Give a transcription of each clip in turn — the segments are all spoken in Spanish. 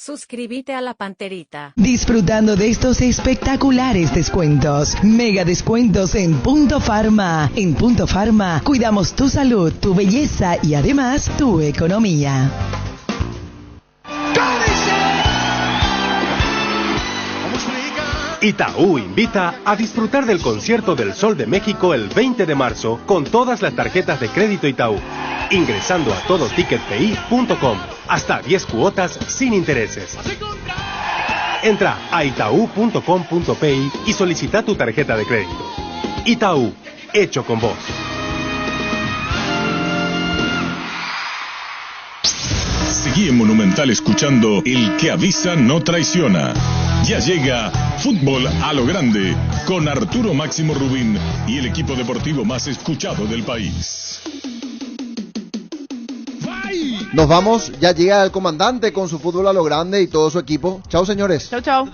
Suscríbete a La Panterita. Disfrutando de estos espectaculares descuentos. Mega descuentos en Punto Pharma. En Punto Pharma cuidamos tu salud, tu belleza y además tu economía. Itaú invita a disfrutar del concierto del Sol de México el 20 de marzo con todas las tarjetas de crédito Itaú, ingresando a todoticketpi.com. Hasta 10 cuotas sin intereses. Entra a itaú.com.pi y solicita tu tarjeta de crédito. Itaú, hecho con vos. Seguí en Monumental escuchando El que avisa no traiciona. Ya llega Fútbol a lo Grande con Arturo Máximo Rubín y el equipo deportivo más escuchado del país. Nos vamos, ya llega el comandante con su Fútbol a lo Grande y todo su equipo. Chao, señores. Chao, chao.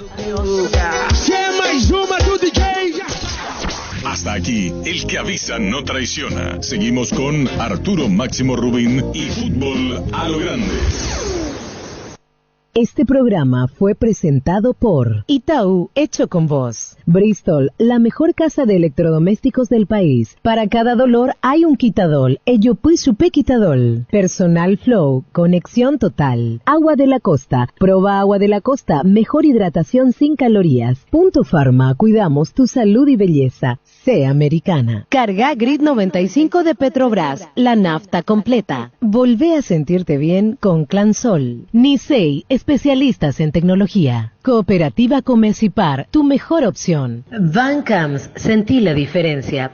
Hasta aquí, El que avisa no traiciona. Seguimos con Arturo Máximo Rubín y Fútbol a lo Grande. Este programa fue presentado por Itaú, hecho con vos. Bristol, la mejor casa de electrodomésticos del país. Para cada dolor hay un quitadol. Ello pues supe quitadol. Personal Flow, conexión total. Agua de la Costa, proba Agua de la Costa, mejor hidratación sin calorías. Punto Pharma, cuidamos tu salud y belleza. Sea americana. Carga Grid 95 de Petrobras, la nafta completa. Volvé a sentirte bien con Clansol. Nisei, especialistas en tecnología. Cooperativa Comecipar, tu mejor opción. Bancams, sentí la diferencia.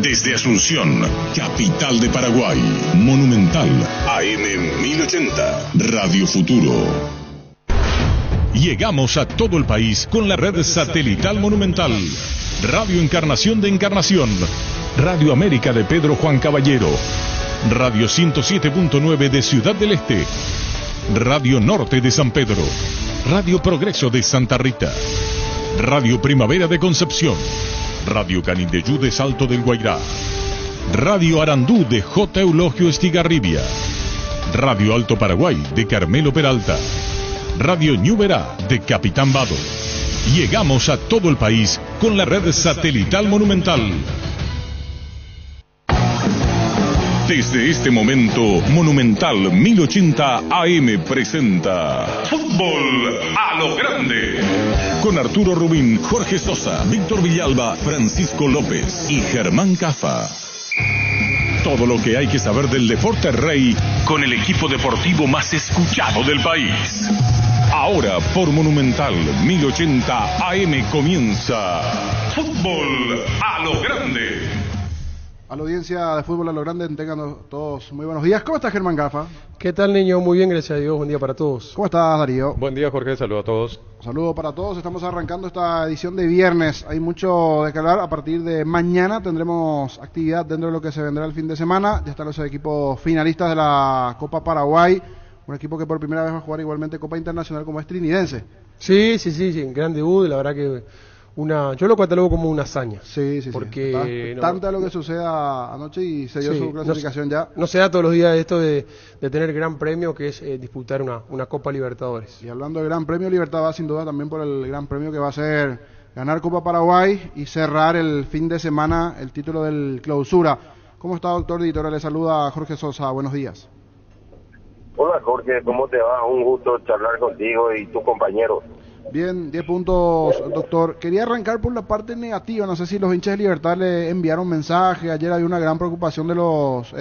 Desde Asunción, capital de Paraguay, Monumental, AM 1080, Radio Futuro. Llegamos a todo el país con la red satelital Monumental. Radio Encarnación de Encarnación, Radio América de Pedro Juan Caballero, Radio 107.9 de Ciudad del Este, Radio Norte de San Pedro, Radio Progreso de Santa Rita, Radio Primavera de Concepción, Radio Canindeyú de Salto del Guairá, Radio Arandú de J. Eulogio Estigarribia, Radio Alto Paraguay de Carmelo Peralta, Radio Ñuberá de Capitán Vado. Llegamos a todo el país con la red satelital Monumental. Desde este momento, Monumental 1080 AM presenta Fútbol a lo Grande. Con Arturo Rubín, Jorge Sosa, Víctor Villalba, Francisco López y Germán Cafa. Todo lo que hay que saber del deporte rey con el equipo deportivo más escuchado del país. Ahora por Monumental 1080 AM comienza Fútbol a lo Grande. A la audiencia de Fútbol a lo Grande, tengan todos muy buenos días. ¿Cómo estás, Germán Gafa? ¿Qué tal, niño? Muy bien, gracias a Dios. Buen día para todos. ¿Cómo estás, Darío? Buen día, Jorge. Saludos a todos. Un saludo para todos. Estamos arrancando esta edición de viernes. Hay mucho de que hablar. A partir de mañana tendremos actividad dentro de lo que se vendrá el fin de semana. Ya están los equipos finalistas de la Copa Paraguay. Un equipo que por primera vez va a jugar igualmente Copa Internacional como es Trinidense. Sí. Gran debut. La verdad que yo lo catalogo como una hazaña. Sí. Porque tanto lo que suceda anoche y se dio su clasificación ya. No se da todos los días esto de tener gran premio, que es disputar una Copa Libertadores. Y hablando de Gran Premio, Libertad va sin duda también por el Gran Premio que va a ser ganar Copa Paraguay y cerrar el fin de semana el título del Clausura. ¿Cómo está, doctor editora? Le saluda Jorge Sosa. Buenos días. Hola, Jorge. ¿Cómo te va? Un gusto charlar contigo y tus compañeros. Bien, 10 puntos, doctor. Quería arrancar por la parte negativa. No sé si los hinchas de Libertad le enviaron mensaje. Ayer había una gran preocupación de los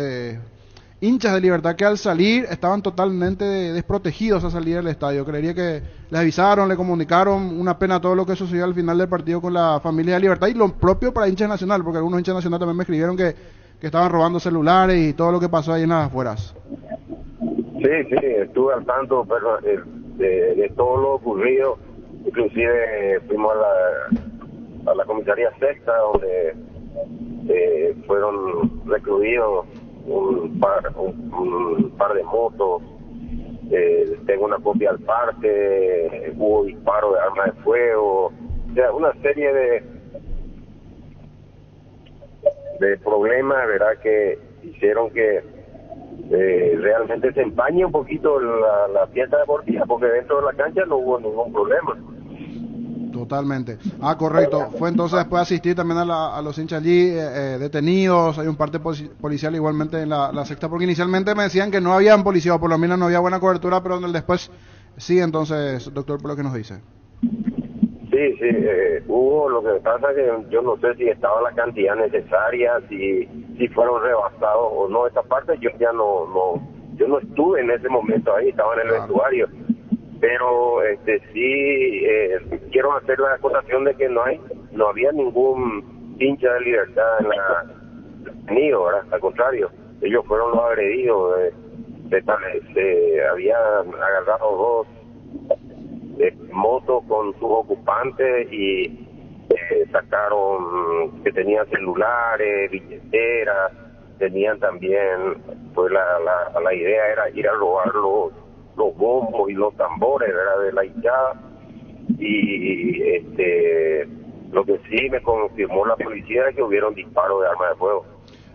hinchas de Libertad que al salir estaban totalmente desprotegidos a salir del estadio. Creería que les avisaron, le comunicaron. Una pena todo lo que sucedió al final del partido con la familia de Libertad y lo propio para hinchas nacional, porque algunos hinchas nacional también me escribieron que estaban robando celulares y todo lo que pasó ahí en las afueras. Sí, estuve al tanto pero, de todo lo ocurrido. Inclusive fuimos a la comisaría sexta, donde fueron recluidos un par de motos. Tengo una copia al parte. Hubo disparo de arma de fuego. O sea, una serie de problemas, ¿verdad?, que hicieron que realmente se empañe un poquito la fiesta deportiva, porque dentro de la cancha no hubo ningún problema. Totalmente. Correcto. Fue entonces después asistir también a los hinchas allí detenidos. Hay un parte policial igualmente en la sexta, porque inicialmente me decían que no habían policía, o por lo menos no había buena cobertura, pero después sí. Entonces, doctor, por lo que nos dice. Sí, hubo. Lo que pasa que yo no sé si estaba la cantidad necesaria, si fueron rebasados o no. Esa parte yo ya no estuve en ese momento ahí, estaba en el vestuario. Pero sí quiero hacer la acotación de que no había ningún hincha de Libertad en la detenido, ¿verdad? Al contrario, ellos fueron los agredidos. Habían agarrado 2 motos con sus ocupantes y sacaron que tenían celulares, billeteras, tenían también, pues la idea era ir a robar los bombos y los tambores, ¿verdad?, de la hinchada. Y lo que sí me confirmó la policía es que hubieron disparos de arma de fuego.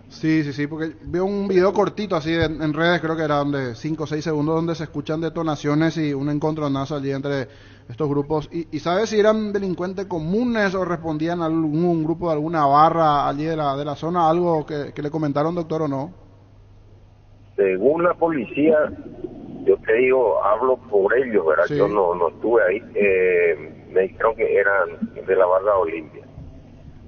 Sí, porque veo un video cortito así en redes, creo que era donde 5 o 6 segundos, donde se escuchan detonaciones y un encontronazo allí entre estos grupos. ¿Y sabes si eran delincuentes comunes o respondían a algún grupo de alguna barra allí de la zona? ¿Algo que le comentaron, doctor, o no? Según la policía, yo te digo, hablo por ellos, ¿verdad? Sí. Yo no estuve ahí. Me dijeron que eran de la barra Olimpia,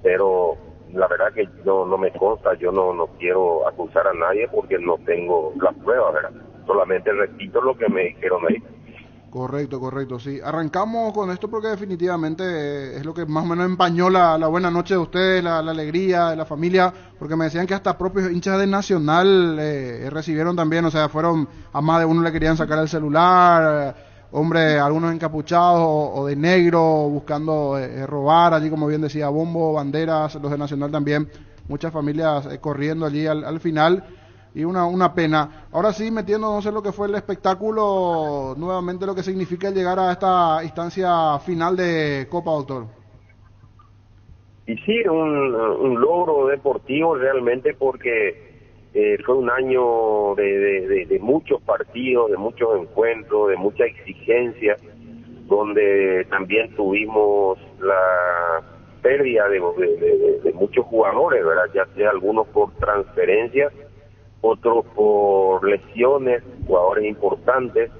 pero la verdad que no me consta. Yo no quiero acusar a nadie porque no tengo las pruebas, ¿verdad? Solamente repito lo que me dijeron ahí. Correcto, sí. Arrancamos con esto porque definitivamente es lo que más o menos empañó la buena noche de ustedes, la alegría de la familia, porque me decían que hasta propios hinchas de Nacional recibieron también, o sea, fueron, a más de uno le querían sacar el celular, hombre, algunos encapuchados o de negro buscando robar, allí como bien decía, bombo, banderas, los de Nacional también, muchas familias corriendo allí al final. Y una pena. Ahora sí, metiéndonos en lo que fue el espectáculo, nuevamente lo que significa llegar a esta instancia final de Copa, doctor. Y sí, un logro deportivo realmente, porque fue un año de muchos partidos, de muchos encuentros, de mucha exigencia, donde también tuvimos la pérdida de muchos jugadores, ¿verdad? Ya sea algunos por transferencias, otros por lesiones, jugadores importantes,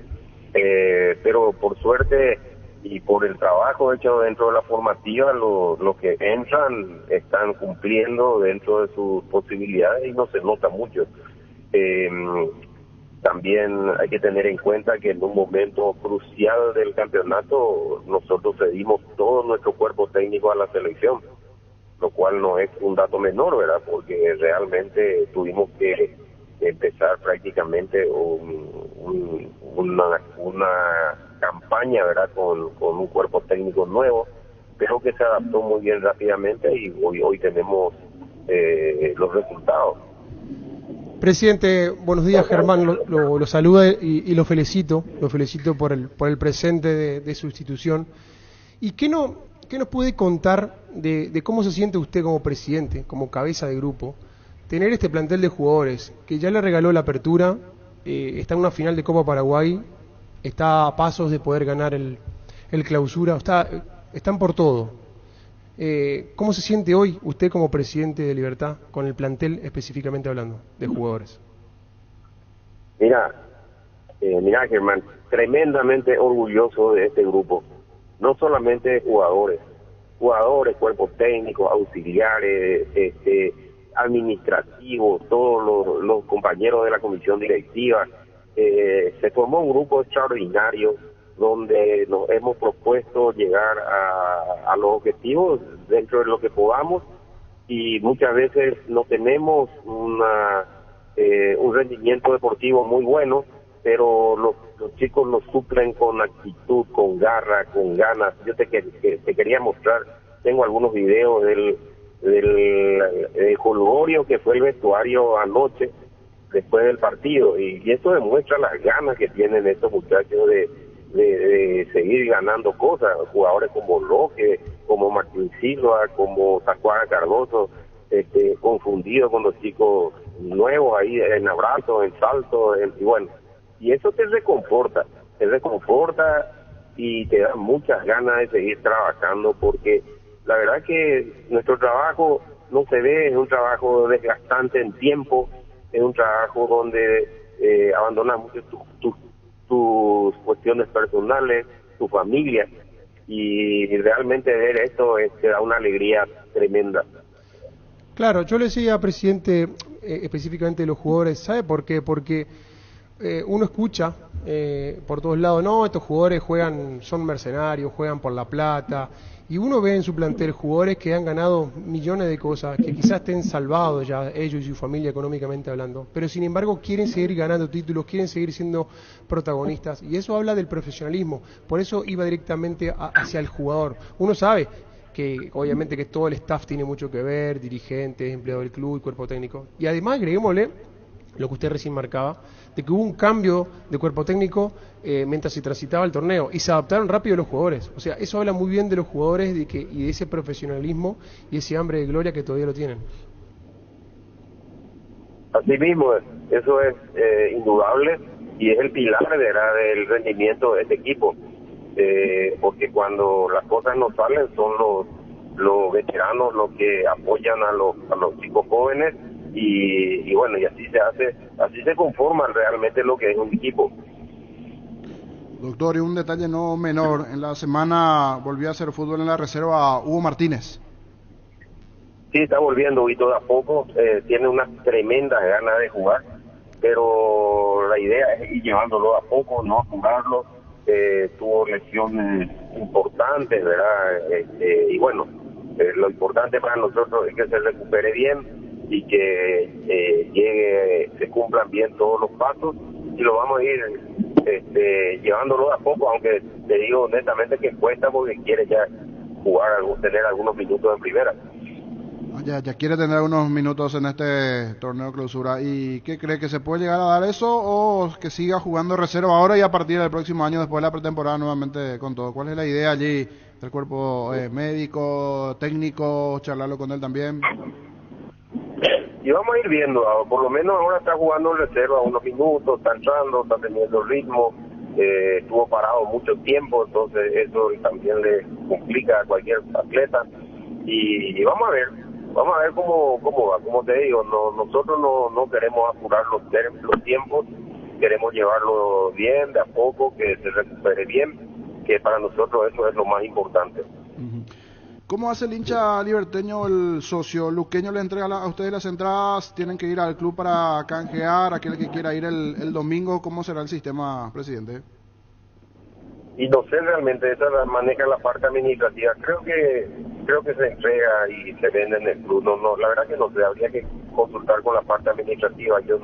pero por suerte y por el trabajo hecho dentro de la formativa, los que entran están cumpliendo dentro de sus posibilidades y no se nota mucho. También hay que tener en cuenta que en un momento crucial del campeonato nosotros cedimos todo nuestro cuerpo técnico a la selección, lo cual no es un dato menor, ¿verdad? Porque realmente tuvimos que empezar prácticamente una campaña, ¿verdad?, con un cuerpo técnico nuevo, pero que se adaptó muy bien rápidamente y hoy tenemos los resultados. Presidente, buenos días. Germán lo saluda y lo felicito por el presente de su institución. ¿Y qué nos puede contar de cómo se siente usted como presidente, como cabeza de grupo, tener este plantel de jugadores que ya le regaló la apertura, está en una final de Copa Paraguay, está a pasos de poder ganar el clausura, están por todo? ¿Cómo se siente hoy usted como presidente de Libertad con el plantel, específicamente hablando, de jugadores? Mira, Germán, tremendamente orgulloso de este grupo, no solamente de jugadores, cuerpos técnicos, auxiliares, administrativos, todos los compañeros de la comisión directiva. Se formó un grupo extraordinario donde nos hemos propuesto llegar a los objetivos dentro de lo que podamos, y muchas veces no tenemos un rendimiento deportivo muy bueno, pero los chicos lo suplen con actitud, con garra, con ganas. Yo te quería mostrar, tengo algunos videos del jolgorio que fue el vestuario anoche después del partido, y eso demuestra las ganas que tienen estos muchachos de seguir ganando cosas. Jugadores como Loque, como Martín Silva, como Tacuara Cardoso, confundidos con los chicos nuevos ahí en abrazos, en saltos, y bueno, y eso te reconforta y te da muchas ganas de seguir trabajando, porque la verdad que nuestro trabajo no se ve, es un trabajo desgastante en tiempo, es un trabajo donde abandonas mucho tus cuestiones personales, tu familia, y realmente ver esto te da una alegría tremenda. Claro, yo le decía, presidente, específicamente de los jugadores, ¿sabe por qué? Porque uno escucha por todos lados, no, estos jugadores son mercenarios, juegan por la plata, y uno ve en su plantel jugadores que han ganado millones de cosas, que quizás estén salvados ya ellos y su familia económicamente hablando, pero sin embargo quieren seguir ganando títulos, quieren seguir siendo protagonistas, y eso habla del profesionalismo. Por eso iba directamente hacia el jugador. Uno sabe que obviamente que todo el staff tiene mucho que ver, dirigentes, empleados del club y cuerpo técnico, y además agreguémosle lo que usted recién marcaba, de que hubo un cambio de cuerpo técnico mientras se transitaba el torneo, y se adaptaron rápido los jugadores. O sea, eso habla muy bien de los jugadores y de ese profesionalismo y ese hambre de gloria que todavía lo tienen. Así mismo, eso es indudable, y es el pilar del rendimiento de este equipo, porque cuando las cosas no salen son los veteranos los que apoyan a los chicos jóvenes, y bueno, y así se conforma realmente lo que es un equipo. Doctor, y un detalle no menor, en la semana volvió a hacer fútbol en la reserva Hugo Martínez. Sí, está volviendo y todo a poco, tiene unas tremendas ganas de jugar, pero la idea es ir llevándolo a poco, no apurarlo. Tuvo lesiones importantes, ¿verdad? Y bueno, lo importante para nosotros es que se recupere bien y que se cumplan bien todos los pasos, y lo vamos a ir llevándolo a poco, aunque te digo honestamente que cuesta, porque quiere ya tener algunos minutos en primera. Ya quiere tener unos minutos en este torneo clausura. ¿Y qué cree, que se puede llegar a dar eso, o que siga jugando reserva ahora y a partir del próximo año, después de la pretemporada, nuevamente con todo? ¿Cuál es la idea allí del cuerpo médico, técnico, charlarlo con él también? Y vamos a ir viendo, por lo menos ahora está jugando en reserva unos minutos, está entrando, está teniendo ritmo, estuvo parado mucho tiempo, entonces eso también le complica a cualquier atleta, y vamos a ver cómo va. Como te digo, nosotros no queremos apurar los tiempos, queremos llevarlo bien, de a poco, que se recupere bien, que para nosotros eso es lo más importante. ¿Cómo hace el hincha liberteño, el socio luqueño? ¿Le entrega a ustedes las entradas? ¿Tienen que ir al club para canjear? Aquel que quiera ir el domingo, ¿cómo será el sistema, presidente? Y no sé realmente, esa la maneja la parte administrativa. Creo que se entrega y se vende en el club. No, la verdad que no sé, habría que consultar con la parte administrativa. Yo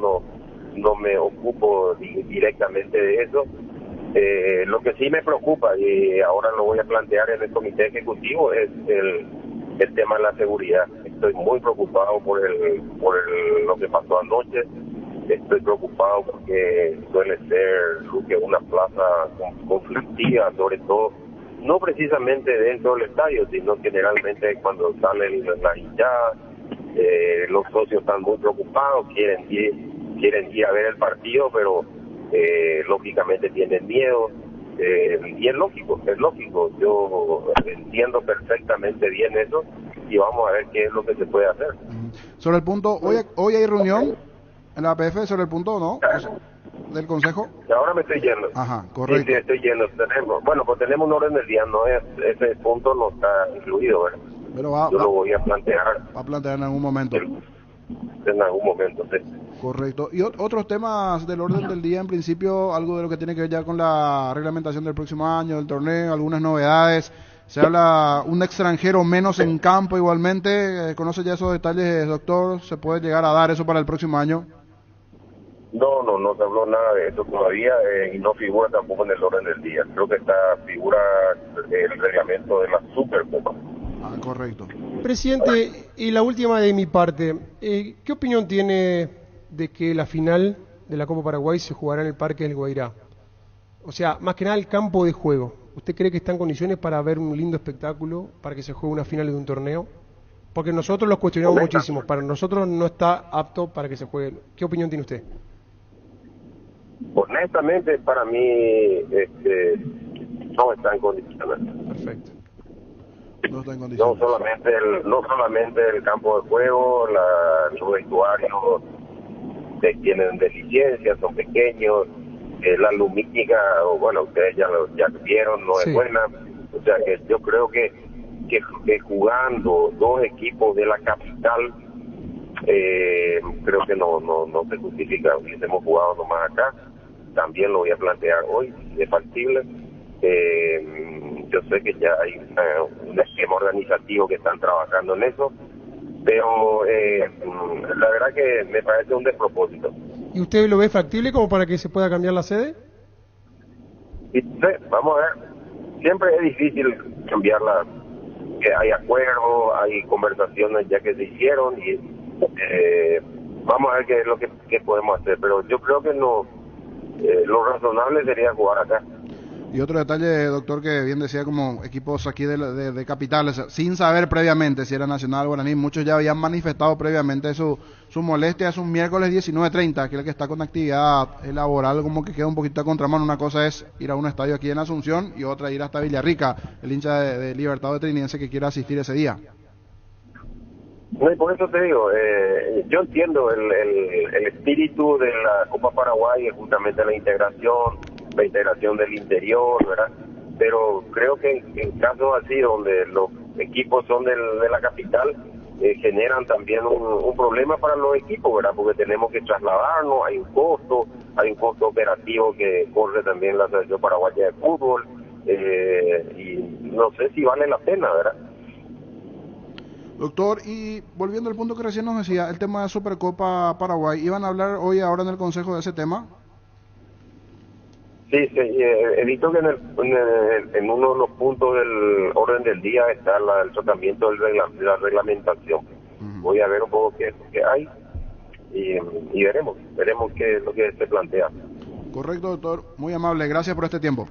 no me ocupo directamente de eso. Lo que sí me preocupa, y ahora lo voy a plantear en el comité ejecutivo, es el tema de la seguridad. Estoy muy preocupado por lo que pasó anoche. Estoy preocupado porque suele ser una plaza conflictiva, sobre todo, no precisamente dentro del estadio, sino generalmente cuando sale la hinchada. Los socios están muy preocupados, quieren ir a ver el partido, pero lógicamente tienen miedo, y es lógico, yo entiendo perfectamente bien eso, y vamos a ver qué es lo que se puede hacer. Sobre el punto, hoy hay reunión en la APF sobre el punto, ¿no? Del consejo. Ahora me estoy yendo. Ajá, correcto. Sí, estoy yendo. Tenemos un orden del día, ese punto no está incluido, ¿verdad? Pero yo lo voy a plantear. Va a plantear en algún momento. En algún momento, sí. Correcto. Y otros temas del orden del día, en principio, algo de lo que tiene que ver ya con la reglamentación del próximo año, del torneo, algunas novedades. Se habla un extranjero menos en campo igualmente. ¿Conoce ya esos detalles, doctor? ¿Se puede llegar a dar eso para el próximo año? No se habló nada de eso todavía, y no figura tampoco en el orden del día. Creo que figura el reglamento de la Supercopa. Ah, correcto. Presidente, y la última de mi parte, ¿qué opinión tiene de que la final de la Copa Paraguay se jugará en el Parque del Guairá? O sea, más que nada el campo de juego. ¿Usted cree que está en condiciones para ver un lindo espectáculo, para que se juegue una final de un torneo? Porque nosotros los cuestionamos muchísimo. Para nosotros no está apto para que se juegue. ¿Qué opinión tiene usted? Honestamente, para mí, no está en condiciones. Perfecto. No está en condiciones. No solamente el campo de juego, los vestuarios tienen deficiencias, son pequeños, la lumínica, bueno, ustedes ya vieron, no es buena. O sea, que yo creo que jugando dos equipos de la capital, creo que no se justifica. Hubiésemos jugado nomás acá, también lo voy a plantear hoy, si es factible. Yo sé que ya hay un esquema organizativo que están trabajando en eso, pero la verdad que me parece un despropósito. ¿Y usted lo ve factible como para que se pueda cambiar la sede? Vamos a ver, siempre es difícil cambiarla, que hay acuerdos, hay conversaciones ya que se hicieron y vamos a ver qué es lo que podemos hacer, pero yo creo que no, lo razonable sería jugar acá. Y otro detalle, doctor, que bien decía, como equipos aquí de capitales, sin saber previamente si era Nacional o Guaraní, muchos ya habían manifestado previamente su molestia. Es un miércoles 19:30, aquel que está con actividad laboral, como que queda un poquito a contramano. Una cosa es ir a un estadio aquí en Asunción y otra ir hasta Villarrica, el hincha de Libertad de Trinidense que quiera asistir ese día. No, y por eso te digo, yo entiendo el espíritu de la Copa Paraguay, es justamente la integración del interior, ¿verdad? Pero creo que en casos así, donde los equipos son de la capital, generan también un problema para los equipos, ¿verdad? Porque tenemos que trasladarnos, hay un costo operativo que corre también la Asociación Paraguaya de Fútbol, y no sé si vale la pena, ¿verdad? Doctor, y volviendo al punto que recién nos decía, el tema de Supercopa Paraguay, ¿iban a hablar ahora en el Consejo de ese tema? Sí, he visto que en uno de los puntos del orden del día está el tratamiento de la reglamentación. Voy a ver un poco qué hay y veremos qué es lo que se plantea. Correcto, doctor. Muy amable. Gracias por este tiempo.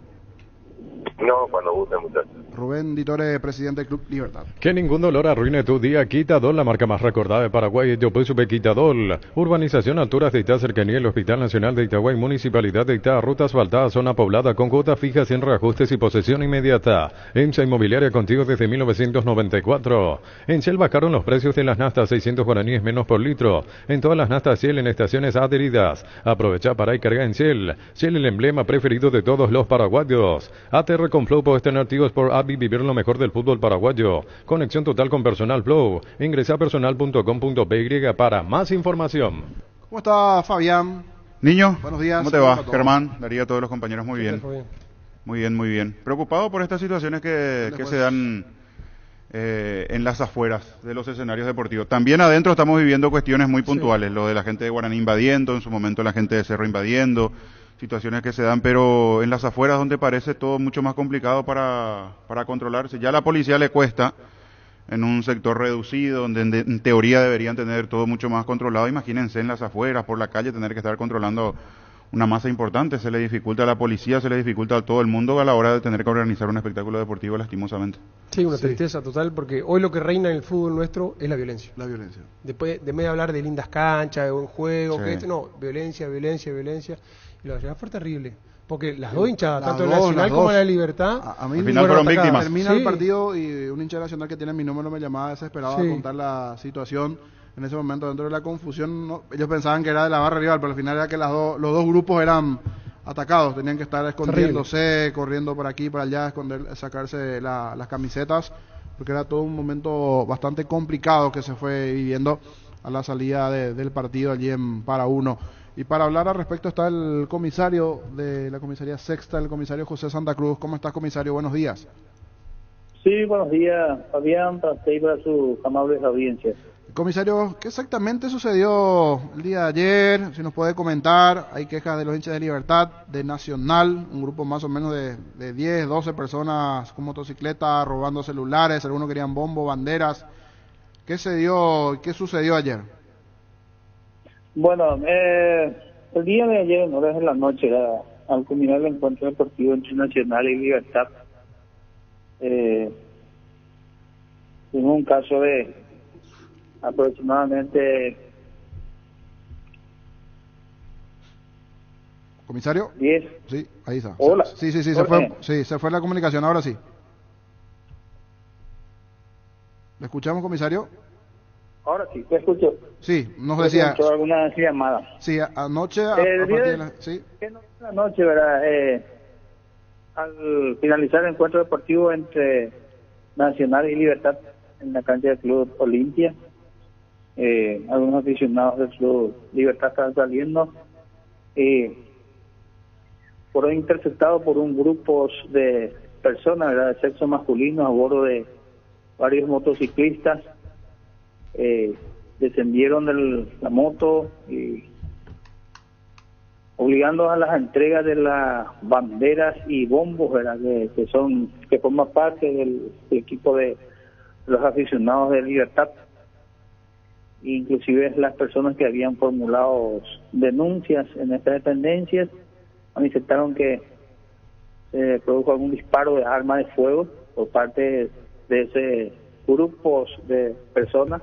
No, cuando guste, muchachos. Rubén Ditore, presidente del Club Libertad. Que ningún dolor arruine tu día. Quitadol, la marca más recordada de Paraguay. Yo supe Quitadol. Urbanización Alturas de Itá, cercanía el Hospital Nacional de Itagüí, Municipalidad de Itá, ruta asfaltada, zona poblada con cuotas fijas sin reajustes y posesión inmediata. EMSA Inmobiliaria contigo desde 1994. En Shell bajaron los precios de las naftas, 600 guaraníes menos por litro. En todas las naftas Shell en estaciones adheridas. Aprovecha para y carga en Shell. Shell, el emblema preferido de todos los paraguayos. ATR con Flow, puedes tener tíos por app y vivir lo mejor del fútbol paraguayo. Conexión total con Personal Flow. Ingresa a personal.com.py para más información. ¿Cómo está Fabián? Niño, buenos días. ¿Cómo te va? Germán, Darío, a todos los compañeros, muy bien. Muy bien. Muy bien. Preocupado por estas situaciones que se dan en las afueras de los escenarios deportivos. También adentro estamos viviendo cuestiones muy puntuales, lo de la gente de Guaraní invadiendo, en su momento la gente de Cerro invadiendo, situaciones que se dan, pero en las afueras donde parece todo mucho más complicado para controlarse. Ya a la policía le cuesta en un sector reducido, donde en teoría deberían tener todo mucho más controlado. Imagínense en las afueras, por la calle, tener que estar controlando una masa importante. Se le dificulta a la policía, se le dificulta a todo el mundo a la hora de tener que organizar un espectáculo deportivo, lastimosamente. Sí, una tristeza total, porque hoy lo que reina en el fútbol nuestro es la violencia. La violencia. Después de hablar de lindas canchas, de buen juego, Sí. violencia. Y la verdad fue terrible. Porque las dos hinchadas, tanto la Nacional como la Libertad, a mí al final fueron víctimas. Termina el partido y un hincha Nacional que tiene mi número me llamaba desesperado a contar la situación. En ese momento, dentro de la confusión, ellos pensaban que era de la barra rival, pero al final era que los dos grupos eran atacados, tenían que estar escondiéndose, corriendo por aquí, por allá, sacarse las camisetas, porque era todo un momento bastante complicado que se fue viviendo a la salida del partido allí en Para Uno. Y para hablar al respecto está el comisario de la comisaría sexta, el comisario José Santa Cruz. ¿Cómo estás, comisario? Buenos días. Sí, buenos días, Fabián, para usted y para sus amables audiencias. Comisario, ¿qué exactamente sucedió el día de ayer? Si nos puede comentar, hay quejas de los hinchas de Libertad, de Nacional, un grupo más o menos de 10, 12 personas con motocicletas, robando celulares, algunos querían bombo, banderas. ¿Qué sucedió ayer? Bueno, el día de ayer, en horas de la noche, al culminar el encuentro deportivo entre Nacional y Libertad, hubo un caso de aproximadamente ¿Comisario? 10. Sí, ahí está. Hola. Sí, se Jorge. fue, se fue la comunicación, ahora sí. ¿Le escuchamos, comisario? Ahora sí, te escucho. Sí, nos decía... ¿He alguna llamada? Sí, anoche a El partir día de de la... Sí, la noche, ¿verdad? Al finalizar el encuentro deportivo entre Nacional y Libertad en la cancha del Club Olimpia, algunos aficionados del Club Libertad estaban saliendo, fueron interceptados por un grupo de personas, ¿verdad?, de sexo masculino a bordo de varios motociclistas. Descendieron de la moto y obligando a las entregas de las banderas y bombos, ¿verdad?, que forman parte del equipo de los aficionados de Libertad. Inclusive las personas que habían formulado denuncias en estas dependencias manifestaron que se produjo algún disparo de arma de fuego por parte de ese grupos de personas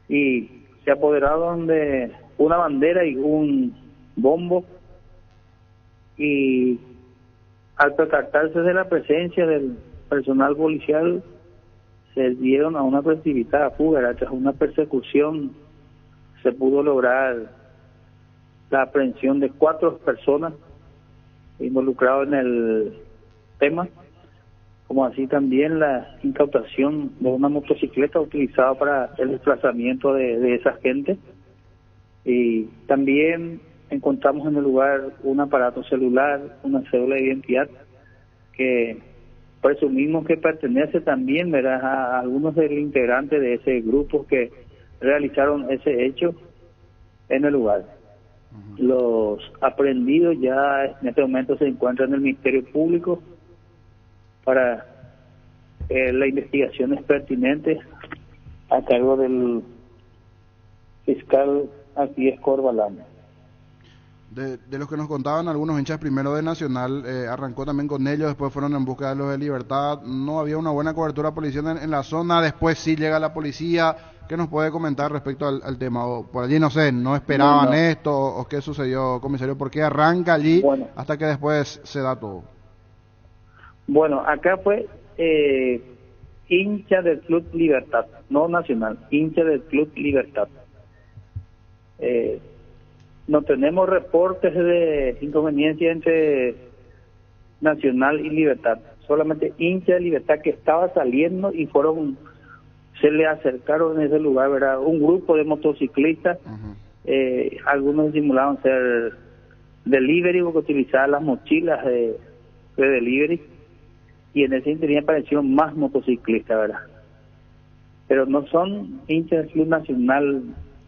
y se apoderaron de una bandera y un bombo, y al percatarse de la presencia del personal policial se dieron a una precipitada fuga. Tras una persecución se pudo lograr la aprehensión de 4 personas involucradas en el tema, como así también la incautación de una motocicleta utilizada para el desplazamiento de esa gente. Y también encontramos en el lugar un aparato celular, una cédula de identidad que presumimos que pertenece también, ¿verdad?, a algunos de los integrantes de ese grupo que realizaron ese hecho en el lugar. Los aprehendidos ya en este momento se encuentran en el Ministerio Público para las investigaciones pertinentes a cargo del fiscal Alcides Corbalán. De los que nos contaban algunos hinchas primero de Nacional, arrancó también con ellos, después fueron en busca de los de Libertad, no había una buena cobertura policial en la zona, después sí llega la policía. ¿Qué nos puede comentar respecto al tema? O por allí, no sé, ¿no esperaban esto o qué sucedió, comisario? ¿Por qué arranca allí hasta que después se da todo? Bueno, acá fue hincha del Club Libertad, no Nacional, hincha del Club Libertad. No tenemos reportes de inconveniencia entre Nacional y Libertad, solamente hincha de Libertad que estaba saliendo y se le acercaron en ese lugar, ¿verdad?, un grupo de motociclistas. Algunos simulaban ser delivery porque utilizaban las mochilas de delivery, y en ese interior aparecieron más motociclistas, ¿verdad? Pero no son hinchas del Club Nacional,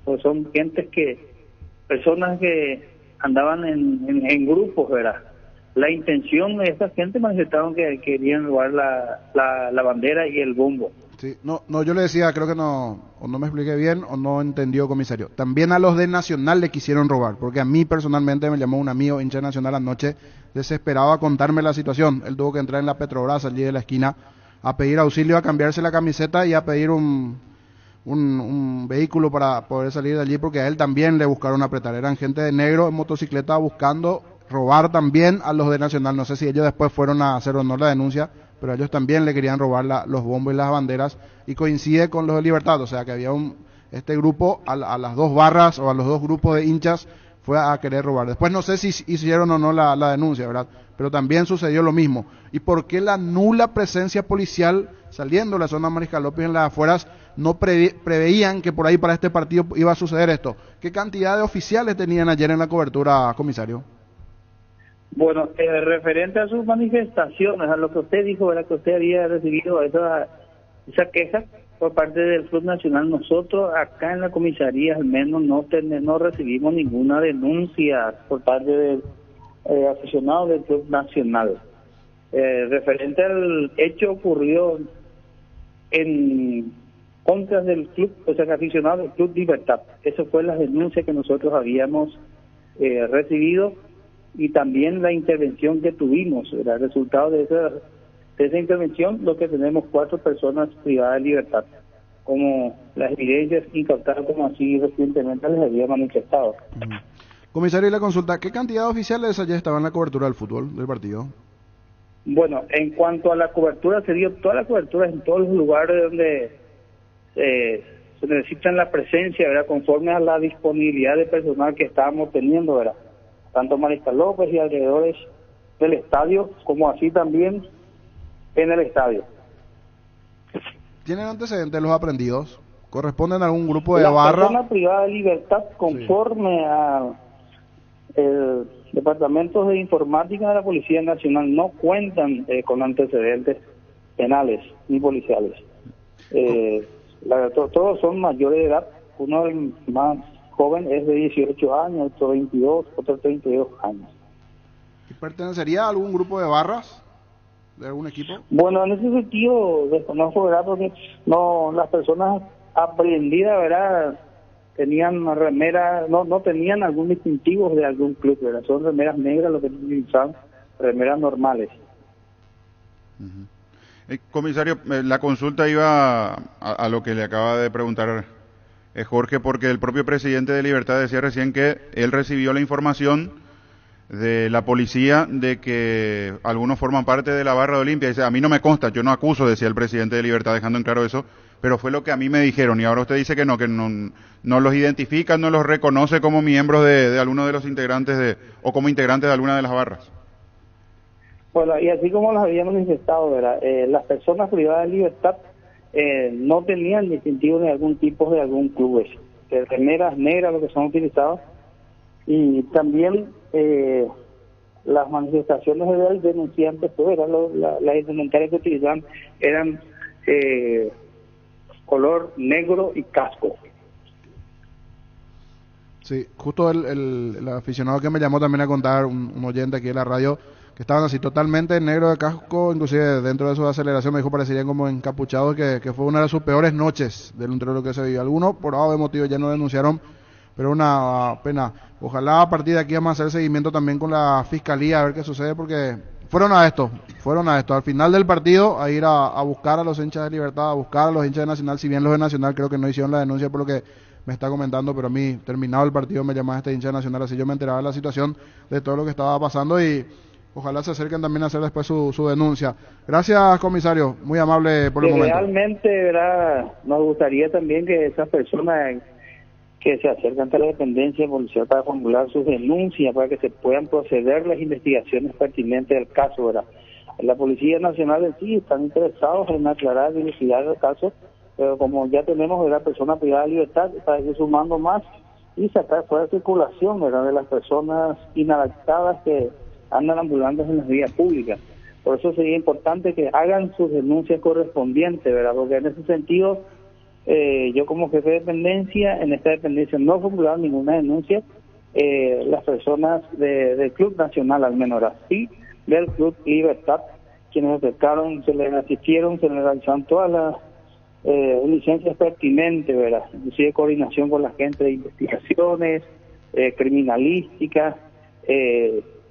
o son personas que andaban en grupos, ¿verdad? La intención de esta gente manifestaron que querían robar la bandera y el bombo. Sí, no, yo le decía, creo que no me expliqué bien o no entendió, comisario. También a los de Nacional le quisieron robar, porque a mí personalmente me llamó un amigo hincha Nacional anoche, desesperado a contarme la situación. Él tuvo que entrar en la Petrobras allí de la esquina a pedir auxilio, a cambiarse la camiseta y a pedir un vehículo para poder salir de allí, porque a él también le buscaron apretar. Eran gente de negro en motocicleta buscando robar también a los de Nacional. No sé si ellos después fueron a hacer honor la denuncia, pero ellos también le querían robar los bombos y las banderas, y coincide con los de Libertad, o sea que había este grupo a las dos barras o a los dos grupos de hinchas fue a querer robar. Después no sé si hicieron o no la denuncia, ¿verdad? Pero también sucedió lo mismo. ¿Y por qué la nula presencia policial saliendo de la zona Mariscal López en las afueras no preveían que por ahí para este partido iba a suceder esto? ¿Qué cantidad de oficiales tenían ayer en la cobertura, comisario? Bueno, referente a sus manifestaciones, a lo que usted dijo, ¿verdad?, que usted había recibido esa queja por parte del Club Nacional, nosotros acá en la comisaría al menos no recibimos ninguna denuncia por parte del aficionado del Club Nacional. Referente al hecho ocurrido en contra del club, o sea, aficionado del Club Libertad, eso fue la denuncia que nosotros habíamos recibido, y también la intervención que tuvimos. El resultado de esa intervención, lo que tenemos 4 personas privadas de libertad. como las evidencias incautadas, como así recientemente les había manifestado. Comisario, y la consulta, ¿qué cantidad de oficiales allá estaban en la cobertura del fútbol, del partido? Bueno, en cuanto a la cobertura, se dio toda la cobertura en todos los lugares donde se necesita la presencia, ¿verdad? Conforme a la disponibilidad de personal que estábamos teniendo, ¿verdad? Tanto Mariscal López y alrededores del estadio, como así también en el estadio. ¿Tienen antecedentes los aprendidos? ¿Corresponden a algún grupo de La barra? persona privada de libertad, conforme a el Departamento de Informática de la Policía Nacional, no cuentan con antecedentes penales ni policiales. Todos son mayores de edad. Uno el más joven es de 18 años, otro 22, otro 32 años. ¿Y pertenecería a algún grupo de barras? ¿De algún equipo? Bueno, en ese sentido desconozco, ¿verdad? Porque no, las personas aprehendidas, ¿verdad? Tenían remeras, no tenían algún distintivo de algún club, ¿verdad? Son remeras negras, lo que utilizaban, remeras normales. Comisario, la consulta iba a lo que le acaba de preguntar Jorge, porque el propio presidente de Libertad decía recién que él recibió la información de la policía de que algunos forman parte de la barra de Olimpia. Dice, a mí no me consta, yo no acuso, decía el presidente de Libertad, dejando en claro eso, pero fue lo que a mí me dijeron, y ahora usted dice que no los identifica, no los reconoce como miembros de alguno de los integrantes o como integrantes de alguna de las barras. Bueno, y así como los habíamos manifestado, ¿verdad? Las personas privadas de libertad no tenían distintivos de algún tipo de algún club, remeras negras lo que son utilizadas, y también las manifestaciones del denunciante, pues, las indumentarias que utilizaban eran color negro y casco. Sí, justo el aficionado que me llamó también a contar, un oyente aquí de la radio, que estaban así totalmente en negro de casco, inclusive dentro de su aceleración me dijo parecerían como encapuchados, que fue una de sus peores noches dentro de lo que se vivió. Algunos por algo de motivo ya no denunciaron, pero una pena. Ojalá a partir de aquí vamos a hacer seguimiento también con la fiscalía a ver qué sucede, porque fueron a esto, al final del partido a ir a buscar a los hinchas de Libertad, a buscar a los hinchas de Nacional, si bien los de Nacional creo que no hicieron la denuncia por lo que me está comentando, pero a mí, terminado el partido, me llamaba este hincha de Nacional, así yo me enteraba de la situación, de todo lo que estaba pasando, y ojalá se acerquen también a hacer después su denuncia. Gracias, comisario, muy amable por el momento. Realmente, ¿verdad? Nos gustaría también que esas personas que se acercan ante la dependencia policial para formular sus denuncias, para que se puedan proceder las investigaciones pertinentes del caso, ¿verdad? La Policía Nacional en sí están interesados en aclarar y dilucidar el caso, pero como ya tenemos de la persona privada de libertad, para ir sumando más y sacar fuera de circulación, ¿verdad?, de las personas inadaptadas que andan ambulando en las vías públicas. Por eso sería importante que hagan sus denuncias correspondientes, ¿verdad? Porque en ese sentido, yo como jefe de dependencia, en esta dependencia no he formulado ninguna denuncia, las personas del Club Nacional, al menos así, del Club Libertad, quienes se acercaron, se les asistieron, se les realizaron todas las licencias pertinentes, ¿verdad? Inclusive coordinación con la gente de investigaciones, criminalística,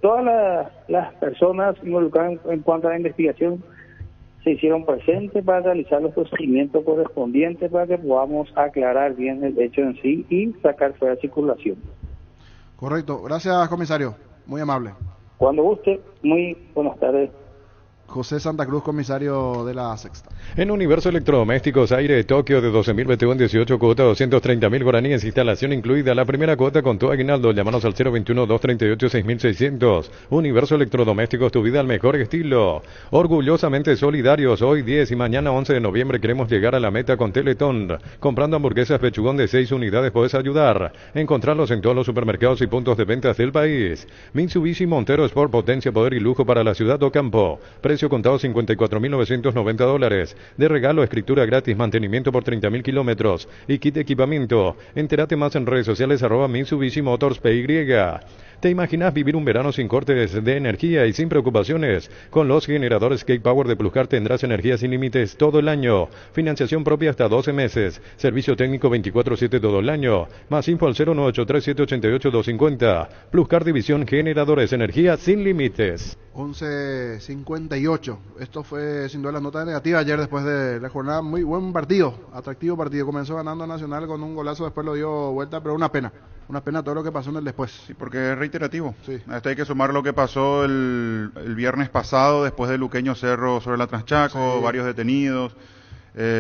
todas las personas involucradas en cuanto a la investigación se hicieron presentes para realizar los procedimientos correspondientes para que podamos aclarar bien el hecho en sí y sacar fuera de circulación. Correcto, gracias, comisario, muy amable. Cuando guste, muy buenas tardes. José Santa Cruz, comisario de la Sexta. En Universo Electrodomésticos, aire de Tokio de 12.000 BTU en 18 cuotas, 230.000 guaraníes, instalación incluida. La primera cuota con tu aguinaldo. Llámanos al 021-238-6600. Universo Electrodomésticos, tu vida al mejor estilo. Orgullosamente solidarios. Hoy 10 y mañana 11 de noviembre queremos llegar a la meta con Teletón. Comprando hamburguesas Pechugón de 6 unidades podés ayudar. Encontrarlos en todos los supermercados y puntos de ventas del país. Mitsubishi Montero Sport, potencia, poder y lujo para la ciudad o campo. Precio contado $54.990. De regalo, escritura gratis, mantenimiento por 30.000 kilómetros y kit de equipamiento. Entérate más en redes sociales @Mitsubishi Motors PY. ¿Te imaginas vivir un verano sin cortes de energía y sin preocupaciones? Con los generadores K-Power de Pluscar tendrás energía sin límites todo el año. Financiación propia hasta 12 meses. Servicio técnico 24/7 todo el año. Más info al 0983788-250. Pluscar División Generadores, energía sin límites. 11:51 48. Esto fue sin duda las notas negativas ayer después de la jornada. Muy buen partido, atractivo partido. Comenzó ganando Nacional con un golazo, después lo dio vuelta, pero una pena todo lo que pasó en el después. Sí, porque es reiterativo. Sí. A esto hay que sumar lo que pasó el viernes pasado después de Luqueño Cerro sobre la Transchaco, varios detenidos,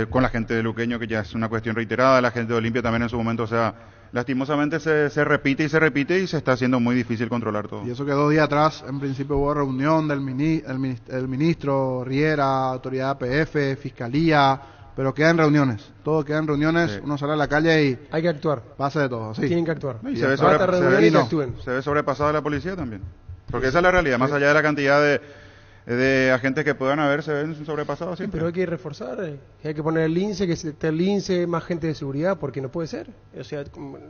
con la gente de Luqueño, que ya es una cuestión reiterada, la gente de Olimpia también en su momento, o sea, lastimosamente se repite y se está haciendo muy difícil controlar todo. Y eso que 2 días atrás, en principio hubo reunión del el ministro Riera, autoridad APF, fiscalía, pero queda en reuniones, todo queda en reuniones, uno sale a la calle y hay que actuar, pasa de todo, sí. Tienen que actuar. Y se ve sobrepasada la policía también, porque esa es la realidad, más allá de la cantidad de agentes que puedan haber, se ven sobrepasados siempre. Pero hay que reforzar, hay que poner el lince, que esté el lince, más gente de seguridad, porque no puede ser. O sea,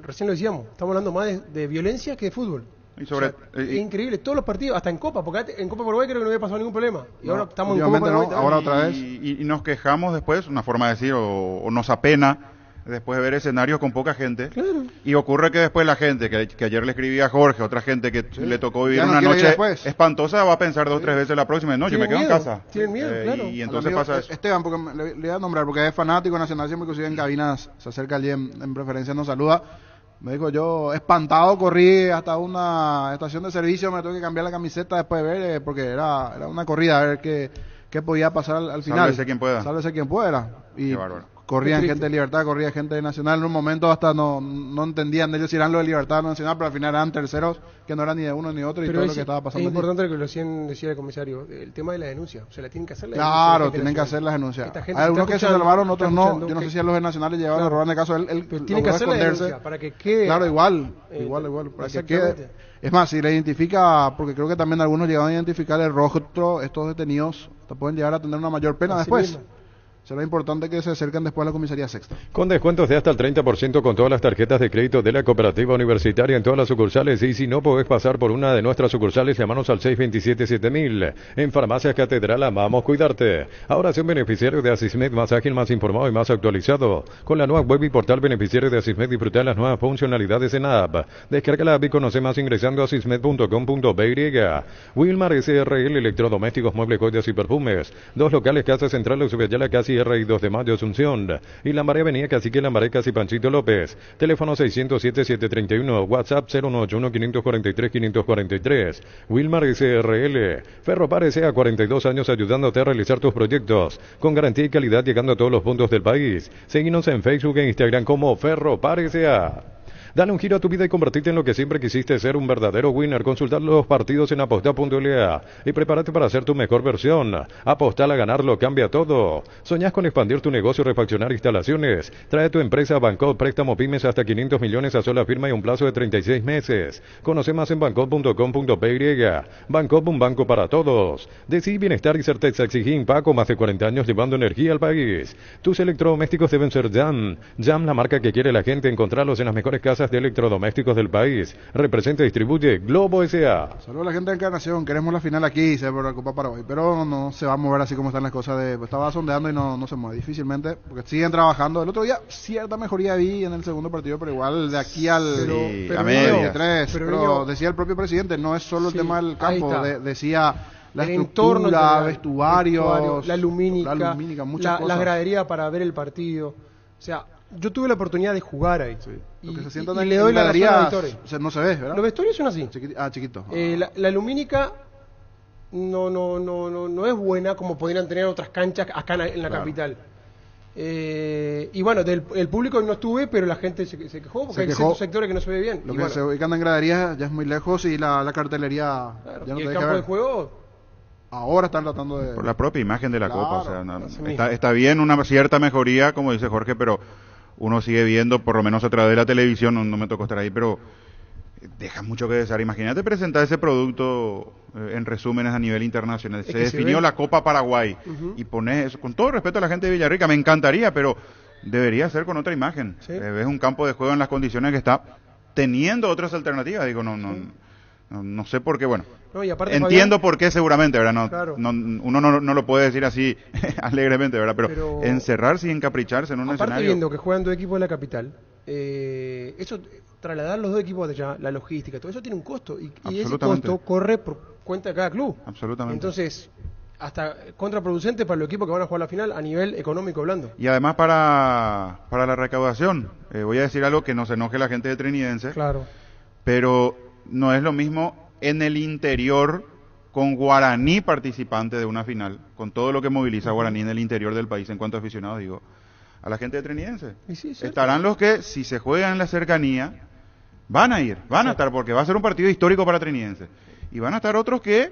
recién lo decíamos, estamos hablando más de violencia que de fútbol. Y sobre, es increíble, todos los partidos, hasta en Copa, porque en Copa Paraguay creo que no había pasado ningún problema. Y ahora estamos en Copa Paraguay. Ahora otra vez. Y nos quejamos después, una forma de decir, o nos apena, después de ver escenarios con poca gente. Claro. Y ocurre que después la gente, que ayer le escribía a Jorge, otra gente que le tocó vivir una noche espantosa, va a pensar 2 o 3 veces la próxima. No, yo me quedo en casa. Tienen miedo, claro. Y entonces pasa eso. Esteban, porque le voy a nombrar, porque es fanático nacional, siempre que en cabinas, se acerca allí en preferencia, nos saluda. Me dijo, yo espantado corrí hasta una estación de servicio, me tuve que cambiar la camiseta después de ver, porque era una corrida, a ver qué podía pasar al final. Sálvese quien pueda. Sálvese quien pueda. Y qué bárbaro. Corrían gente de Libertad, corría gente de Nacional. En un momento hasta no entendían ellos si eran los de Libertad o Nacional, pero al final eran terceros que no eran ni de uno ni otro y todo lo que estaba pasando. Es importante lo que lo decía el comisario, el tema de la denuncia. O sea, la tienen que hacer la denuncia. Claro, tienen que hacer las denuncias. Hay algunos que se salvaron, otros no. Yo no sé si a los de Nacionales llegaron a robar en el caso. Él tienen que hacer la denuncia para que quede. Claro, igual. Para que quede. Es más, si le identifica, porque creo que también algunos llegaron a identificar el rostro, estos detenidos pueden llegar a tener una mayor pena después. Mismo. Será importante que se acerquen después a la comisaría sexta. Con descuentos de hasta el 30% con todas las tarjetas de crédito de la cooperativa universitaria en todas las sucursales. Y si no podés pasar por una de nuestras sucursales, llamanos al 627-7000. En Farmacias Catedral amamos cuidarte. Ahora soy un beneficiario de Asismed más ágil, más informado y más actualizado. Con la nueva web y portal beneficiario de Asismed, disfrutar las nuevas funcionalidades en app. Descarga la app y conoce más ingresando a asismed.com.by. Wilmar SRL, electrodomésticos, muebles, joyas y perfumes. 2 locales, Casa Central, Usubeyala, Casi R y 2 de Mayo, Asunción. Y Lambaré, Avenida Cacique, Lambaré, Casi Panchito López. Teléfono 607-731, WhatsApp 091-543-543. Wilmar SRL. Ferropar S.A. 42 años ayudándote a realizar tus proyectos. Con garantía y calidad llegando a todos los puntos del país. Seguinos en Facebook e Instagram como Ferropar S.A. Dale un giro a tu vida y convertirte en lo que siempre quisiste ser, un verdadero winner. Consultar los partidos en aposta.la y prepárate para ser tu mejor versión. Apostar a ganarlo cambia todo. ¿Soñás con expandir tu negocio y refaccionar instalaciones? Trae tu empresa a Bancop, préstamo pymes hasta 500 millones a sola firma y un plazo de 36 meses. Conoce más en bancop.com.py. Bancop, un banco para todos. Decí bienestar y certeza. Exigín Paco, más de 40 años llevando energía al país. Tus electrodomésticos deben ser Jam. Jam, la marca que quiere la gente. Encontrarlos en las mejores casas de electrodomésticos del país. Representa y distribuye Globo S.A. Saludos a la gente de Encarnación, queremos la final aquí, se por la Copa Paraguay, pero no se va a mover así como están las cosas. Estaba sondeando y no se mueve difícilmente, porque siguen trabajando. El otro día cierta mejoría vi en el segundo partido, pero igual de aquí al a media. Pero decía el propio presidente, no es solo el tema del campo, decía la entorno, vestuarios, la lumínica, muchas cosas. Las graderías para ver el partido. O sea, yo tuve la oportunidad de jugar ahí. Sí. Y le doy la razón a Vittorio. No se ve, ¿verdad? Los vestuarios son así. Chiquito. La lumínica no es buena como podrían tener otras canchas acá en la capital. Y bueno, el público no estuve, pero la gente se quejó porque hay ciertos sectores que no se ve bien. Lo que se ubican en graderías ya es muy lejos y la cartelería ya no y te el deja campo ver. de juego ahora están tratando de... Por la propia imagen de la Copa, o sea, está bien una cierta mejoría, como dice Jorge, pero uno sigue viendo, por lo menos a través de la televisión, no me tocó estar ahí, pero deja mucho que desear. Imagínate presentar ese producto en resúmenes a nivel internacional. Se definió la Copa Paraguay y pones eso, con todo respeto a la gente de Villarrica, me encantaría, pero debería ser con otra imagen. Sí. Ves un campo de juego en las condiciones que está, teniendo otras alternativas, digo, no sé por qué, bueno. No, y aparte, entiendo por qué seguramente, ¿verdad? Claro. Uno no lo puede decir así alegremente, ¿verdad? Pero encerrarse y encapricharse en un escenario. Aparte viendo que juegan 2 equipos de la capital, eso, trasladar los 2 equipos de allá, la logística, todo eso tiene un costo. Y ese costo corre por cuenta de cada club. Absolutamente. Entonces, hasta contraproducente para los equipos que van a jugar la final a nivel económico hablando. Y además para la recaudación, voy a decir algo que no se enoje la gente de Trinidense, claro, pero no es lo mismo en el interior con Guaraní participante de una final, con todo lo que moviliza Guaraní en el interior del país en cuanto a aficionados, digo, a la gente de Trinidense. Estarán los que, si se juegan en la cercanía, van a ir, van a estar, porque va a ser un partido histórico para Trinidense. Y van a estar otros que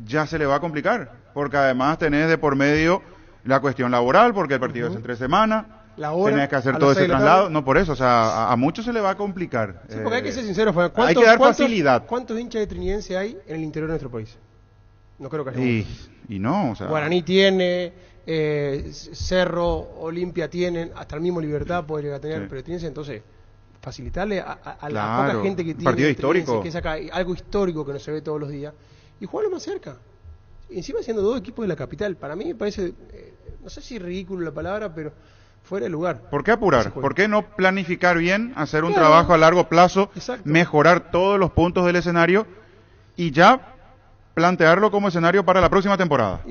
ya se le va a complicar, porque además tenés de por medio la cuestión laboral, porque el partido es en 3 semanas, tenés que hacer todo ese traslado, no por eso, o sea, a muchos se le va a complicar. Sí, porque hay que ser sinceros, hay que dar facilidad. ¿Cuántos hinchas de Trinidense hay en el interior de nuestro país? No creo que haya y no, o sea... Guaraní tiene, Cerro, Olimpia tienen, hasta el mismo Libertad puede llegar a tener, pero Trinidense, entonces facilitarle a la poca gente que tiene partido histórico, que saca algo histórico que no se ve todos los días y jugarlo más cerca, encima siendo 2 equipos de la capital. Para mí me parece, no sé si ridículo la palabra, pero fuera de lugar. ¿Por qué apurar? ¿Por qué no planificar bien, hacer un trabajo a largo plazo, mejorar todos los puntos del escenario y ya plantearlo como escenario para la próxima temporada?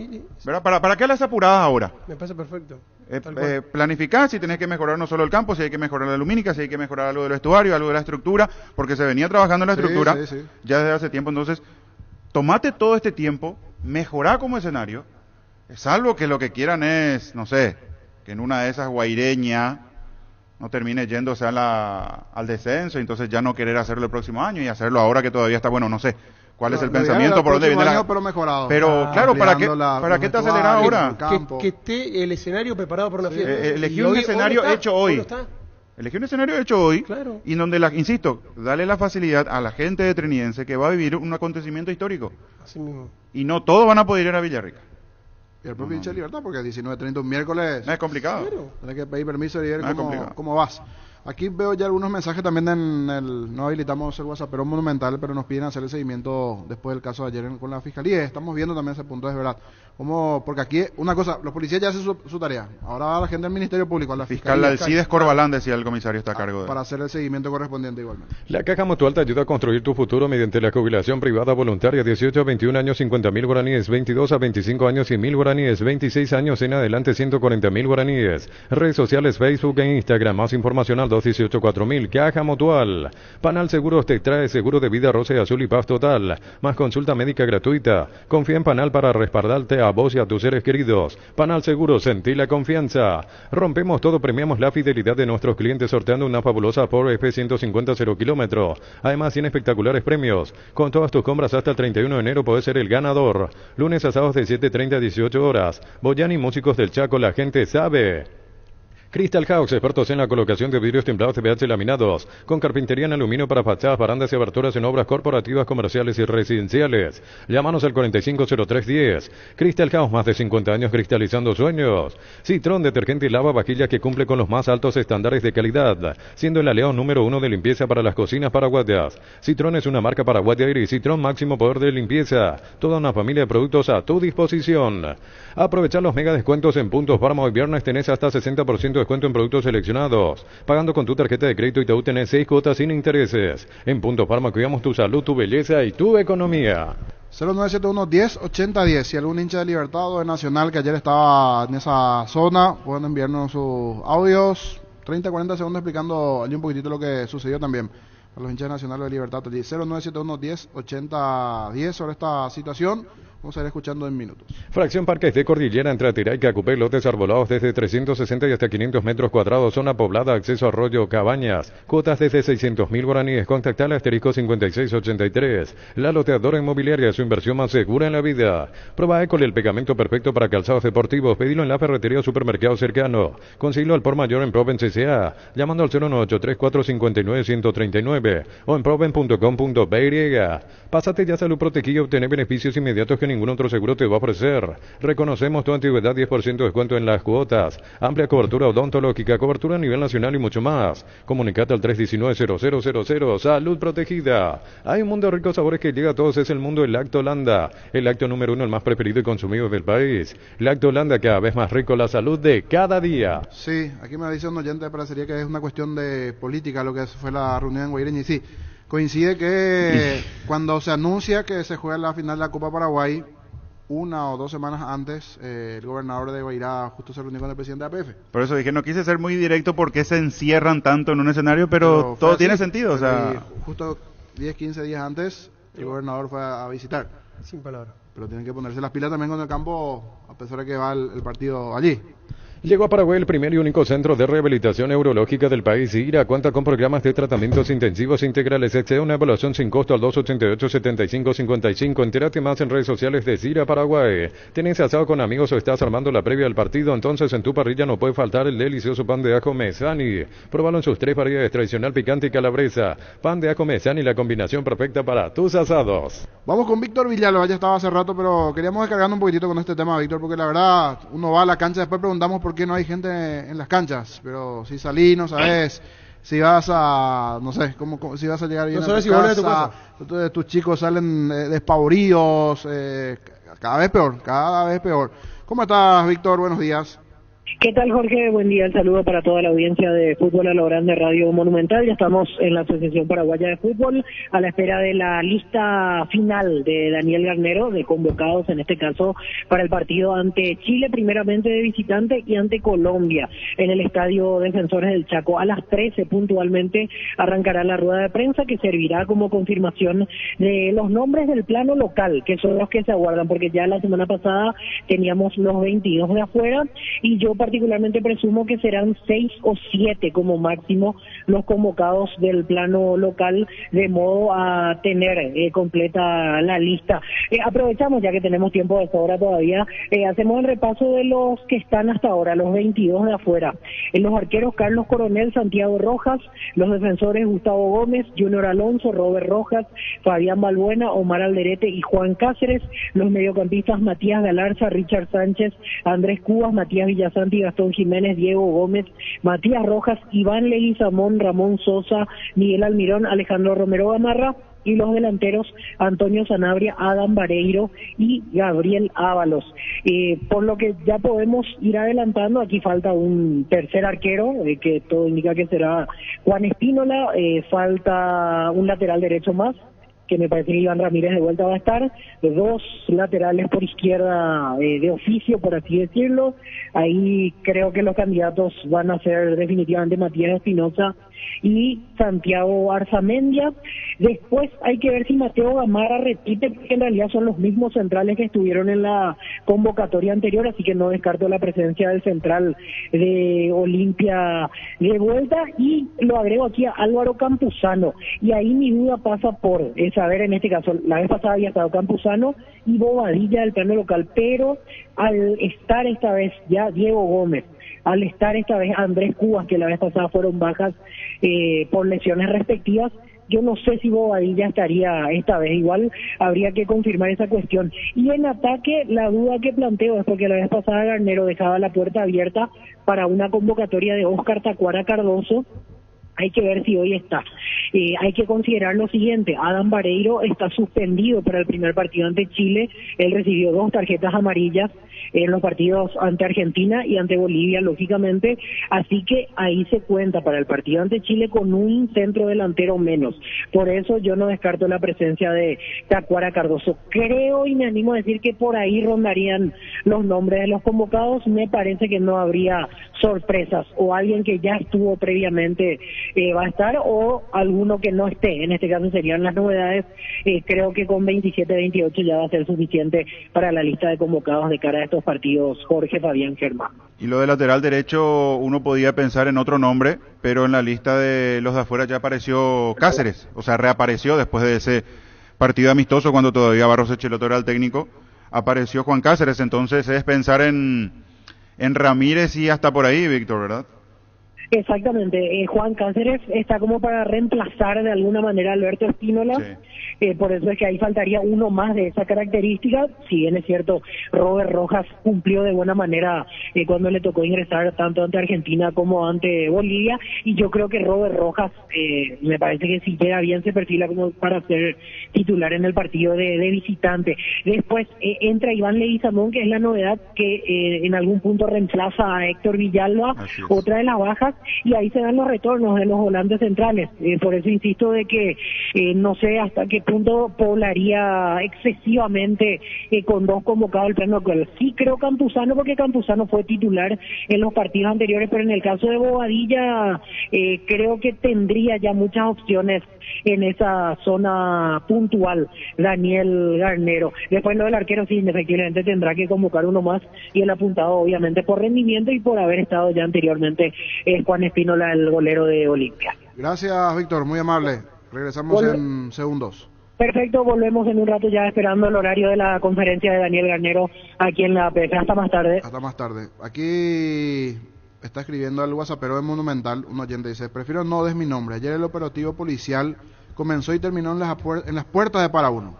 ¿Verdad? ¿Para qué las apuradas ahora? Me parece perfecto. Planificar si tenés que mejorar no solo el campo, si hay que mejorar la lumínica, si hay que mejorar algo del vestuario, algo de la estructura, porque se venía trabajando en la estructura ya desde hace tiempo. Entonces, tomate todo este tiempo, mejorá como escenario, salvo que lo que quieran es, no sé, que en una de esas Guaireña no termine yéndose al descenso, entonces ya no querer hacerlo el próximo año y hacerlo ahora que todavía está bueno, no sé. ¿Cuál es el pensamiento? ¿Por dónde viene la...? Pero mejorado. Pero claro, ¿para qué te aceleras ahora? Que esté el escenario preparado para una fiesta. Elegí un escenario hecho hoy. Elegí un escenario hecho hoy, y donde, insisto, dale la facilidad a la gente de Trinidense que va a vivir un acontecimiento histórico. Así mismo. Y no todos van a poder ir a Villarrica. Y el propio hincha de Libertad, porque 19:30 un miércoles... Es complicado. Tienes que pedir permiso y ver cómo vas. Aquí veo ya algunos mensajes también no habilitamos el WhatsApp, pero Monumental, pero nos piden hacer el seguimiento después del caso de ayer con la Fiscalía. Estamos viendo también ese punto, es verdad. Porque aquí, una cosa, los policías ya hacen su tarea. Ahora la gente del Ministerio Público, la Fiscal Alcides Corbalán, decía el comisario, está a cargo de... Para hacer el seguimiento correspondiente igualmente. La Caja Mutual te ayuda a construir tu futuro mediante la jubilación privada voluntaria, 18 a 21 años, 50.000 guaraníes, 22 a 25 años, 100.000 guaraníes, 26 años en adelante, 140.000 guaraníes. Redes sociales, Facebook e Instagram, más información al 218-4000. Caja Mutual. Panal Seguros te trae seguro de vida, roce, azul y paz total. Más consulta médica gratuita. Confía en Panal para respaldarte a vos y a tus seres queridos. Panal Seguros, sentí la confianza. Rompemos todo, premiamos la fidelidad de nuestros clientes sorteando una fabulosa Ford F-150 0 kilómetro. Además, 100 espectaculares premios. Con todas tus compras hasta el 31 de enero podés ser el ganador. Lunes a sábados de 7:30 a 18 horas. Boyani, Músicos del Chaco, la gente sabe. Crystal House, expertos en la colocación de vidrios templados TPH laminados, con carpintería en aluminio para fachadas, barandas y aberturas en obras corporativas, comerciales y residenciales. Llámanos al 450310. Crystal House, más de 50 años cristalizando sueños. Citrón, detergente y lavavajillas que cumple con los más altos estándares de calidad, siendo el aliado número 1 de limpieza para las cocinas paraguayas. Citrón es una marca paraguaya y Citrón, máximo poder de limpieza. Toda una familia de productos a tu disposición. Aprovechar los mega descuentos en Puntos Parma. Hoy viernes tenés hasta 60% de descuento en productos seleccionados. Pagando con tu tarjeta de crédito Itaú tenés 6 cuotas sin intereses. En Punto Parma cuidamos tu salud, tu belleza y tu economía. 0971-10-80-10. Si algún hincha de Libertad o de Nacional que ayer estaba en esa zona, pueden enviarnos sus audios. 30-40 segundos explicando allí un poquitito lo que sucedió también a los hinchas de Nacional o de Libertad. 0971-10-80-10 sobre esta situación. Vamos a ir escuchando en minutos. Fracción Parques de Cordillera entre Atirá y Cacupé, lotes arbolados desde 360 y hasta 500 metros cuadrados, zona poblada, acceso a arroyo, cabañas, cuotas desde 600.000 guaraníes. Contactar al asterisco 5683. La loteadora inmobiliaria, su inversión más segura en la vida. Prueba École, el pegamento perfecto para calzados deportivos. Pedilo en la ferretería o supermercado cercano. Conseguilo al por mayor en Proven CCA, llamando al 0983-459-139 o en proven.com.py. Pásate ya a Salud Protegida y obtener beneficios inmediatos que ningún otro seguro te va a ofrecer. Reconocemos tu antigüedad, 10% de descuento en las cuotas, amplia cobertura odontológica, cobertura a nivel nacional y mucho más. Comunicate al 319-0000. Salud Protegida. Hay un mundo de ricos sabores que llega a todos, es el mundo del Lacto Holanda, el lácteo número 1, el más preferido y consumido del país. Lacto Holanda, cada vez más rico, la salud de cada día. Sí, aquí me dice un oyente, parecería que es una cuestión de política lo que fue la reunión en Guaireña, y sí, coincide que cuando se anuncia que se juega la final de la Copa Paraguay, una o 2 semanas antes, el gobernador de Guairá justo se reunió con el presidente de APF. Por eso dije, no quise ser muy directo porque se encierran tanto en un escenario, pero todo tiene sentido. O sea, justo 10, 15 días antes, el gobernador fue a visitar. Sin palabras. Pero tienen que ponerse las pilas también con el campo, a pesar de que va el partido allí. Llegó a Paraguay el primer y único centro de rehabilitación neurológica del país. IRA cuenta con programas de tratamientos intensivos integrales. Excede una evaluación sin costo al 288-7555. Entérate más en redes sociales de IRA Paraguay. ¿Tienes asado con amigos o estás armando la previa del partido? Entonces en tu parrilla no puede faltar el delicioso pan de ajo Mesani. Próbalo en sus 3 variedades: tradicional, picante y calabresa. Pan de ajo Mesani, la combinación perfecta para tus asados. Vamos con Víctor Villalba, ya estaba hace rato, pero queríamos descargarnos un poquitito con este tema, Víctor, porque la verdad, uno va a la cancha, después preguntamos por qué no hay gente en las canchas, pero si salí, no sabes si vas a, no sé, si vas a llegar bien no sabes a tu casa, tus chicos salen despavoridos, cada vez peor. ¿Cómo estás, Víctor? Buenos días. ¿Qué tal, Jorge? Buen día, el saludo para toda la audiencia de Fútbol a lo Grande Radio Monumental. Ya estamos en la Asociación Paraguaya de Fútbol a la espera de la lista final de Daniel Garnero, de convocados en este caso para el partido ante Chile, primeramente de visitante, y ante Colombia en el Estadio Defensores del Chaco. A las 13 puntualmente arrancará la rueda de prensa que servirá como confirmación de los nombres del plano local, que son los que se aguardan, porque ya la semana pasada teníamos los 22 de afuera, y yo particularmente presumo que serán 6 o 7 como máximo los convocados del plano local, de modo a tener completa la lista. Aprovechamos, ya que tenemos tiempo de sobra todavía, hacemos el repaso de los que están hasta ahora, los 22 de afuera. Los arqueros: Carlos Coronel, Santiago Rojas; los defensores: Gustavo Gómez, Junior Alonso, Robert Rojas, Fabián Balbuena, Omar Alderete y Juan Cáceres; los mediocampistas: Matías Galarza, Richard Sánchez, Andrés Cubas, Matías Villasanti, Gastón Jiménez, Diego Gómez, Matías Rojas, Iván Leguizamón, Ramón Sosa, Miguel Almirón, Alejandro Romero Gamarra; y los delanteros: Antonio Sanabria, Adam Vareiro y Gabriel Ábalos. Por lo que ya podemos ir adelantando, aquí falta un tercer arquero, que todo indica que será Juan Espínola, falta un lateral derecho más, que me parece que Iván Ramírez de vuelta va a estar, 2 laterales por izquierda de oficio, por así decirlo. Ahí creo que los candidatos van a ser definitivamente Matías Espinosa y Santiago Arzamendia. Después hay que ver si Mateo Gamarra repite, porque en realidad son los mismos centrales que estuvieron en la convocatoria anterior, así que no descarto la presencia del central de Olimpia de vuelta. Y lo agrego aquí a Álvaro Campuzano, y ahí mi duda pasa por saber, en este caso, la vez pasada había estado Campuzano y Bobadilla del plano local, pero al estar esta vez ya Diego Gómez, al estar esta vez Andrés Cubas, que la vez pasada fueron bajas por lesiones respectivas, yo no sé si Bobadilla estaría esta vez. Igual habría que confirmar esa cuestión. Y en ataque, la duda que planteo es porque la vez pasada Garnero dejaba la puerta abierta para una convocatoria de Óscar Tacuara Cardoso. Hay que ver si hoy está. Hay que considerar lo siguiente: Adam Vareiro está suspendido para el primer partido ante Chile. Él recibió 2 tarjetas amarillas en los partidos ante Argentina y ante Bolivia, lógicamente, así que ahí se cuenta para el partido ante Chile con un centro delantero menos. Por eso yo no descarto la presencia de Tacuara Cardoso. Creo y me animo a decir que por ahí rondarían los nombres de los convocados. Me parece que no habría sorpresas, o alguien que ya estuvo previamente va a estar, o alguno que no esté. En este caso serían las novedades. Creo que con 27-28 ya va a ser suficiente para la lista de convocados de cara a estos partidos, Jorge, Fabián, Germán. Y lo de lateral derecho, uno podía pensar en otro nombre, pero en la lista de los de afuera ya apareció Cáceres, o sea, reapareció después de ese partido amistoso cuando todavía Barros Echeloto era el técnico, apareció Juan Cáceres. Entonces es pensar en Ramírez y hasta por ahí, Víctor, ¿verdad? Exactamente, Juan Cáceres está como para reemplazar de alguna manera a Alberto Espínola. Sí. Por eso es que ahí faltaría uno más de esa característica. Si bien es cierto, Robert Rojas cumplió de buena manera cuando le tocó ingresar tanto ante Argentina como ante Bolivia, y yo creo que Robert Rojas me parece que si llega bien se perfila como para ser titular en el partido de visitante. Después entra Iván Leguizamón, que es la novedad, que en algún punto reemplaza a Héctor Villalba. Otra de las bajas, y ahí se dan los retornos de los volantes centrales. Por eso insisto de que no sé hasta qué punto poblaría excesivamente con dos convocados el plano actual. Sí creo Campuzano, porque Campuzano fue titular en los partidos anteriores, pero en el caso de Bobadilla creo que tendría ya muchas opciones en esa zona puntual Daniel Garnero. Después lo del arquero sí, efectivamente tendrá que convocar uno más, y el apuntado obviamente por rendimiento y por haber estado ya anteriormente Juan Espínola, el golero de Olimpia. Gracias, Víctor, muy amable. Regresamos en segundos. Perfecto, volvemos en un rato ya esperando el horario de la conferencia de Daniel Garnero aquí en la APF. Hasta más tarde. Hasta más tarde. Aquí está escribiendo al WhatsAppero de Monumental, un oyente dice: prefiero no des mi nombre. Ayer el operativo policial comenzó y terminó en las puertas de Para Uno.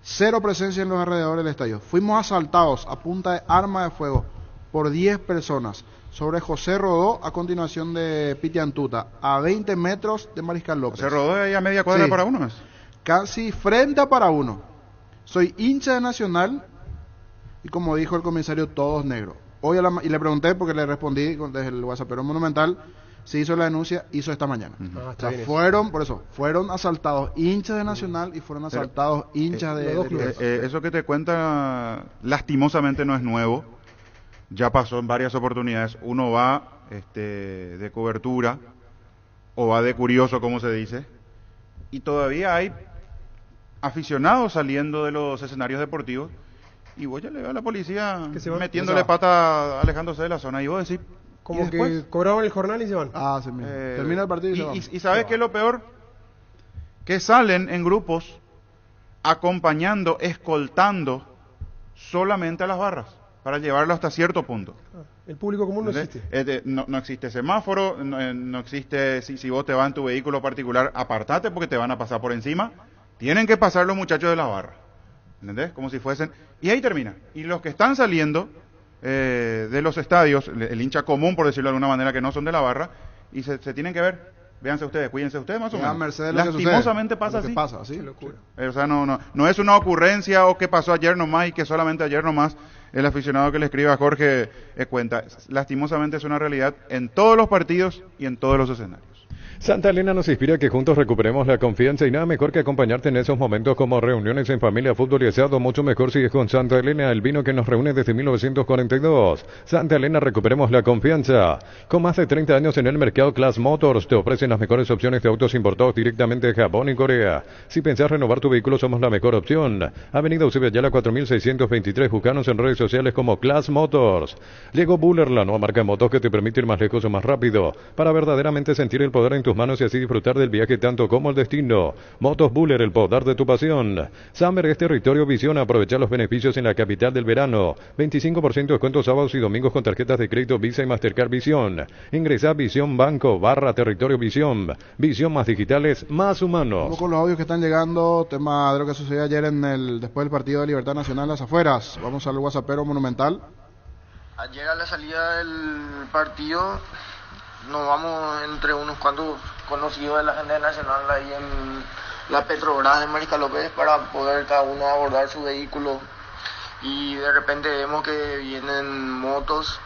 Cero presencia en los alrededores del estadio. Fuimos asaltados a punta de arma de fuego por 10 personas sobre José Rodó, a continuación de Pitiantuta, a 20 metros de Mariscal López. José Rodó ahí a media cuadra de Para Uno. Casi frente a Para Uno. Soy hincha de Nacional y, como dijo el comisario, todos negros. Hoy y le pregunté, porque le respondí desde el WhatsAppero Monumental, si hizo la denuncia, hizo esta mañana. O sea, fueron asaltados hinchas de Nacional y fueron asaltados hinchas de eso que te cuenta lastimosamente no es nuevo, ya pasó en varias oportunidades. Uno va de cobertura o va de curioso, como se dice, y todavía hay aficionados saliendo de los escenarios deportivos, y vos ya le veo a la policía metiéndole pata, alejándose de la zona, y vos decís, como que cobraban el jornal y se van. Termina el partido y se van. Y ¿sabes qué es lo peor? Que salen en grupos acompañando, escoltando solamente a las barras para llevarlo hasta cierto punto. El público común no existe. No existe semáforo, no existe, si vos te vas en tu vehículo particular, apartate porque te van a pasar por encima. Tienen que pasar los muchachos de la barra, ¿entendés? Como si fuesen... Y ahí termina. Y los que están saliendo de los estadios, el hincha común, por decirlo de alguna manera, que no son de la barra, y se tienen que ver. Véanse ustedes, cuídense ustedes más o menos. Lastimosamente pasa así. O sea, no es una ocurrencia o que pasó ayer nomás y que solamente ayer nomás el aficionado que le escribe a Jorge cuenta. Lastimosamente es una realidad en todos los partidos y en todos los escenarios. Santa Elena nos inspira a que juntos recuperemos la confianza, y nada mejor que acompañarte en esos momentos como reuniones en familia, fútbol y asado. Mucho mejor si es con Santa Elena, el vino que nos reúne desde 1942. Santa Elena, recuperemos la confianza. Con más de 30 años en el mercado, Class Motors te ofrecen las mejores opciones de autos importados directamente de Japón y Corea. Si pensás renovar tu vehículo, somos la mejor opción. Avenida Eusebio Ayala 4623, buscanos en redes sociales como Class Motors. Llegó Buller, la nueva marca de motos que te permite ir más lejos o más rápido, para verdaderamente sentir el poder en tus manos y así disfrutar del viaje tanto como el destino. Motos Buller, el poder de tu pasión. Summer es territorio Visión, aprovechar los beneficios en la capital del verano. 25% de descuento sábados y domingos con tarjetas de crédito Visa y Mastercard Visión. Ingresa a Visión Banco /territorio Visión. Visión, más digitales, más humanos. Vamos con los audios que están llegando, tema de lo que sucedió ayer después del partido de Libertad Nacional en las afueras. Vamos al WhatsAppero Monumental. Ayer a la salida del partido nos vamos entre unos cuantos conocidos de la gente nacional ahí en la Petrobras de Mariscal López para poder cada uno abordar su vehículo, y de repente vemos que vienen motos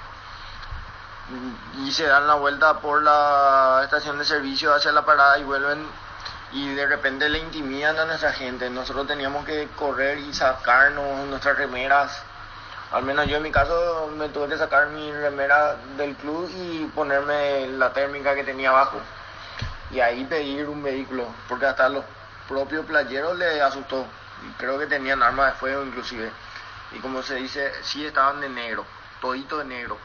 y se dan la vuelta por la estación de servicio hacia la parada y vuelven, y de repente le intimidan a nuestra gente. Nosotros teníamos que correr y sacarnos nuestras remeras. Al menos yo en mi caso me tuve que sacar mi remera del club y ponerme la térmica que tenía abajo. Y ahí pedir un vehículo, porque hasta los propios playeros les asustó. Y creo que tenían armas de fuego inclusive. Y como se dice, sí estaban de negro, todito de negro.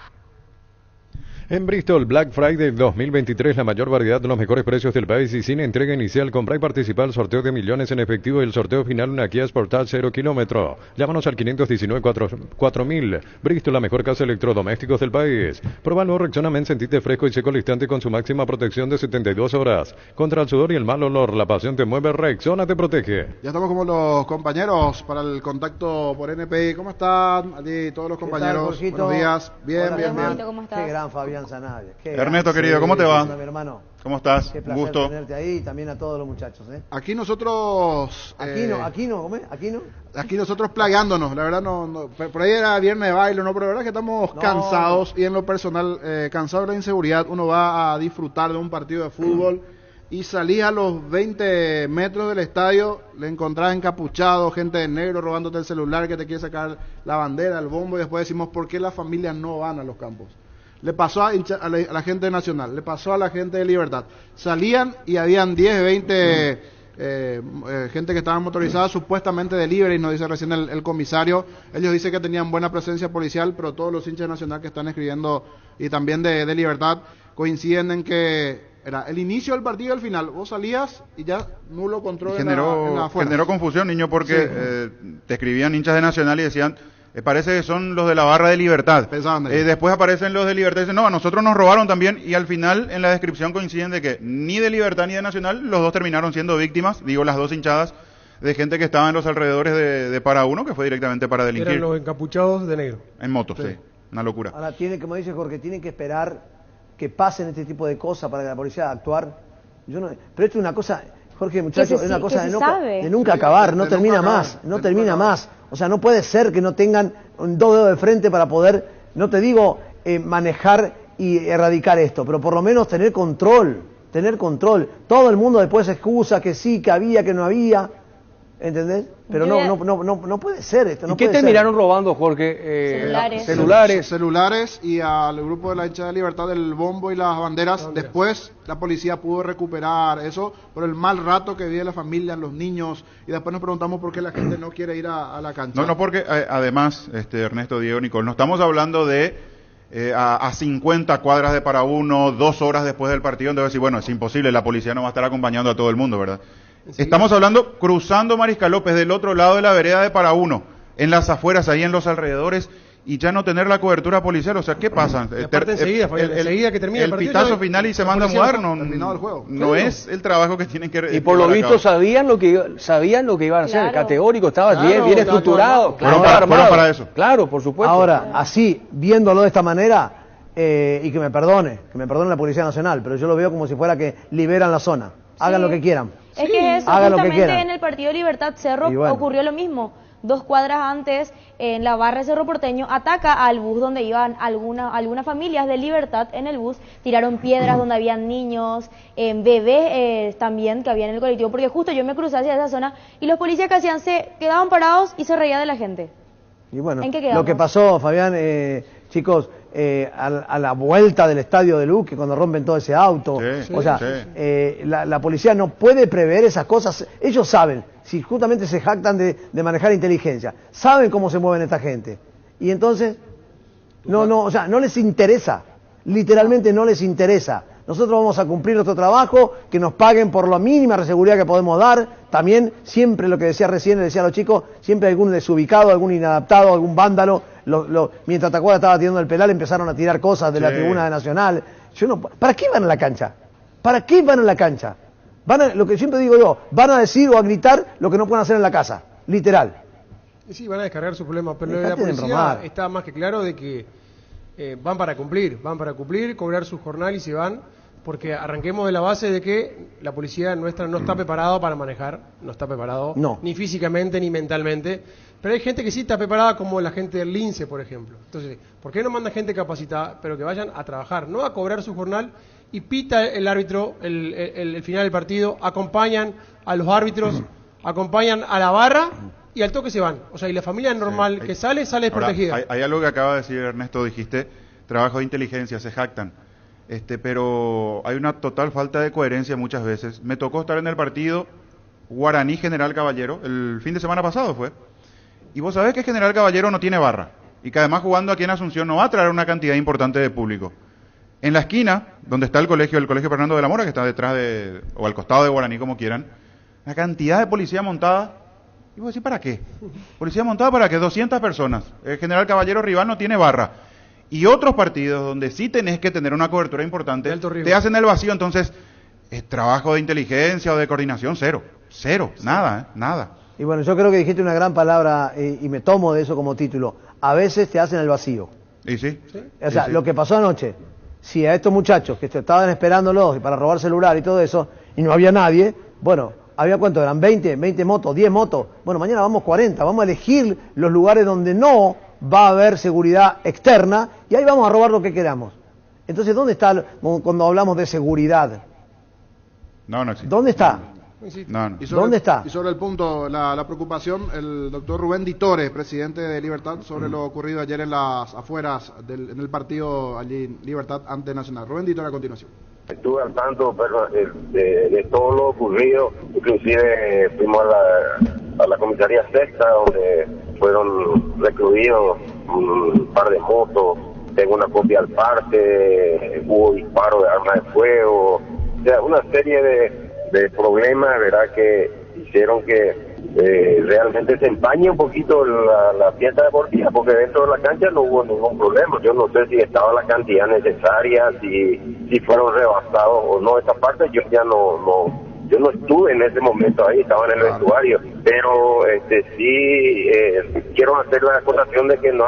En Bristol, Black Friday 2023, la mayor variedad de los mejores precios del país y sin entrega inicial. Compra y participa al sorteo de millones en efectivo y el sorteo final una Kia Sportage 0 kilómetro. Llámanos al 519-4000. Bristol, la mejor casa de electrodomésticos del país. Prueba el nuevo Rexona Men, sentite fresco y seco al instante con su máxima protección de 72 horas. Contra el sudor y el mal olor, la pasión te mueve, Rexona te protege. Ya estamos como los compañeros para el contacto por NPI. ¿Cómo están allí todos los compañeros? ¿Qué tal, buenos días. Bien, hola, bien. ¿Cómo estás? Qué gran, Fabián. confianza a nadie. Ernesto, querido, ¿cómo te va? Mi hermano. ¿Cómo estás? Qué Un placer gusto. tenerte ahí y también a todos los muchachos. Aquí nosotros... Aquí nosotros playándonos, la verdad por ahí era viernes de baile, pero la verdad que estamos cansados y en lo personal, cansado de la inseguridad, uno va a disfrutar de un partido de fútbol y salís a los 20 metros del estadio, le encontrás encapuchado, gente de negro robándote el celular que te quiere sacar la bandera, el bombo y después decimos, ¿por qué las familias no van a los campos? Le pasó a la gente de Nacional, le pasó a la gente de Libertad. Salían y habían 10, 20 gente que estaban motorizadas supuestamente de Libre, y nos dice recién el comisario. Ellos dicen que tenían buena presencia policial, pero todos los hinchas de Nacional que están escribiendo y también de Libertad coinciden en que era el inicio del partido y el final. Vos salías y ya nulo control en la afuera. Generó confusión, niño, porque te escribían hinchas de Nacional y decían... parece que son los de la barra de Libertad. Después aparecen los de Libertad y dicen, no, a nosotros nos robaron también. Y al final, en la descripción coinciden de que ni de Libertad ni de Nacional, los dos terminaron siendo víctimas, digo, las dos hinchadas, de gente que estaba en los alrededores de Para Uno, que fue directamente para delinquir. Eran los encapuchados de negro. En moto, sí. Una locura. Ahora, como dice Jorge, tienen que esperar que pasen este tipo de cosas para que la policía actuar. Pero esto es una cosa... Jorge, muchachos, es una cosa de nunca acabar, no termina más, no termina más. O sea, no puede ser que no tengan dos dedos de frente para poder, no te digo manejar y erradicar esto, pero por lo menos tener control. Todo el mundo después excusa que sí, que había, que no había, ¿entendés? Pero no puede ser esto. ¿Y qué terminaron robando, Jorge? Celulares y al grupo de la hinchada de Libertad el bombo y las banderas. Después la policía pudo recuperar eso por el mal rato que vive la familia, los niños, y después nos preguntamos por qué la gente no quiere ir a la cancha. No, porque además, Ernesto, Diego, Nicole, no estamos hablando de a 50 cuadras de Para Uno, 2 horas después del partido, entonces decir, bueno, es imposible, la policía no va a estar acompañando a todo el mundo, ¿verdad? Estamos hablando cruzando Mariscal López del otro lado de la vereda de Para Uno, en las afueras, ahí en los alrededores, y ya no tener la cobertura policial. O sea, ¿qué pasa? Enseguida que termina el pitazo final y se manda a mudar, no es el trabajo que tienen que... Y por lo visto sabían lo que iban a hacer, categórico, estaba bien estructurado, fueron para eso. Claro, por supuesto. Ahora, así, viéndolo de esta manera, y que me perdone la Policía Nacional, pero yo lo veo como si fuera que liberan la zona, hagan lo que quieran. Es que eso, justamente en el partido Libertad Cerro ocurrió lo mismo. 2 cuadras antes, en la barra de Cerro Porteño, ataca al bus donde iban algunas familias de Libertad en el bus, tiraron piedras donde habían niños, bebés también que había en el colectivo, porque justo yo me crucé hacia esa zona y los policías que hacían, se quedaban parados y se reían de la gente. Y bueno, ¿en qué quedamos? Lo que pasó, Fabián, chicos, a la vuelta del estadio de Luque, cuando rompen todo ese auto, la policía no puede prever esas cosas. Ellos saben, si justamente se jactan de manejar inteligencia, saben cómo se mueven esta gente, y entonces no les interesa, literalmente no les interesa. Nosotros vamos a cumplir nuestro trabajo, que nos paguen por la mínima seguridad que podemos dar. También, siempre lo que decía recién, le decía a los chicos, siempre algún desubicado, algún inadaptado, algún vándalo. Mientras Tacuara estaba tirando el penal, empezaron a tirar cosas de la tribuna de Nacional. ¿Para qué van a la cancha? ¿Para qué van a la cancha? Lo que siempre digo yo, van a decir o a gritar lo que no pueden hacer en la casa, literal. Sí, van a descargar sus problemas, pero la policía está más que claro de que van para cumplir, cobrar su jornal y se van, porque arranquemos de la base de que la policía nuestra no está preparada para manejar, no está preparado, ni físicamente ni mentalmente, pero hay gente que sí está preparada, como la gente del Lince, por ejemplo. Entonces, ¿por qué no manda gente capacitada, pero que vayan a trabajar, no a cobrar su jornal? Y pita el árbitro el final del partido, acompañan a los árbitros, acompañan a la barra y al toque se van. O sea, y la familia normal que sale desprotegida. Hay algo que acaba de decir Ernesto, dijiste, trabajo de inteligencia, se jactan. Pero hay una total falta de coherencia muchas veces. Me tocó estar en el partido Guaraní General Caballero, el fin de semana pasado fue. Y vos sabés que General Caballero no tiene barra. Y que además jugando aquí en Asunción no va a traer una cantidad importante de público. En la esquina, donde está el colegio Fernando de la Mora, que está detrás o al costado de Guaraní, como quieran, la cantidad de policía montada. Y vos decís, ¿para qué? Policía montada para que 200 personas. El General Caballero rival no tiene barra. Y otros partidos donde sí tenés que tener una cobertura importante, te hacen el vacío. Entonces, trabajo de inteligencia o de coordinación, cero, nada. Y bueno, yo creo que dijiste una gran palabra y me tomo de eso como título. A veces te hacen el vacío. Y sí. O sea, lo que pasó anoche. si a estos muchachos que estaban esperándolos para robar celular y todo eso, y no había nadie, bueno, ¿había cuánto? ¿Eran 20 motos, 10 motos? Bueno, mañana vamos 40, vamos a elegir los lugares donde no va a haber seguridad externa y ahí vamos a robar lo que queramos. Entonces, ¿dónde está cuando hablamos de seguridad? No existe. ¿Dónde está? No. ¿Dónde está? Y sobre el punto, la preocupación, el doctor Rubén Ditore, presidente de Libertad, sobre lo ocurrido ayer en las afueras en el partido allí, Libertad ante Nacional. Rubén Ditore a continuación. Estuve al tanto de todo lo ocurrido, inclusive fuimos a la comisaría sexta, donde fueron recluidos un par de motos, tengo una copia al parte, hubo disparo de armas de fuego, o sea, una serie de problemas, ¿verdad?, que hicieron que realmente se empañe un poquito la fiesta deportiva, porque dentro de la cancha no hubo ningún problema. Yo no sé si estaba la cantidad necesaria, si fueron rebasados o no. Esa parte yo ya yo no estuve en ese momento ahí, estaba en el vestuario, pero sí quiero hacer la acotación de que no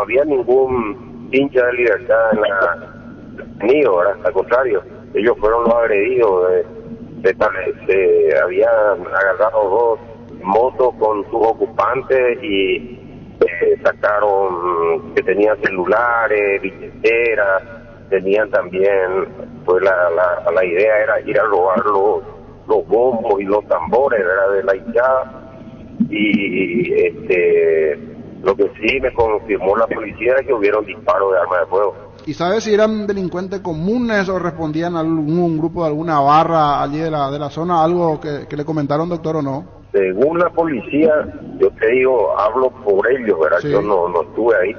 había ningún hincha de Libertad en ¿verdad? Al contrario, ellos fueron los agredidos. Se habían agarrado 2 motos con sus ocupantes y sacaron que tenían celulares, billeteras, tenían también, pues la idea era ir a robar los bombos y los tambores, ¿verdad?, de la hinchada. Y lo que sí me confirmó la policía es que hubieron disparos de armas de fuego. ¿Y sabes si eran delincuentes comunes o respondían a algún grupo de alguna barra allí de la zona? ¿Algo que le comentaron, doctor, o no? Según la policía, yo te digo, hablo por ellos, ¿verdad? Sí. Yo no estuve ahí.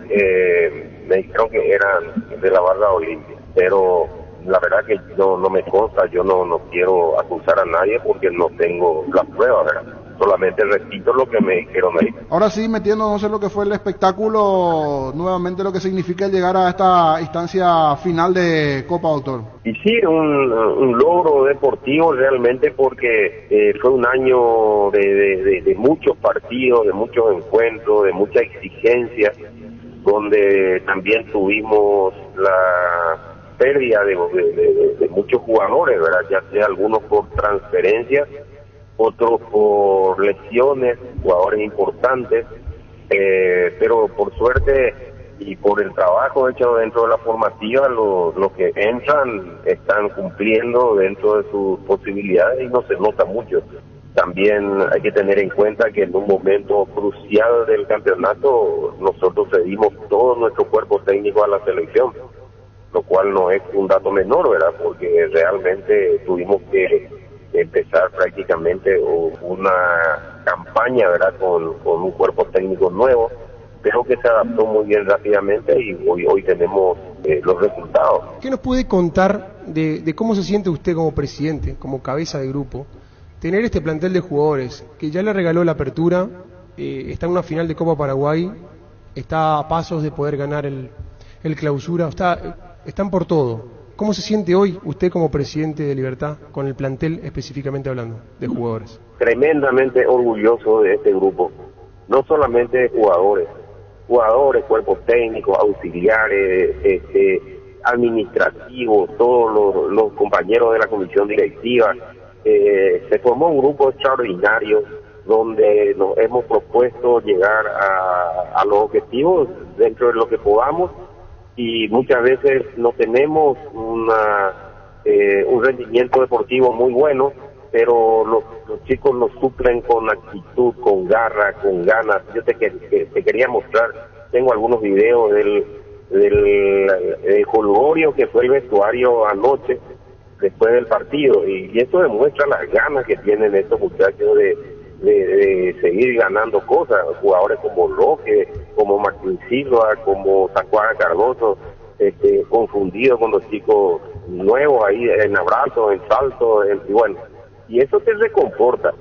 Me dijeron que eran de la barra Olimpia, pero la verdad que no me consta. Yo no quiero acusar a nadie porque no tengo las pruebas, ¿verdad? Solamente repito lo que me dijeron ahí. Ahora sí, metiéndonos en lo que fue el espectáculo, nuevamente lo que significa llegar a esta instancia final de Copa, doctor. Y sí, un logro deportivo realmente, porque fue un año de muchos partidos, de muchos encuentros, de mucha exigencia, donde también tuvimos la pérdida de muchos jugadores, ¿verdad? Ya sea algunos por transferencias, otros por lesiones, jugadores importantes, pero por suerte y por el trabajo hecho dentro de la formativa, los que entran están cumpliendo dentro de sus posibilidades y no se nota mucho. También hay que tener en cuenta que en un momento crucial del campeonato nosotros cedimos todo nuestro cuerpo técnico a la selección, lo cual no es un dato menor, ¿verdad? Porque realmente tuvimos que empezar prácticamente una campaña, ¿verdad?, con un cuerpo técnico nuevo, pero que se adaptó muy bien rápidamente y hoy tenemos los resultados. ¿Qué nos puede contar de cómo se siente usted como presidente, como cabeza de grupo, tener este plantel de jugadores que ya le regaló la apertura, está en una final de Copa Paraguay, está a pasos de poder ganar el clausura, están por todo? ¿Cómo se siente hoy usted como presidente de Libertad con el plantel específicamente hablando de jugadores? Tremendamente orgulloso de este grupo, no solamente de jugadores, cuerpos técnicos, auxiliares, administrativos, todos los compañeros de la comisión directiva. Se formó un grupo extraordinario donde nos hemos propuesto llegar a los objetivos dentro de lo que podamos, y muchas veces no tenemos un rendimiento deportivo muy bueno, pero los chicos nos suplen con actitud, con garra, con ganas. Yo te quería mostrar, tengo algunos videos del jolgorio que fue el vestuario anoche después del partido, y eso demuestra las ganas que tienen estos muchachos de seguir ganando cosas. Jugadores como Loque, como Martín Silva, como Tacuara Cardoso, confundidos con los chicos nuevos ahí en abrazo, en salto, y bueno, y eso te reconforta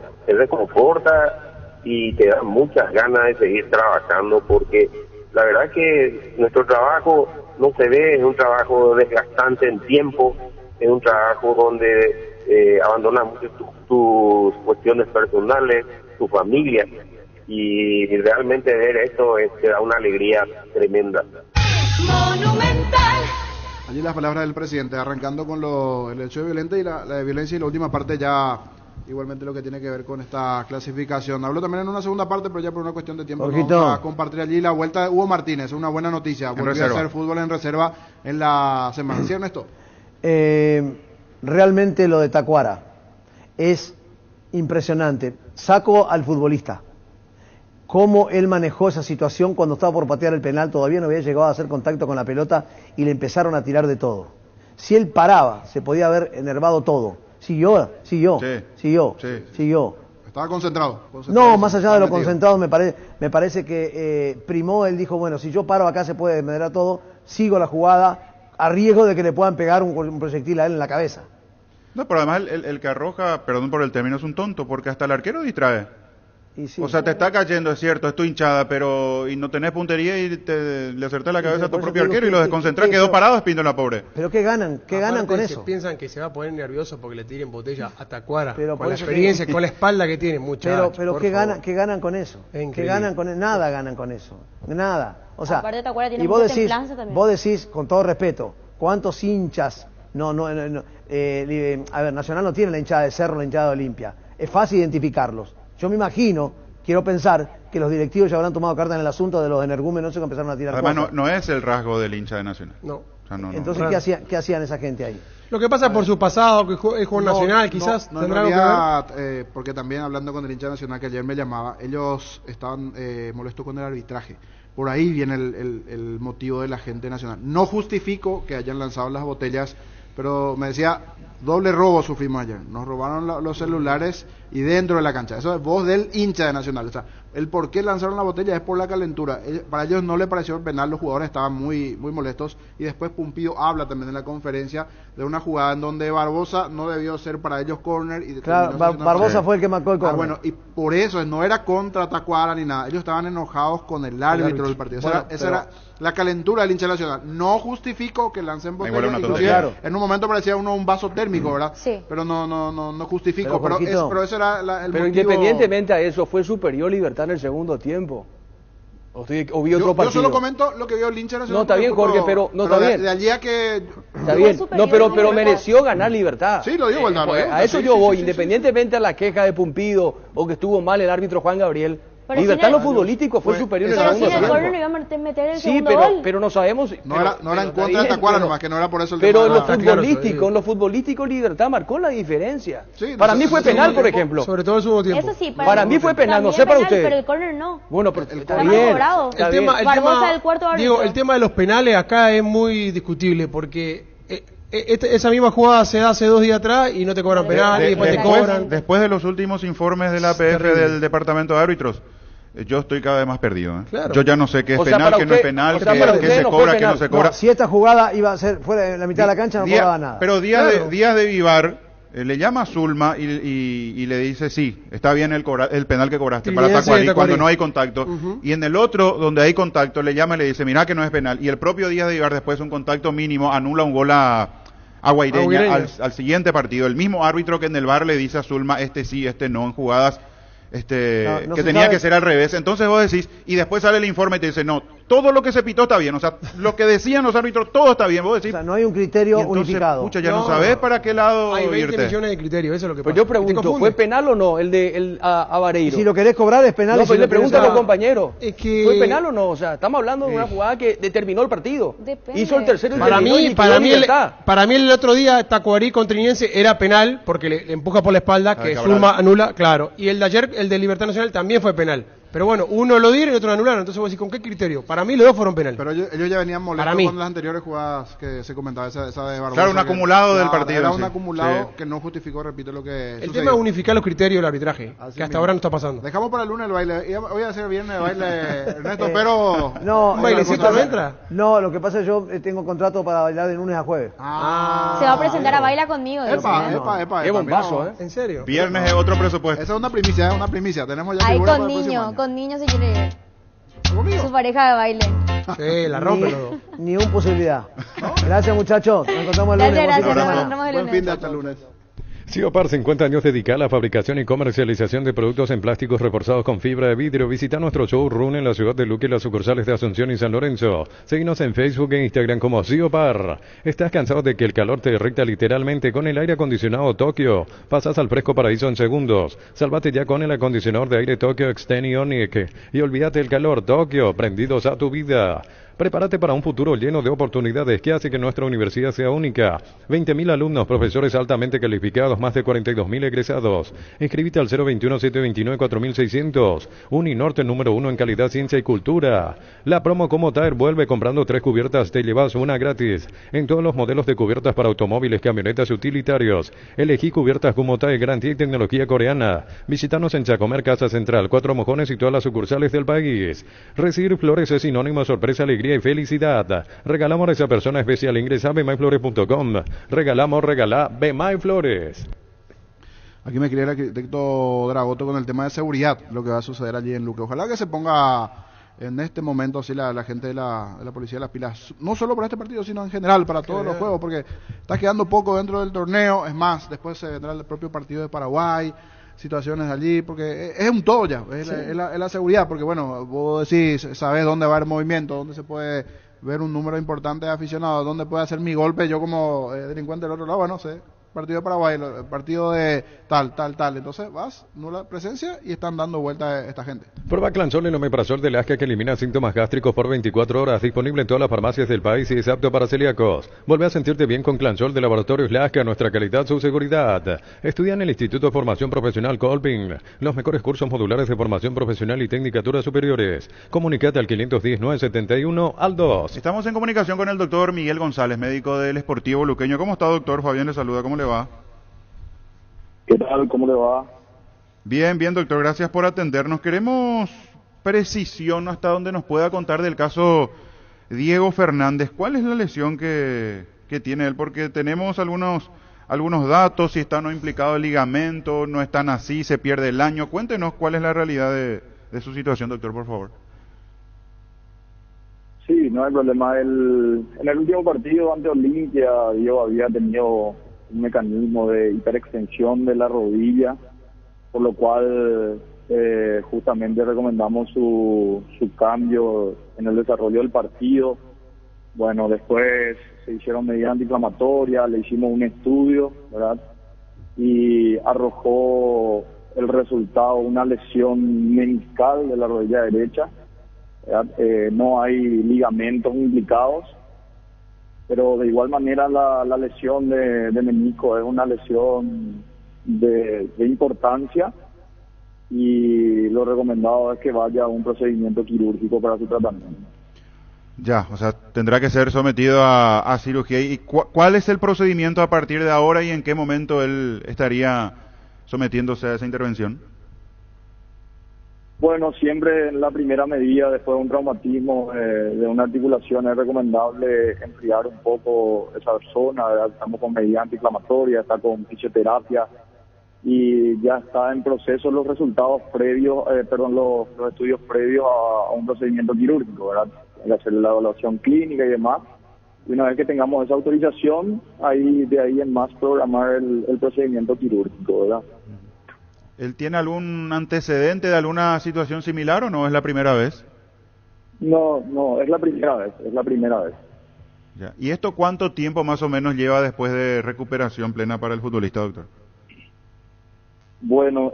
y te da muchas ganas de seguir trabajando, porque la verdad que nuestro trabajo no se ve, es un trabajo desgastante en tiempo, es un trabajo donde abandonas mucho tus cuestiones personales, tu familia, y realmente ver esto te da una alegría tremenda. Monumental Allí las palabras del presidente, arrancando con el hecho de violencia y la de violencia, y la última parte ya igualmente lo que tiene que ver con esta clasificación. Hablo también en una segunda parte, pero ya por una cuestión de tiempo vamos a compartir allí la vuelta de Hugo Martínez, una buena noticia, volvió a hacer fútbol en reserva en la semana. ¿Sí, Ernesto? Realmente lo de Tacuara es impresionante. Saco al futbolista. Cómo él manejó esa situación cuando estaba por patear el penal, todavía no había llegado a hacer contacto con la pelota y le empezaron a tirar de todo. Si él paraba, se podía haber enervado todo. Siguió. Estaba concentrado. No, más allá de lo concentrado, me parece que primó, él dijo, bueno, si yo paro acá se puede desmedrar todo, sigo la jugada, a riesgo de que le puedan pegar un proyectil a él en la cabeza. No, pero además el que arroja, perdón por el término, es un tonto, porque hasta el arquero distrae. Sí, o sea, te está cayendo, es cierto, es tu hinchada, pero y no tenés puntería y le acertás la cabeza a tu propio arquero y lo desconcentrás, quedó parado Espíndola, pobre. ¿Pero qué ganan? ¿Qué ganan con eso? Piensan que se va a poner nervioso porque le tiren botella a Tacuara, con la experiencia, con la espalda que tiene, muchachos. Pero ¿qué ganan con eso? ¿Qué ganan con eso? Nada ganan con eso, nada. O sea, aparte Tacuara tiene y mucha templanza también. Vos decís, con todo respeto, ¿cuántos hinchas? A ver, Nacional no tiene la hinchada de Cerro, la hinchada de Olimpia. Es fácil identificarlos. Yo me imagino, quiero pensar que los directivos ya habrán tomado carta en el asunto de los energúmenos que empezaron a tirar además cosas. No es el rasgo del hincha de Nacional. No. O sea, no. Entonces, ¿qué hacían esa gente ahí? Lo que pasa por su pasado, que es jugador nacional, quizás tendrá algo que ver. Porque también hablando con el hincha nacional que ayer me llamaba, ellos estaban molestos con el arbitraje. Por ahí viene el motivo de la gente nacional. No justifico que hayan lanzado las botellas, pero me decía, doble robo sufrimos ayer. Nos robaron los celulares y dentro de la cancha. Eso es voz del hincha de Nacional. O sea, el por qué lanzaron la botella es por la calentura. Para ellos no le pareció penal, los jugadores estaban muy molestos. Y después Pumpido habla también en la conferencia de una jugada en donde Barbosa no debió ser para ellos córner. Claro, Barbosa fue el que marcó el córner. Bueno, y por eso no era contra Tacuara ni nada. Ellos estaban enojados con el árbitro del partido. Esa era la calentura del hincha nacional. No justifico que lancen botellas. En un momento parecía un vaso térmico, ¿verdad? Sí. Pero no justifico. Pero eso era el pero motivo. Independientemente a eso, fue superior Libertad en el segundo tiempo. ¿O vi otro partido? Yo solo comento lo que vio el hincha nacional. No, está bien, Jorge, pero está bien. De allí a que... Está bien, no, pero mereció ganar Libertad. Sí, lo digo, Valdano. A eso yo voy, independientemente a la queja de Pumpido o que estuvo mal el árbitro Juan Gabriel. Pero Libertad en lo futbolístico fue superior en el segundo tiempo. Pero no iba a meter el sí, segundo gol. pero no sabemos. No era en contra de Tacuara nomás, que no era por eso el pero tema. en lo futbolístico Libertad marcó la diferencia. Sí, para mí fue penal, por ejemplo. Sobre todo el segundo tiempo. Eso sí, para mí fue penal, no sé para usted. Pero el córner no. Bueno, pero está bien. El tema de los penales acá es muy discutible porque esa misma jugada se da hace 2 días atrás y no te cobran penal y después te cobran. Después de los últimos informes de la APF del Departamento de Árbitros, yo estoy cada vez más perdido. Claro. Yo ya no sé qué es penal, qué no es penal, qué se cobra, qué no se cobra. Si esta jugada iba a ser fuera de la mitad de la cancha, no cobraba nada. Pero Díaz de Vivar le llama a Zulma y le dice, sí, está bien el penal que cobraste para Tacuarí cuando no hay contacto. Y en el otro, donde hay contacto, le llama y le dice, mirá que no es penal. Y el propio Díaz de Vivar, después de un contacto mínimo, anula un gol a Guaireña al siguiente partido. El mismo árbitro que en el VAR le dice a Zulma, este sí, este no, en jugadas que tenía que ser al revés. Entonces vos decís, y después sale el informe y te dice, no, todo lo que se pitó está bien, o sea, lo que decían los árbitros, todo está bien. Vos decís, o sea, no hay un criterio unificado. Pucha, ya no sabés para qué lado hay 20 irte. millones de criterios, eso es lo que pasa. Pues yo pregunto, ¿fue penal o no a Vareiro? Y si lo querés cobrar es penal. No, pues le pregunto a los compañeros, ¿fue penal o no? O sea, estamos hablando de una jugada que determinó el partido. Depende. Hizo el tercero y para mí el otro día Tacuarí contra Ñense era penal porque le empuja por la espalda, que Zulma anula, claro. Y el de ayer, el de Libertad Nacional, también fue penal. Pero bueno, uno lo dieron y otro lo anularon. Entonces vos decís, ¿con qué criterio? Para mí los dos fueron penales. Pero ellos ya venían molestos con las anteriores jugadas que se comentaba, esa de Barbosa. Claro, un acumulado del partido. Era un acumulado que no justificó, repito, lo que el tema es unificar los criterios del arbitraje, que hasta ahora no está pasando. Dejamos para el lunes el baile. Voy a hacer bien el baile, Ernesto, pero... No, ¿un bailecito no entra? No, lo que pasa es que yo tengo contrato para bailar de lunes a jueves. Se va a presentar a Baila conmigo. Epa. Qué bombazo, ¿En serio? Viernes es otro presupuesto. Esa es una primicia, Tenemos ya ahí con niños se quiere ir. Su pareja de baile. Sí, la rompe los dos. Ni un posibilidad. Gracias, muchachos. Nos encontramos el lunes. Gracias. Nos encontramos el lunes. Buen fin de hasta el lunes. Siopar, 50 años dedicada a la fabricación y comercialización de productos en plásticos reforzados con fibra de vidrio. Visita nuestro showroom en la ciudad de Luque y las sucursales de Asunción y San Lorenzo. Síguenos en Facebook e Instagram como Siopar. ¿Estás cansado de que el calor te derrita literalmente con el aire acondicionado Tokio? Pasas al fresco paraíso en segundos. Sálvate ya con el acondicionador de aire Tokio Extend Ionic. Y olvídate del calor Tokio, prendidos a tu vida. Prepárate para un futuro lleno de oportunidades que hace que nuestra universidad sea única. 20.000 alumnos, profesores altamente calificados, más de 42.000 egresados. Inscríbete al 021-729-4600. Uninorte número 1 en calidad, ciencia y cultura. La promo Como Tire vuelve. Comprando 3 cubiertas, te llevas una gratis. En todos los modelos de cubiertas para automóviles, camionetas y utilitarios. Elegí cubiertas Como Tire, garantía y tecnología coreana. Visítanos en Chacomer, Casa Central, 4 Mojones y todas las sucursales del país. Recibir flores es sinónimo de sorpresa, alegría y felicidad. Regalamos a esa persona especial. Ingresa a bmyflores.com. Regala BMyFlores. Aquí me escribe el arquitecto Dragoto con el tema de seguridad, lo que va a suceder allí en Luque. Ojalá que se ponga en este momento así la gente de la policía las pilas, no solo para este partido, sino en general, para todos los juegos, porque está quedando poco dentro del torneo. Es más, después se vendrá el propio partido de Paraguay, situaciones allí, porque es un todo ya, es la seguridad, porque bueno, vos decís, sabés dónde va a haber movimiento, dónde se puede ver un número importante de aficionados, dónde puede hacer mi golpe yo como delincuente del otro lado, bueno, sé, partido de Paraguay, el partido de tal, entonces vas, nula presencia y están dando vuelta a esta gente. Prueba Clansol, el omeprazol de Lasca que elimina síntomas gástricos por 24 horas, disponible en todas las farmacias del país y es apto para celíacos. Vuelve a sentirte bien con Clansol de Laboratorios Lasca, nuestra calidad, su seguridad. Estudia en el Instituto de Formación Profesional Colping, los mejores cursos modulares de formación profesional y tecnicaturas superiores. Comunicate al 510-971 al 2. Estamos en comunicación con el doctor Miguel González, médico del Sportivo Luqueño. ¿Cómo está, doctor? Fabián le saluda, ¿cómo le va? ¿Qué tal? ¿Cómo le va? Bien, doctor, gracias por atendernos. Queremos precisión hasta donde nos pueda contar del caso Diego Fernández. ¿Cuál es la lesión que tiene él? Porque tenemos algunos datos, si está no implicado el ligamento, no están así, se pierde el año. Cuéntenos cuál es la realidad de su situación, doctor, por favor. Sí, no hay problema. En el último partido ante Olimpia, Diego había tenido un mecanismo de hiperextensión de la rodilla, por lo cual justamente recomendamos su cambio en el desarrollo del partido. Bueno, después se hicieron medidas antiinflamatorias, le hicimos un estudio, ¿verdad? Y arrojó el resultado, una lesión meniscal de la rodilla derecha, ¿verdad? No hay ligamentos implicados, pero de igual manera la lesión de menisco es una lesión de importancia y lo recomendado es que vaya a un procedimiento quirúrgico para su tratamiento. Ya, o sea, tendrá que ser sometido a cirugía. ¿Y cuál es el procedimiento a partir de ahora y en qué momento él estaría sometiéndose a esa intervención? Bueno, siempre en la primera medida, después de un traumatismo de una articulación, es recomendable enfriar un poco esa zona, ¿verdad? Estamos con medidas antiinflamatorias, está con fisioterapia y ya está en proceso los resultados previos, los estudios previos a un procedimiento quirúrgico, ¿verdad? Hay que hacer la evaluación clínica y demás. Y una vez que tengamos esa autorización, de ahí en más programar el procedimiento quirúrgico, ¿verdad? ¿Él tiene algún antecedente de alguna situación similar o no es la primera vez? No, es la primera vez, Ya. ¿Y esto cuánto tiempo más o menos lleva después de recuperación plena para el futbolista, doctor? Bueno,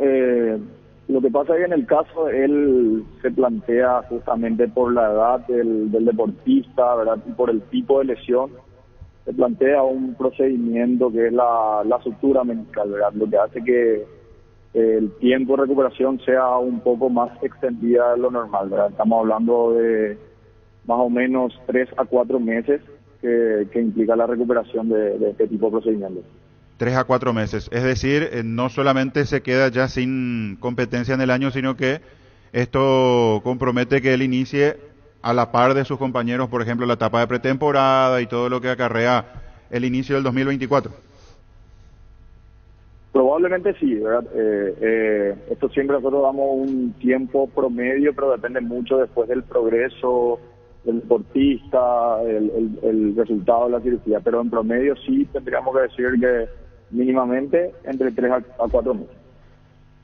lo que pasa es que en el caso él se plantea justamente por la edad del deportista, ¿verdad? Y por el tipo de lesión, se plantea un procedimiento que es la sutura meniscal, ¿verdad? Lo que hace que el tiempo de recuperación sea un poco más extendida de lo normal, ¿verdad? Estamos hablando de más o menos 3 a 4 meses que implica la recuperación de este tipo de procedimientos. 3 a 4 meses, es decir, no solamente se queda ya sin competencia en el año, sino que esto compromete que él inicie a la par de sus compañeros, por ejemplo, la etapa de pretemporada y todo lo que acarrea el inicio del 2024. Probablemente sí, ¿verdad? Esto siempre nosotros damos un tiempo promedio, pero depende mucho después del progreso del deportista, el resultado de la cirugía, pero en promedio sí tendríamos que decir mínimamente entre 3 a 4 meses.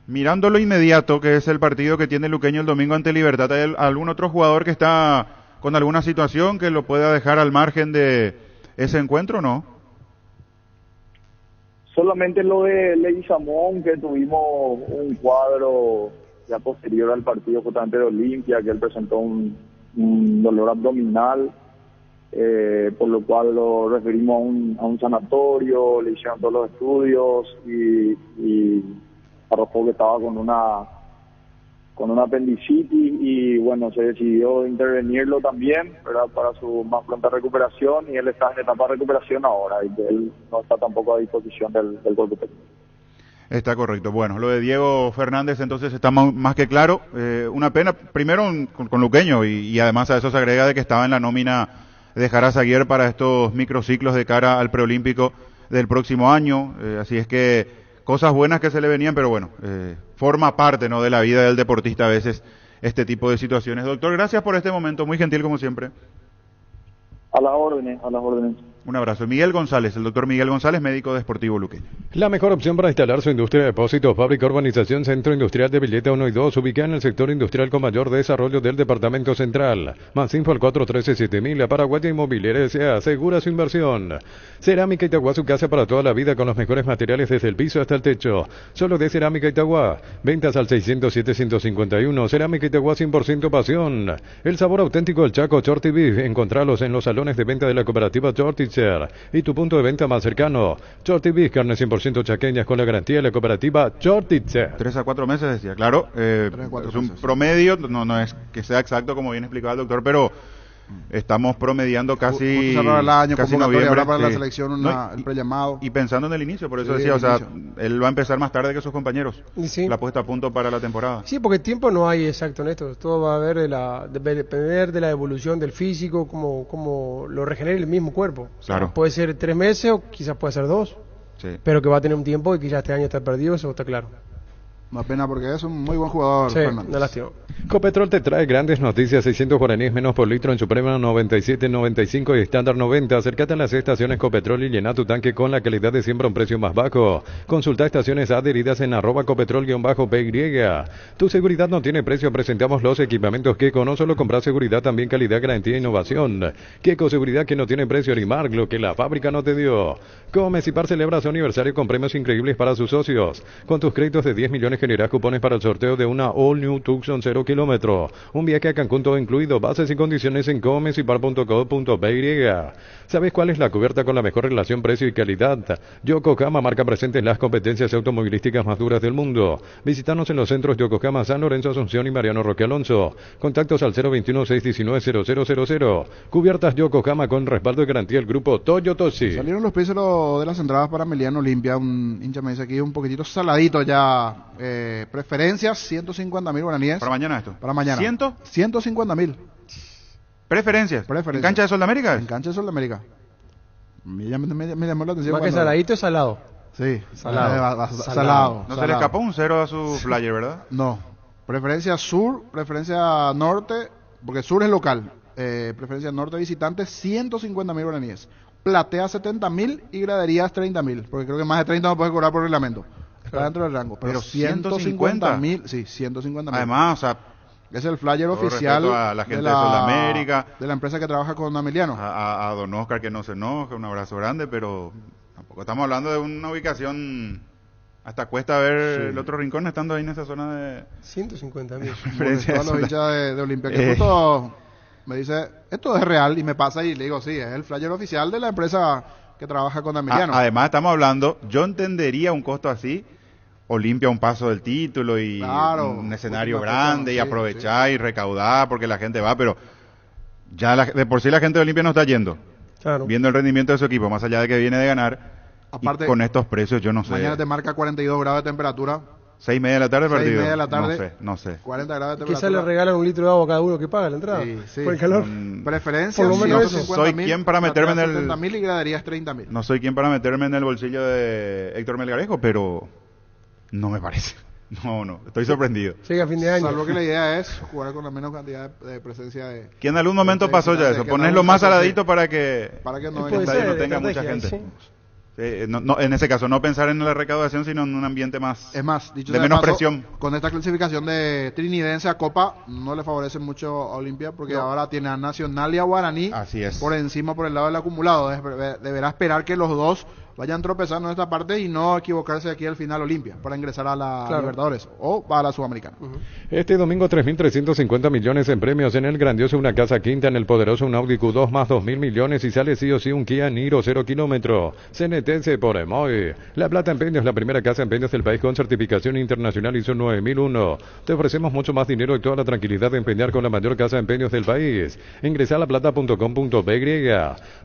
Mirando lo inmediato, que es el partido que tiene Luqueño el domingo ante Libertad, ¿hay algún otro jugador que está con alguna situación que lo pueda dejar al margen de ese encuentro o no? Solamente lo de Leguizamón, que tuvimos un cuadro ya posterior al partido justamente de Olimpia, que él presentó un dolor abdominal, por lo cual lo referimos a un sanatorio, le hicieron todos los estudios y arrojó que estaba con una apendicitis y bueno, se decidió intervenirlo también, ¿verdad?, para su más pronta recuperación, y él está en etapa de recuperación ahora y él no está tampoco a disposición del cuerpo técnico. Está correcto. Bueno, lo de Diego Fernández entonces está más que claro. Una pena, primero con Luqueño y además a eso se agrega de que estaba en la nómina de Jarazaguer para estos microciclos de cara al preolímpico del próximo año. Así es que cosas buenas que se le venían, pero bueno, forma parte, ¿no?, de la vida del deportista a veces este tipo de situaciones. Doctor, gracias por este momento, muy gentil como siempre. A las órdenes, a las órdenes. Un abrazo. Miguel González, el doctor Miguel González, médico de Sportivo Luqueño. La mejor opción para instalar su industria de depósitos, fábrica, urbanización, centro industrial de Villeta 1 y 2, ubicada en el sector industrial con mayor desarrollo del departamento central. Más info al 413-7000, la Paraguaya Inmobiliaria S.A. asegura su inversión. Cerámica Itagua, su casa para toda la vida con los mejores materiales desde el piso hasta el techo. Solo de Cerámica Itagua. Ventas al 607-151. Cerámica Itagua 100% pasión. El sabor auténtico del Chaco Shorty Beef. Encontralos en los salones de venta de la cooperativa Shorty y tu punto de venta más cercano. Shorty Beef, carne 100% chaqueñas con la garantía de la cooperativa Shorty. 3 a 4 meses decía, claro. Es un promedio, no es que sea exacto como bien explicaba el doctor, pero estamos promediando casi noviembre para la selección, el prellamado. Y pensando en el inicio, por eso decía, o sea, él va a empezar más tarde que sus compañeros. Sí. La puesta a punto para la temporada. Sí, porque tiempo no hay exacto en esto. Todo va a depender de la evolución del físico, como lo regenere el mismo cuerpo. Claro. O sea, puede ser 3 meses o quizás puede ser 2. Sí. Pero que va a tener un tiempo y que ya este año está perdido, eso está claro. Una pena porque es un muy buen jugador, sí, Fernández. Una lástima. Copetrol te trae grandes noticias, 600 guaraníes menos por litro en Suprema 97, 95 y estándar 90. Acércate a las estaciones Copetrol y llena tu tanque con la calidad de siempre a un precio más bajo. Consulta estaciones adheridas en @copetrol_PY. Tu seguridad no tiene precio, presentamos los equipamientos Keco. No solo comprar seguridad, también calidad, garantía e innovación. Keco, seguridad que no tiene precio, Arimark, lo que la fábrica no te dio. Comecipar celebra su aniversario con premios increíbles para sus socios. Con tus créditos de 10 millones generarás cupones para el sorteo de una All New Tucson 0 kilómetro. Un viaje a Cancún todo incluido. Bases y condiciones en comecipar.co.py. ¿Sabes cuál es la cubierta con la mejor relación precio y calidad? Yokohama, marca presente en las competencias automovilísticas más duras del mundo. Visítanos en los centros Yokohama, San Lorenzo, Asunción y Mariano Roque Alonso. Contactos al 021-619-0000. Cubiertas Yokohama con respaldo de garantía del grupo Toyotoshi. Salieron los precios de las entradas para Emiliano Olimpia. Un hincha me dice aquí un poquitito saladito ya. Preferencias 150.000 guaraníes. ¿Para mañana esto? Para mañana. ¿100? 150.000. ¿Preferencias? ¿En cancha de Sol de América? En cancha de Sol de América. Me llamó la atención. ¿Más que saladito es salado? Sí, salado. No se le escapó un 0 a su flyer, ¿verdad? No. Preferencia sur, preferencia norte, porque sur es local. Preferencia norte visitante, 150.000 guaraníes. Platea 70.000 y graderías 30.000, porque creo que más de 30 no puede cobrar por reglamento. Está dentro del rango. Pero 150.000, sí, 150.000. Además, o sea, es el flyer oficial a la gente de Sudamérica, de la empresa que trabaja con Emiliano. A don Oscar, que no se enoje, un abrazo grande, pero tampoco estamos hablando de una ubicación. Hasta cuesta ver el otro rincón estando ahí en esa zona de 150.000. Todos los hinchas de Olimpia que justo me dice, esto es real, y me pasa y le digo, sí, es el flyer oficial de la empresa que trabaja con Emiliano. Además estamos hablando, yo entendería un costo así, Olimpia un paso del título y un escenario grande y aprovechar y recaudar porque la gente va, pero ya de por sí la gente de Olimpia no está yendo, viendo el rendimiento de su equipo, más allá de que viene de ganar. Aparte, y con estos precios yo no sé. Mañana te marca 42 grados de temperatura. 6:30 de la tarde partido. 6:30 de la tarde. No sé. 40 grados de temperatura. Quizás le regalan un litro de agua a cada uno que paga la entrada. Sí. Por el calor. Preferencia. Por lo menos eso. Soy quien para meterme en el 70.000 y graderías 30.000. No soy quien para meterme en el bolsillo de Héctor Melgarejo, pero no me parece. No, estoy sorprendido. Llega a fin de año. Salvo que la idea es jugar con la menos cantidad de presencia de... Que en algún momento pasó ya eso. Ponerlo más saladito para que no tenga mucha gente. en ese caso, no pensar en la recaudación, sino en un ambiente más, es más dicho de menos presión. Con esta clasificación de Trinidense a Copa, no le favorece mucho a Olimpia, porque ahora tiene a Nacional y a Guaraní por encima, por el lado del acumulado. Deberá esperar que los dos vayan tropezando en esta parte y no equivocarse aquí al final Olimpia para ingresar a la Libertadores o a la Sudamericana. Este domingo 3.350 millones en premios en el grandioso Una Casa Quinta, en el poderoso un Audi Q2 más 2.000 millones y sale sí o sí un Kia Niro 0 kilómetro. CNTC por Emoy. La Plata Empeños, la primera casa de empeños del país con certificación internacional ISO 9001. Te ofrecemos mucho más dinero y toda la tranquilidad de empeñar con la mayor casa de empeños del país. Ingresa a laplata.com.py.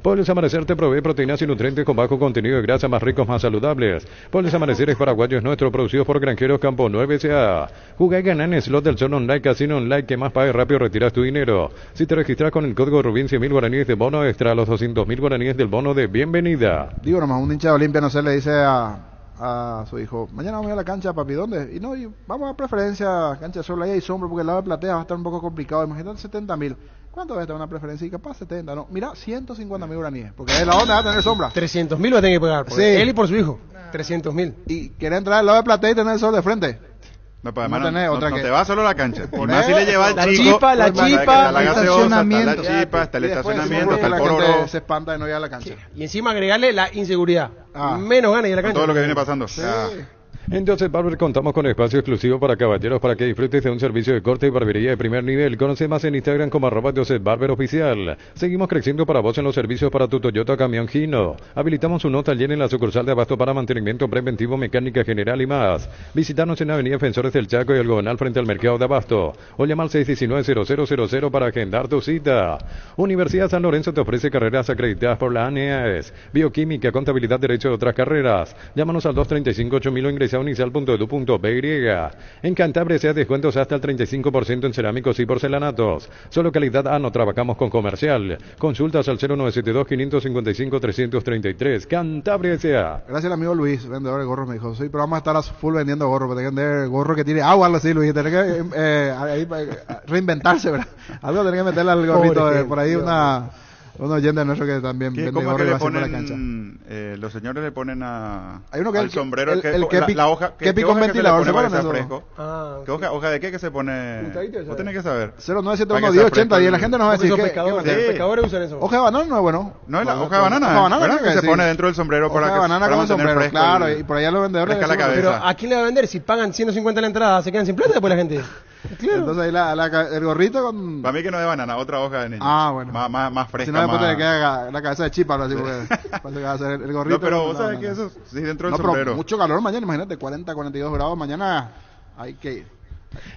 Puedes Amanecer te provee proteínas y nutrientes con bajo contenido de grasa, más ricos, más saludables. Puedes Amaneceres paraguayos nuestro, producidos por Granjeros Campo 9 SA. Juega y gana en Slot del Sol Online, Casino Online, que más pague rápido retiras tu dinero. Si te registras con el código Rubín, 100.000 guaraníes de bono extra a los 200.000 guaraníes del bono de bienvenida. Digo nomás, un hincha de Olimpia, no sé, le dice a su hijo, mañana vamos a ir a la cancha, papi, ¿dónde? Y no, vamos a preferencia, cancha de sol, ahí hay sombra, porque el lado de platea va a estar un poco complicado. Imagínate 70.000. ¿Cuánto va a estar una preferencia? Y capaz 70, no. Mira, 150.000 guaraníes, porque es la onda va a tener sombra. 300.000 va a tener que pagar, por él y por su hijo. 300.000. Y quiere entrar al lado de platea y tener el sol de frente. No, pues además no te va solo a la cancha. Por más si le lleva el chico. La chipa, el estacionamiento. Está el estacionamiento, está el pororo. Se espanta de no ir a la cancha. Y encima agregarle la inseguridad. Menos ganas de ir a la cancha. Todo lo que viene pasando. En Joseph Barber contamos con espacio exclusivo para caballeros para que disfrutes de un servicio de corte y barbería de primer nivel. Conoce más en Instagram como @JosephBarberOficial. Seguimos creciendo para vos en los servicios para tu Toyota Camión Hino. Habilitamos un taller en la sucursal de Abasto para mantenimiento preventivo, mecánica general y más. Visítanos en Avenida Defensores del Chaco y el Algodonal frente al mercado de Abasto. O llama al 619-0000 para agendar tu cita. Universidad San Lorenzo te ofrece carreras acreditadas por la ANEAES, bioquímica, contabilidad, derecho y otras carreras. Llámanos al 235-8000 o ingresa a unicel.edu.py. En Cantabria se da descuentos hasta el 35% en cerámicos y porcelanatos. Solo calidad A, no trabajamos con comercial. Consultas al 0972-555-333. Cantabria S.A. Gracias al amigo Luis, vendedor de gorros, me dijo, sí, pero vamos a estar a full vendiendo gorros, pero tienen que vender gorro que tiene agua, algo así, Luis, tiene que reinventarse, ¿verdad? Algo tiene que meterle al gorrito, por ahí un oyente nuestro que también vende gorros que le ponen, la cancha. Los señores le ponen hay uno que al sombrero la hoja que con ventilador se pone fresco. ¿Qué hoja de qué que se pone? Vos tenés que saber. 09711080 y la gente nos va a decir pescadores usan eso. Hoja de banana no es bueno. No es la hoja de banana, que se pone dentro del sombrero para mantener fresco. Claro, y por allá los vendedores pero ¿a quién le va a vender? Si pagan 150 la entrada, se quedan sin plata después la gente. Claro. Entonces ahí el gorrito con... Para mí que no de banana, otra hoja de niño. Bueno. Más fresca. Si no, después te queda la cabeza de chipa, así, porque va a hacer el gorrito. No, pero vos sabés que eso sí dentro del sombrero. Pero mucho calor mañana, imagínate, 40, 42 grados mañana, hay que ir.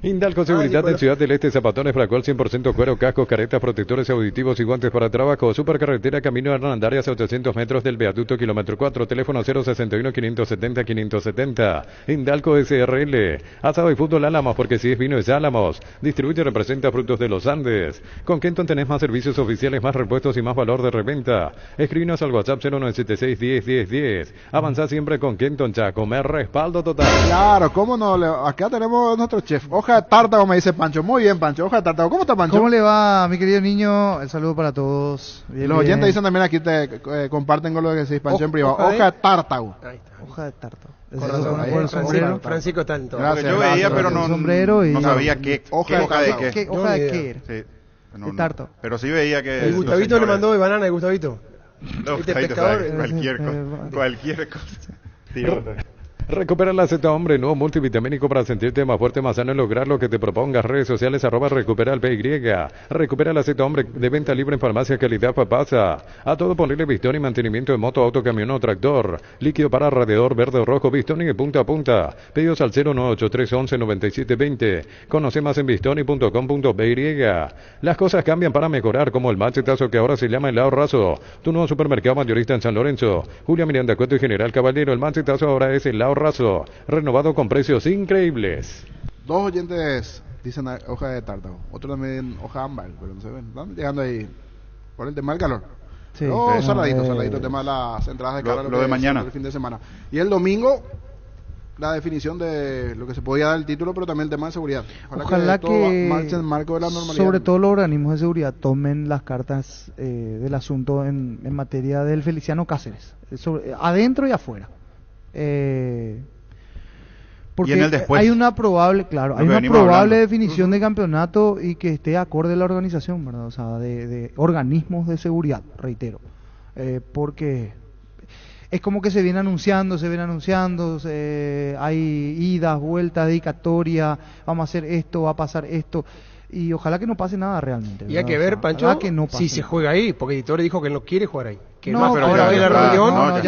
Indalco Seguridad en Ciudad del Este, zapatones Fracol 100% cuero, cascos, caretas, protectores auditivos y guantes para trabajo. Supercarretera Camino Hernandarias a 800 metros del viaducto kilómetro 4, teléfono 061-570-570. Indalco SRL, asado y fútbol Álamos, porque si es vino es Álamos. Distribuye y representa frutos de los Andes. Con Kenton tenés más servicios oficiales, más repuestos y más valor de reventa. Escribinos al WhatsApp 0976-10-10-10. Avanzá siempre con Kenton Chaco, me respaldo total. Claro, cómo no, acá tenemos nuestro chef. Hoja de tártago, me dice Pancho. Muy bien, Pancho. Hoja de tártago. ¿Cómo está, Pancho? ¿Cómo le va, mi querido niño? El saludo para todos. Bien, los oyentes dicen también aquí, comparten con lo que decís, Pancho, en privado. Hoja de tártago. Ahí está. Hoja de tártago. Corazón, Francisco está en todo. Gracias, yo veía, pero no sabía qué hoja de qué. ¿Hoja de qué? Sí. De tártago. Pero sí veía que... El Gustavito le mandó de banana de Gustavito. No, cualquier cosa. Recupera la Z Hombre, nuevo multivitamínico para sentirte más fuerte, más sano y lograr lo que te propongas. Redes sociales @recupera el PY. Recupera la Z Hombre, de venta libre en farmacia Calidad Papasa. A todo ponerle pistón y mantenimiento de moto, auto, camión o tractor. Líquido para radiador verde o rojo, Bistoni de punta a punta. Pedidos al 098-311-9720. Conoce más en bistoni.com.py. Las cosas cambian para mejorar, como el machetazo que ahora se llama El Ahorrazo. Tu nuevo supermercado mayorista en San Lorenzo. Julia Miranda Cueto y General Caballero. El machetazo ahora es El Ahorrazo, renovado con precios increíbles. Dos oyentes dicen hoja de tártago, otro también hoja ámbar, pero no se ven. Están llegando ahí por el tema del calor. Sí, saladito el tema de las entradas de calor. Lo de mañana. El fin de semana. Y el domingo, la definición de lo que se podía dar el título, pero también el tema de seguridad. Ojalá que marche en el marco de la normalidad. Sobre todo los organismos de seguridad tomen las cartas del asunto en materia del Feliciano Cáceres, adentro y afuera. Porque y en el después, hay una probable, claro, hay una probable definición de campeonato y que esté acorde a la organización, ¿verdad? O sea, de organismos de seguridad, reitero, porque es como que se viene anunciando, hay idas, vueltas, dedicatoria, vamos a hacer esto, va a pasar esto, y ojalá que no pase nada realmente, ¿verdad? Y hay que ver, Pancho, que no si se juega ahí, porque Editore dijo que él no quiere jugar ahí. Que no, pero ahora ve la reunión,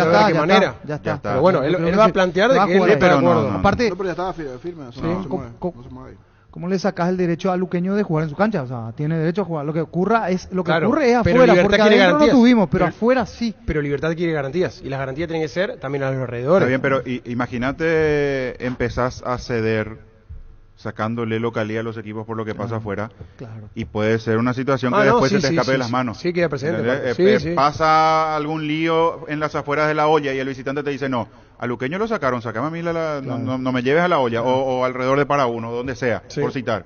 ya está. Pero bueno, él va a plantear de que él está de acuerdo. Aparte, pero ya estaba firme, no se mueve. ¿Cómo le sacas el derecho al luqueño de jugar en su cancha? O sea, tiene derecho a jugar. Lo que ocurre es afuera, porque adentro no tuvimos, pero afuera sí. Pero Libertad quiere garantías, y las garantías tienen que ser también a los alrededores. Está bien, pero imagínate, empezás a ceder, sacándole localía a los equipos por lo que pasa afuera, y puede ser una situación que después se te escape de las manos. Sí, queda presente. Pasa algún lío en las afueras de la olla y el visitante te dice, no, a Luqueño lo sacaron, sacame a mí no me lleves a la olla, o alrededor de Paraguno, donde sea, por citar.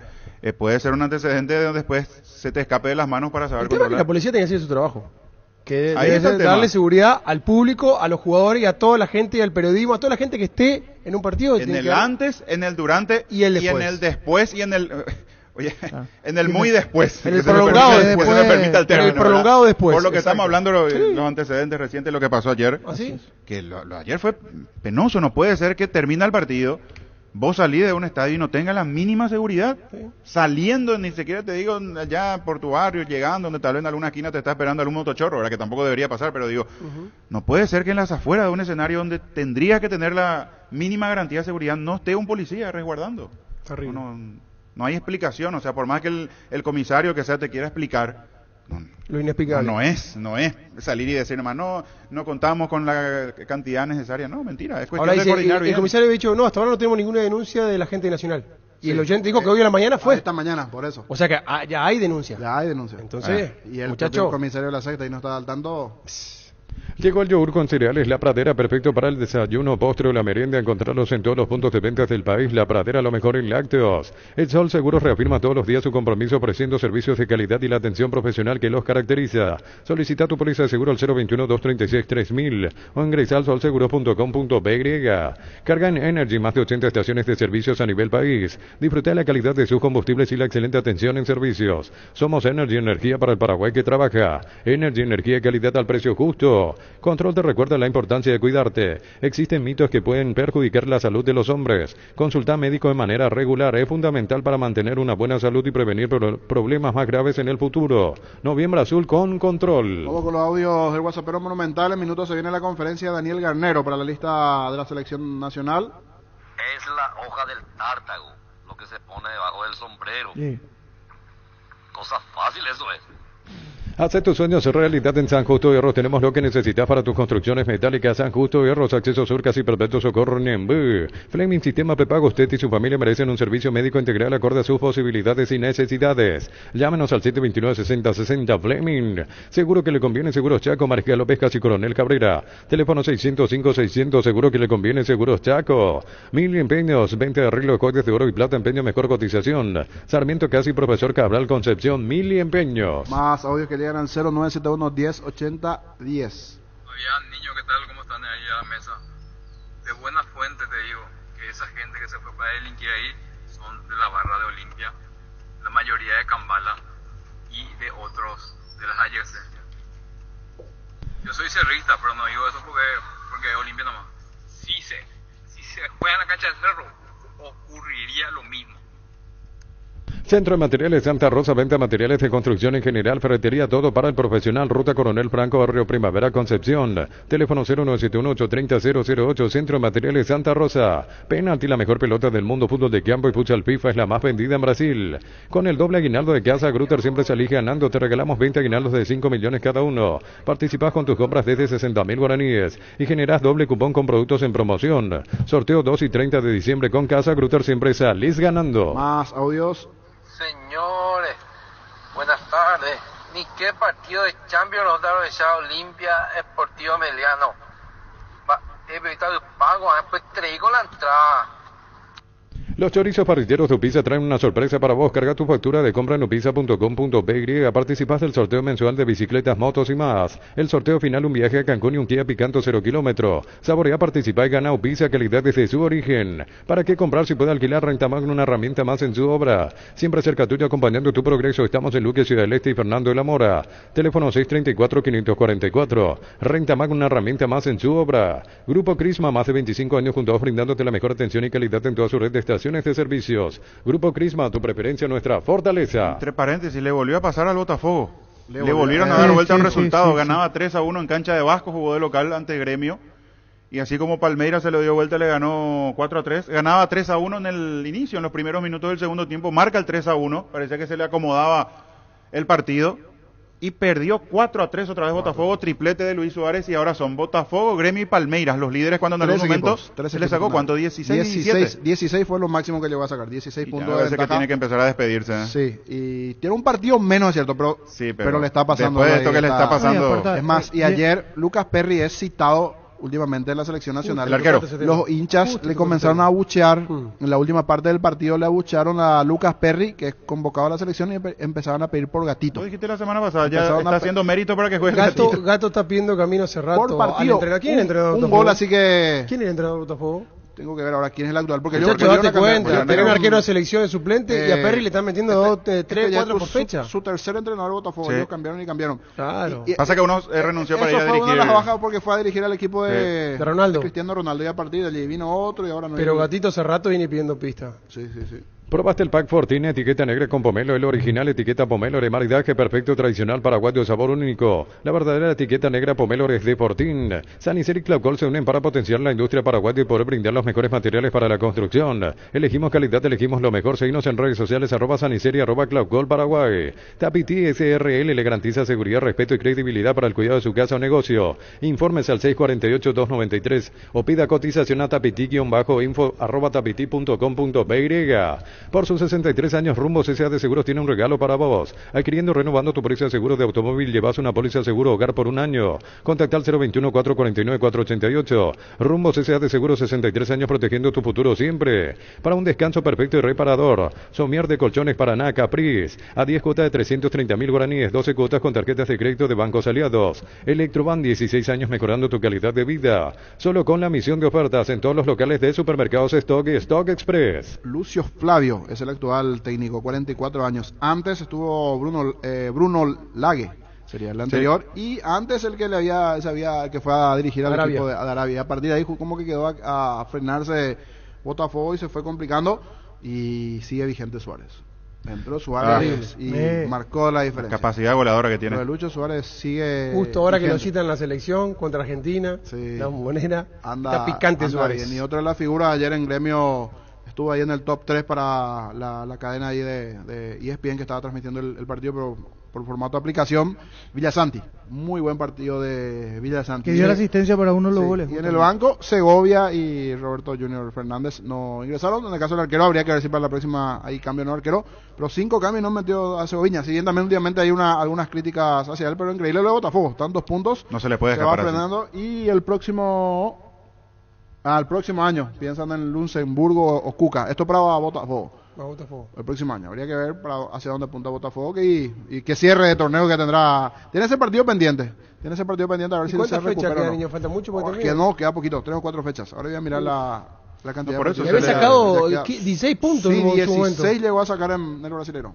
Puede ser un antecedente de donde después se te escape de las manos para saber controlar. La policía tiene que hacer su trabajo. Que ahí debe darle seguridad al público, a los jugadores y a toda la gente y al periodismo, a toda la gente que esté en un partido. En el antes, en el durante y en el después y en el... Oye, en el muy después. En el prolongado después. Se me permita el término, en el prolongado después. Por lo que estamos hablando, los antecedentes recientes, lo que pasó ayer. ¿Así? Que lo ayer fue penoso. No puede ser que termina el partido, vos salís de un estadio y no tengas la mínima seguridad. Saliendo, ni siquiera te digo allá por tu barrio, llegando, donde tal vez en alguna esquina te está esperando algún motochorro, ¿verdad? Que tampoco debería pasar, pero digo, no puede ser que en las afueras de un escenario donde tendría que tener la mínima garantía de seguridad no esté un policía resguardando. Terrible. No hay explicación, o sea, por más que el comisario que sea te quiera explicar, lo inexplicable. No es salir y decir nomás, no contamos con la cantidad necesaria, no, mentira, es cuestión de coordinar bien. El comisario había dicho, no, hasta ahora no tenemos ninguna denuncia de la gente nacional. Y el oyente dijo que hoy a la mañana fue. Esta mañana, por eso. O sea que ya hay denuncia. Ya hay denuncia. Entonces, y el comisario de la secta ahí no está al tanto. Llegó el yogur con cereales La Pradera, perfecto para el desayuno, postre o la merienda. Encontrarlos en todos los puntos de ventas del país. La Pradera, lo mejor en lácteos. El Sol Seguros reafirma todos los días su compromiso ofreciendo servicios de calidad y la atención profesional que los caracteriza. Solicita tu póliza de seguro al 021-236-3000 o ingresa al solseguros.com.py. Carga en Energy, más de 80 estaciones de servicios a nivel país. Disfruta la calidad de sus combustibles y la excelente atención en servicios. Somos Energy, energía para el Paraguay que trabaja. Energy, energía y calidad al precio justo. Control te recuerda la importancia de cuidarte. Existen mitos que pueden perjudicar la salud de los hombres. Consulta médico de manera regular es fundamental para mantener una buena salud y prevenir problemas más graves en el futuro. Noviembre Azul con Control. Vamos con los audios del WhatsAppero Monumental. En minutos se viene la conferencia de Daniel Garnero para la lista de la selección nacional. Es la hoja del tártago, lo que se pone debajo del sombrero. Sí. Cosa fácil eso es. Hace tus sueños realidad en San Justo Hierros. Tenemos lo que necesitas para tus construcciones metálicas. San Justo Hierros, acceso sur, casi perpetuo socorro Niembú. Fleming Sistema Prepago. Usted y su familia merecen un servicio médico integral acorde a sus posibilidades y necesidades. Llámenos al 729-6060 Fleming. Seguro que le conviene Seguros Chaco, Mariscal López Casi Coronel Cabrera. Teléfono 605-600. Seguro que le conviene Seguros Chaco. 1000 empeños. 20 de arreglo de cohetes de oro y plata. Empeño mejor cotización. Sarmiento Casi Profesor Cabral Concepción. 1000 empeños. Más audios que llegan al 0971 10 80 10. Fabián, niño, ¿qué tal? ¿Cómo están ahí a la mesa? De buena fuente te digo que esa gente que se fue para delinquir ahí son de la barra de Olimpia, la mayoría de Cambala y de otros de las adyacencias. Yo soy cerrista, pero no digo eso porque es Olimpia nomás. Si se juega en la cancha de Cerro, ocurriría lo mismo. Centro de Materiales Santa Rosa, venta materiales de construcción en general, ferretería, todo para el profesional. Ruta Coronel Franco, Barrio Primavera, Concepción. Teléfono 0971-830-008, Centro de Materiales Santa Rosa. Penalti, la mejor pelota del mundo, fútbol de campo y futsal FIFA es la más vendida en Brasil. Con el doble aguinaldo de casa, Grutter siempre salís ganando. Te regalamos 20 aguinaldos de 5 millones cada uno. Participás con tus compras desde 60.000 guaraníes y generás doble cupón con productos en promoción. Sorteo 2 y 30 de diciembre con casa, Grutter siempre salís ganando. Más audios. Señores, buenas tardes. Ni qué partido de Champions nos da esa Olimpia Esportivo Meliano. Pero pago, pues traigo la entrada. Los chorizos parrilleros de Upisa traen una sorpresa para vos. Carga tu factura de compra en upisa.com.py. Participás del sorteo mensual de bicicletas, motos y más. El sorteo final, un viaje a Cancún y un Kia Picanto 0 kilómetro. Saborea, participa y gana Upisa, calidad desde su origen. ¿Para qué comprar si puede alquilar? Rentamag, una herramienta más en su obra. Siempre cerca tuyo, acompañando tu progreso. Estamos en Luque, Ciudad del Este y Fernando de la Mora. Teléfono 634-544. Rentamag, una herramienta más en su obra. Grupo Crisma, más de 25 años juntos, brindándote la mejor atención y calidad en toda su red de estaciones de servicios. Grupo Crisma, tu preferencia, nuestra fortaleza. Entre paréntesis, le volvió a pasar al Botafogo. Le volvieron a dar vuelta al resultado. Ganaba 3-1 en cancha de Vasco, jugó de local ante Gremio. Y así como Palmeiras se lo dio vuelta, le ganó 4-3. Ganaba 3-1 en el inicio, en los primeros minutos del segundo tiempo. Marca el 3-1. Parecía que se le acomodaba el partido. Y perdió 4-3 otra vez Botafogo, triplete de Luis Suárez, y ahora son Botafogo, Gremio y Palmeiras, los líderes, cuando en algún momento se le sacó, ¿cuánto? 16 fue lo máximo que llegó a sacar, 16 puntos de ventaja. Que tiene que empezar a despedirse. Sí, y tiene un partido menos, es cierto, pero le está pasando. Después de esto que le está pasando. Es más, y ayer Lucas Perry es citado últimamente en la selección nacional. El arquero. Los hinchas le comenzaron a abuchear, en la última parte del partido le abuchearon a Lucas Perry, que es convocado a la selección, y empezaron a pedir por Gatito. Lo dijiste la semana pasada, ya está haciendo mérito para que juegue Gatito. Gato está pidiendo camino hace rato por partido. ¿Quién es el entrenador un gol, así que... ¿Quién es el entrenador de Botafogo? Tengo que ver ahora quién es el actual, porque yo date cuenta, tienen arquero de selección de suplente y a Perry le están metiendo 3, 4 por fecha. Su tercer entrenador de Botafogo, ellos cambiaron. Claro. Pasa que uno renunció para ir a dirigir. Eso fue una de las bajas porque fue a dirigir al equipo de Ronaldo. De Cristiano Ronaldo, y a partir de allí vino otro y ahora no. Pero Gatito hace rato viene pidiendo pista. Sí. ¿Probaste el Pack Fortini, etiqueta negra con pomelo, el original, etiqueta pomelo, de maridaje perfecto, tradicional, paraguayo, sabor único? La verdadera etiqueta negra pomelo es de Fortín. Sanicer y Claucol se unen para potenciar la industria paraguaya y poder brindar los mejores materiales para la construcción. Elegimos calidad, elegimos lo mejor. Seguimos en redes sociales, @Sanicer y @Claucol Paraguay. Tapiti SRL le garantiza seguridad, respeto y credibilidad para el cuidado de su casa o negocio. Informes al 648-293 o pida cotización a tapiti-info @tapiti.com.py. Por sus 63 años, Rumbo CSA de Seguros tiene un regalo para vos. Adquiriendo o renovando tu póliza de seguro de automóvil, llevas una póliza de seguro hogar por un año. Contacta al 021-449-488. Rumbo CSA de Seguros, 63 años protegiendo tu futuro siempre. Para un descanso perfecto y reparador. Somier de Colchones Paraná, Capriz. A 10 cuotas de 330.000 guaraníes, 12 cuotas con tarjetas de crédito de bancos aliados. Electroban, 16 años mejorando tu calidad de vida. Solo con la misión de ofertas en todos los locales de supermercados Stock y Stock Express. Lucio Flavio es el actual técnico, 44 años. Antes estuvo Bruno Lague, sería el anterior, y antes el que que fue a dirigir al equipo de Arabia. A partir de ahí como que quedó a frenarse Botafogo y se fue complicando, y sigue vigente Suárez. Entró Suárez y marcó la diferencia. Capacidad goleadora que tiene. Pero Lucho Suárez sigue justo ahora vigente. Que lo citan en la selección contra Argentina, la Bombonera, está picante Suárez. Bien. Y otra de las figuras ayer en Gremio, estuvo ahí en el top 3 para la cadena ahí de ESPN que estaba transmitiendo el partido, pero por formato de aplicación. Villasanti, muy buen partido de Villasanti. Que dio la asistencia para uno de los goles. Y en el banco, Segovia y Roberto Junior Fernández no ingresaron. En el caso del arquero, habría que ver si para la próxima hay cambio no arquero. Pero 5 cambios no metió a Segoviña. Si bien también últimamente hay algunas críticas hacia él, pero increíble lo de Botafogo. Están 2 puntos. No se le puede escapar. Se va frenando. Y el próximo año piensan en Luxemburgo o Cuca. Esto para Botafogo. El próximo año. Habría que ver hacia dónde apunta Botafogo y qué cierre de torneo que tendrá. Tiene ese partido pendiente. A ver si se recupera o no. Falta mucho queda poquito. 3 o 4 fechas. Ahora voy a mirar la cantidad. Por eso le había sacado 16 puntos. Sí, 16 llegó a sacar en el brasileño.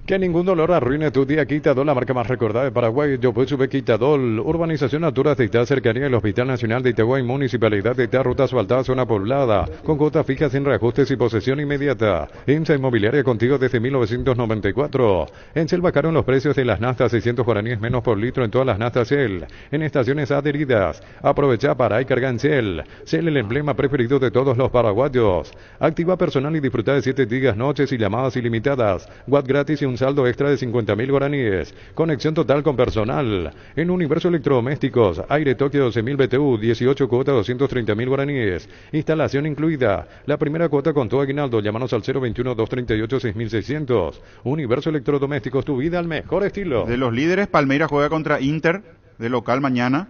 Que ningún dolor arruine tu día. Quitadol, la marca más recordada de Paraguay. Yo pues sube Quitadol. Urbanización Alturas de Itá, cercanía del Hospital Nacional de Itagüí, Municipalidad de Itá, ruta asfaltada, zona poblada, con cuotas fijas sin reajustes y posesión inmediata. IMSA Inmobiliaria contigo desde 1994. En Selva Caro, en los precios de las naftas, 600 guaraníes menos por litro en todas las naftas Shell. En estaciones adheridas. Aprovecha para y carga en Shell. Shell, el emblema preferido de todos los paraguayos. Activa personal y disfruta de 7 días, noches y llamadas ilimitadas. Watt gratis y un saldo extra de 50.000 guaraníes. Conexión total con personal. En Universo Electrodomésticos, aire Tokio 12.000 BTU, 18 cuotas 230.000 guaraníes. Instalación incluida. La primera cuota con todo aguinaldo. Llámanos al 021-238-6600. Universo Electrodomésticos, tu vida al mejor estilo. De los líderes, Palmeiras juega contra Inter de local mañana.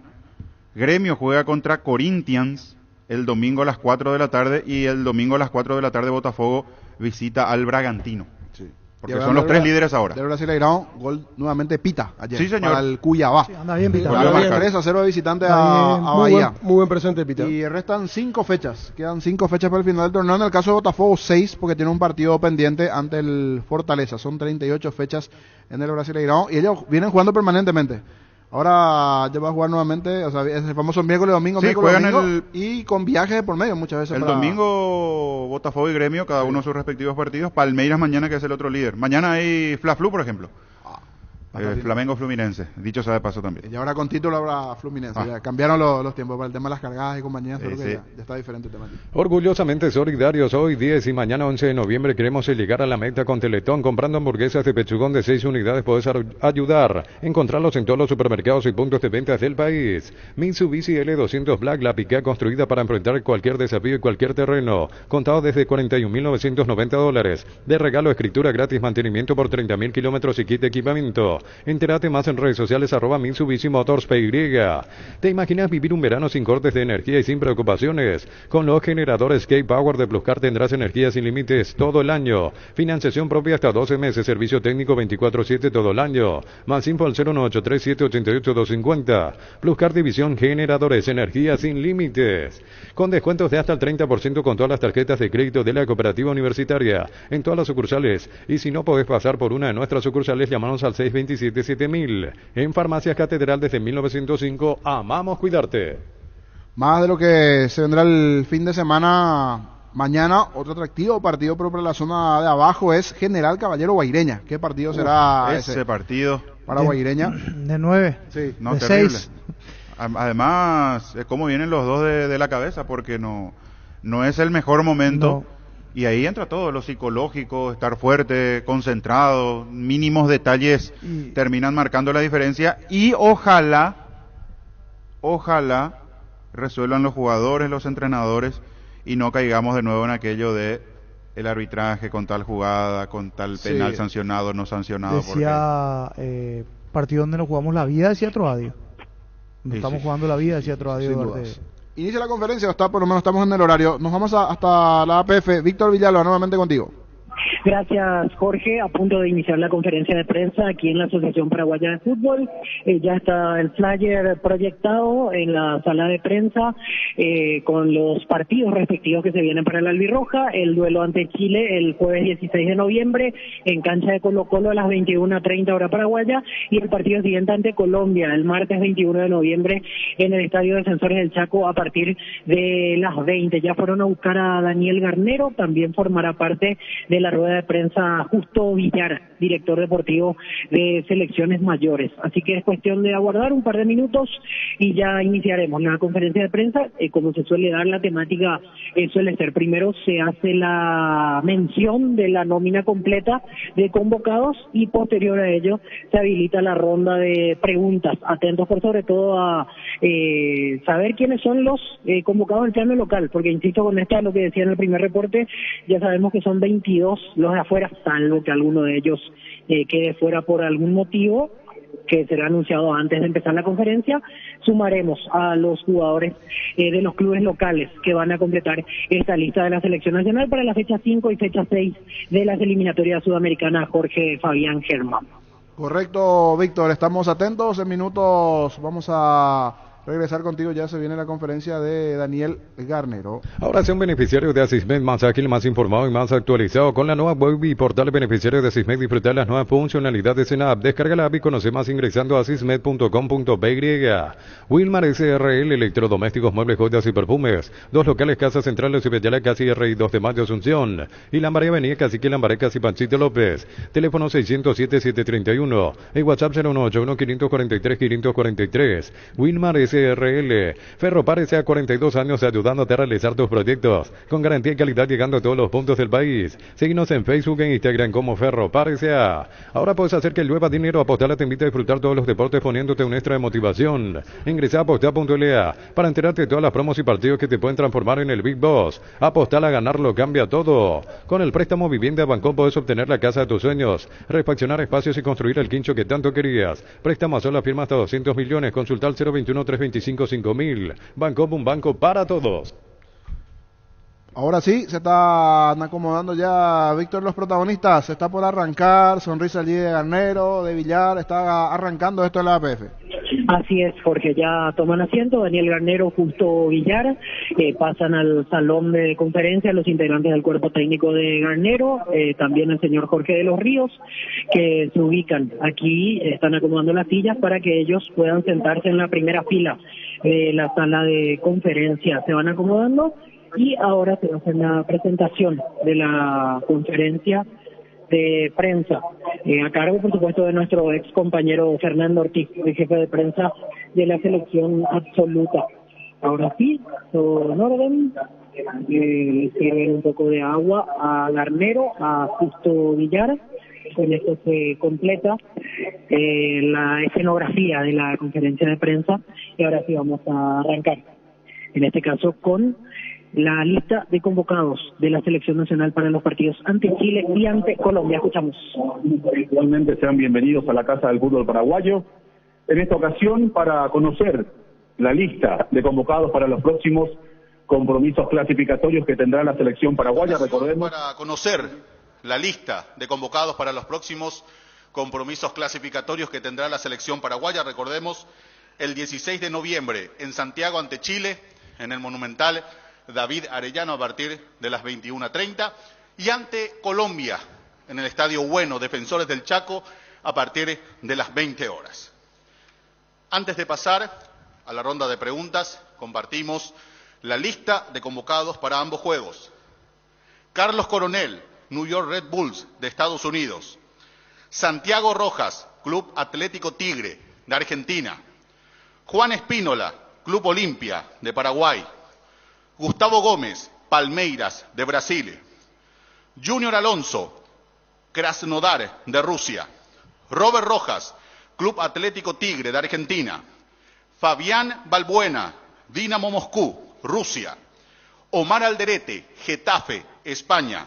Gremio juega contra Corinthians el domingo a las 4 de la tarde y el domingo a las 4 de la tarde Botafogo visita al Bragantino. Sí. Porque son los tres líderes ahora. Del Brasileirão, gol nuevamente Pita ayer. Sí, señor. Para el Cuiabá. Sí, anda bien, Pita. 3-0 de visitante a Bahía. Muy buen presente, Pita. Y restan 5 fechas. Quedan 5 fechas para el final del torneo. En el caso de Botafogo, 6, porque tiene un partido pendiente ante el Fortaleza. Son 38 fechas en el Brasileirão. Y ellos vienen jugando permanentemente. Ahora ya va a jugar nuevamente, o sea, es el famoso miércoles, domingo, sí, miércoles, juegan domingo, y con viajes por medio muchas veces. El domingo Botafogo y Gremio, cada uno sus respectivos partidos. Palmeiras mañana, que es el otro líder. Mañana hay Fla-Flu, por ejemplo. Flamengo Fluminense, dicho sea de paso también. Y ahora con título habrá Fluminense. Ya cambiaron los tiempos para el tema de las cargadas y compañías, creo que ya está diferente el tema. Orgullosamente solidarios, hoy 10 y mañana 11 de noviembre queremos llegar a la meta con Teletón. Comprando hamburguesas de pechugón de 6 unidades podés ayudar. Encontrarlos en todos los supermercados y puntos de ventas del país. Mitsubishi L200 Black, la pick-up construida para enfrentar cualquier desafío y cualquier terreno. Contado desde $41.990. De regalo, escritura gratis, mantenimiento por 30.000 kilómetros y kit de equipamiento. Entérate más en redes sociales @Mitsubishi Motors PY. ¿Te imaginas vivir un verano sin cortes de energía y sin preocupaciones? Con los generadores K-Power de Pluscar tendrás energía sin límites todo el año. Financiación propia hasta 12 meses. Servicio técnico 24/7 todo el año. Más info al 09837888250. Pluscar División Generadores, energía sin límites. Con descuentos de hasta el 30% con todas las tarjetas de crédito de la cooperativa universitaria. En todas las sucursales. Y si no podés pasar por una de nuestras sucursales, llámanos al 627-7000. En Farmacias Catedral desde 1905, amamos cuidarte. Más de lo que se vendrá el fin de semana, mañana otro atractivo partido, pero para la zona de abajo es General Caballero Guaireña. ¿Qué partido será ese partido? Para Guaireña. De 9. Sí. No, de terrible. 6. Además, cómo vienen los dos de la cabeza, porque no es el mejor momento. No. Y ahí entra todo, lo psicológico, estar fuerte, concentrado, mínimos detalles terminan marcando la diferencia. Y ojalá resuelvan los jugadores, los entrenadores, y no caigamos de nuevo en aquello de el arbitraje con tal jugada, con tal penal sancionado, no sancionado. Decía, partido donde nos jugamos la vida, decía Troadio. Estamos jugando la vida, decía Troadio. Inicia la conferencia, por lo menos estamos en el horario. Nos vamos hasta la APF. Víctor Villalba, nuevamente contigo. Gracias, Jorge. A punto de iniciar la conferencia de prensa aquí en la Asociación Paraguaya de Fútbol. Ya está el flyer proyectado en la sala de prensa con los partidos respectivos que se vienen para el albirroja. El duelo ante Chile el jueves 16 de noviembre en cancha de Colo-Colo a las 21:30 hora paraguaya. Y el partido siguiente ante Colombia el martes 21 de noviembre en el Estadio Defensores del Chaco a partir de las 20. Ya fueron a buscar a Daniel Garnero. También formará parte de la rueda de prensa Justo Villar, director deportivo de selecciones mayores. Así que es cuestión de aguardar un par de minutos y ya iniciaremos la conferencia de prensa. Como se suele dar, la temática suele ser: primero se hace la mención de la nómina completa de convocados y posterior a ello se habilita la ronda de preguntas. Atentos por sobre todo a saber quiénes son los convocados del plano local, porque insisto con esto, lo que decía en el primer reporte, ya sabemos que son 22 los de afuera, salvo que alguno de ellos quede fuera por algún motivo que será anunciado antes de empezar la conferencia. Sumaremos a los jugadores de los clubes locales que van a completar esta lista de la selección nacional para la fecha 5 y fecha 6 de las eliminatorias sudamericanas. Jorge Fabián Germán. Correcto, Víctor, estamos atentos. En minutos vamos a regresar contigo, ya se viene la conferencia de Daniel Garnero. Ahora sea un beneficiario de Asismed más ágil, más informado y más actualizado. Con la nueva web y portal beneficiario de Asismed, disfrutar las nuevas funcionalidades en la app. Descarga la app y conoce más ingresando a asismed.com.py. Wilmar SRL, electrodomésticos, muebles, joyas y perfumes. 2 locales, Casa Central, Los Cipetala, Casi RI 2 de Mayo, Asunción. Y Lambaré Avenida, Cacique Lambaré, Casi Panchito López. Teléfono 607-731. Y WhatsApp 0181-543-543. Wilmar SRL. Ferropar S.A. 42 años ayudándote a realizar tus proyectos con garantía y calidad, llegando a todos los puntos del país. Síguenos en Facebook e Instagram como Ferropar S.A. Ahora puedes hacer que llueva dinero. Apostala te invita a disfrutar todos los deportes poniéndote un extra de motivación. Ingresa a apostar.la para enterarte de todas las promos y partidos que te pueden transformar en el Big Boss. Apostala, a ganarlo cambia todo. Con el préstamo Vivienda Bancom puedes obtener la casa de tus sueños, refaccionar espacios y construir el quincho que tanto querías. Préstamo a sola firma hasta 200 millones. Consulta al 021-321 325-5000. Bancopo, un banco para todos. Ahora sí, se están acomodando ya, Víctor, los protagonistas. Se está por arrancar, sonrisa allí de Garnero, de Villar, está arrancando esto de la APF. Así es, Jorge, ya toman asiento, Daniel Garnero, Justo Villar, pasan al salón de conferencia los integrantes del cuerpo técnico de Garnero, también el señor Jorge de los Ríos, que se ubican aquí, están acomodando las sillas para que ellos puedan sentarse en la primera fila de la sala de conferencia. Se van acomodando y ahora se va a hacer la presentación de la conferencia de prensa, a cargo por supuesto de nuestro ex compañero Fernando Ortiz, el jefe de prensa de la selección absoluta. Ahora sí, todo en orden, le sirven un poco de agua a Garnero, a Justo Villar. Con esto se completa la escenografía de la conferencia de prensa y ahora sí vamos a arrancar, en este caso con la lista de convocados de la selección nacional para los partidos ante Chile y ante Colombia. Escuchamos. Igualmente sean bienvenidos a la Casa del Fútbol Paraguayo, en esta ocasión para conocer la lista de convocados para los próximos compromisos clasificatorios que tendrá la selección paraguaya. Recordemos, para conocer la lista de convocados para los próximos compromisos clasificatorios que tendrá la selección paraguaya. Recordemos, el 16 de noviembre en Santiago ante Chile, en el Monumental David Arellano a partir de las 21:30, y ante Colombia en el Estadio Bueno Defensores del Chaco a partir de las 20 horas. Antes de pasar a la ronda de preguntas, compartimos la lista de convocados para ambos juegos. Carlos Coronel, New York Red Bulls de Estados Unidos. Santiago Rojas, Club Atlético Tigre de Argentina. Juan Espínola, Club Olimpia de Paraguay. Gustavo Gómez, Palmeiras de Brasil. Junior Alonso, Krasnodar de Rusia. Robert Rojas, Club Atlético Tigre de Argentina. Fabián Balbuena, Dinamo Moscú, Rusia. Omar Alderete, Getafe, España.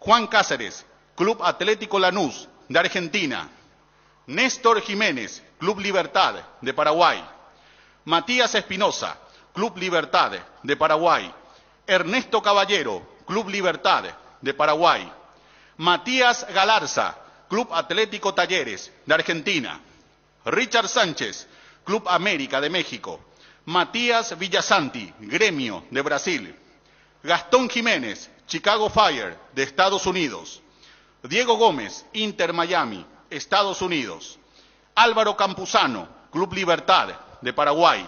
Juan Cáceres, Club Atlético Lanús de Argentina. Néstor Jiménez, Club Libertad de Paraguay. Matías Espinosa, Club Libertad de Paraguay. Ernesto Caballero, Club Libertad de Paraguay. Matías Galarza, Club Atlético Talleres de Argentina. Richard Sánchez, Club América de México. Matías Villasanti, Gremio de Brasil. Gastón Jiménez, Chicago Fire de Estados Unidos. Diego Gómez, Inter Miami, Estados Unidos. Álvaro Campuzano, Club Libertad de Paraguay.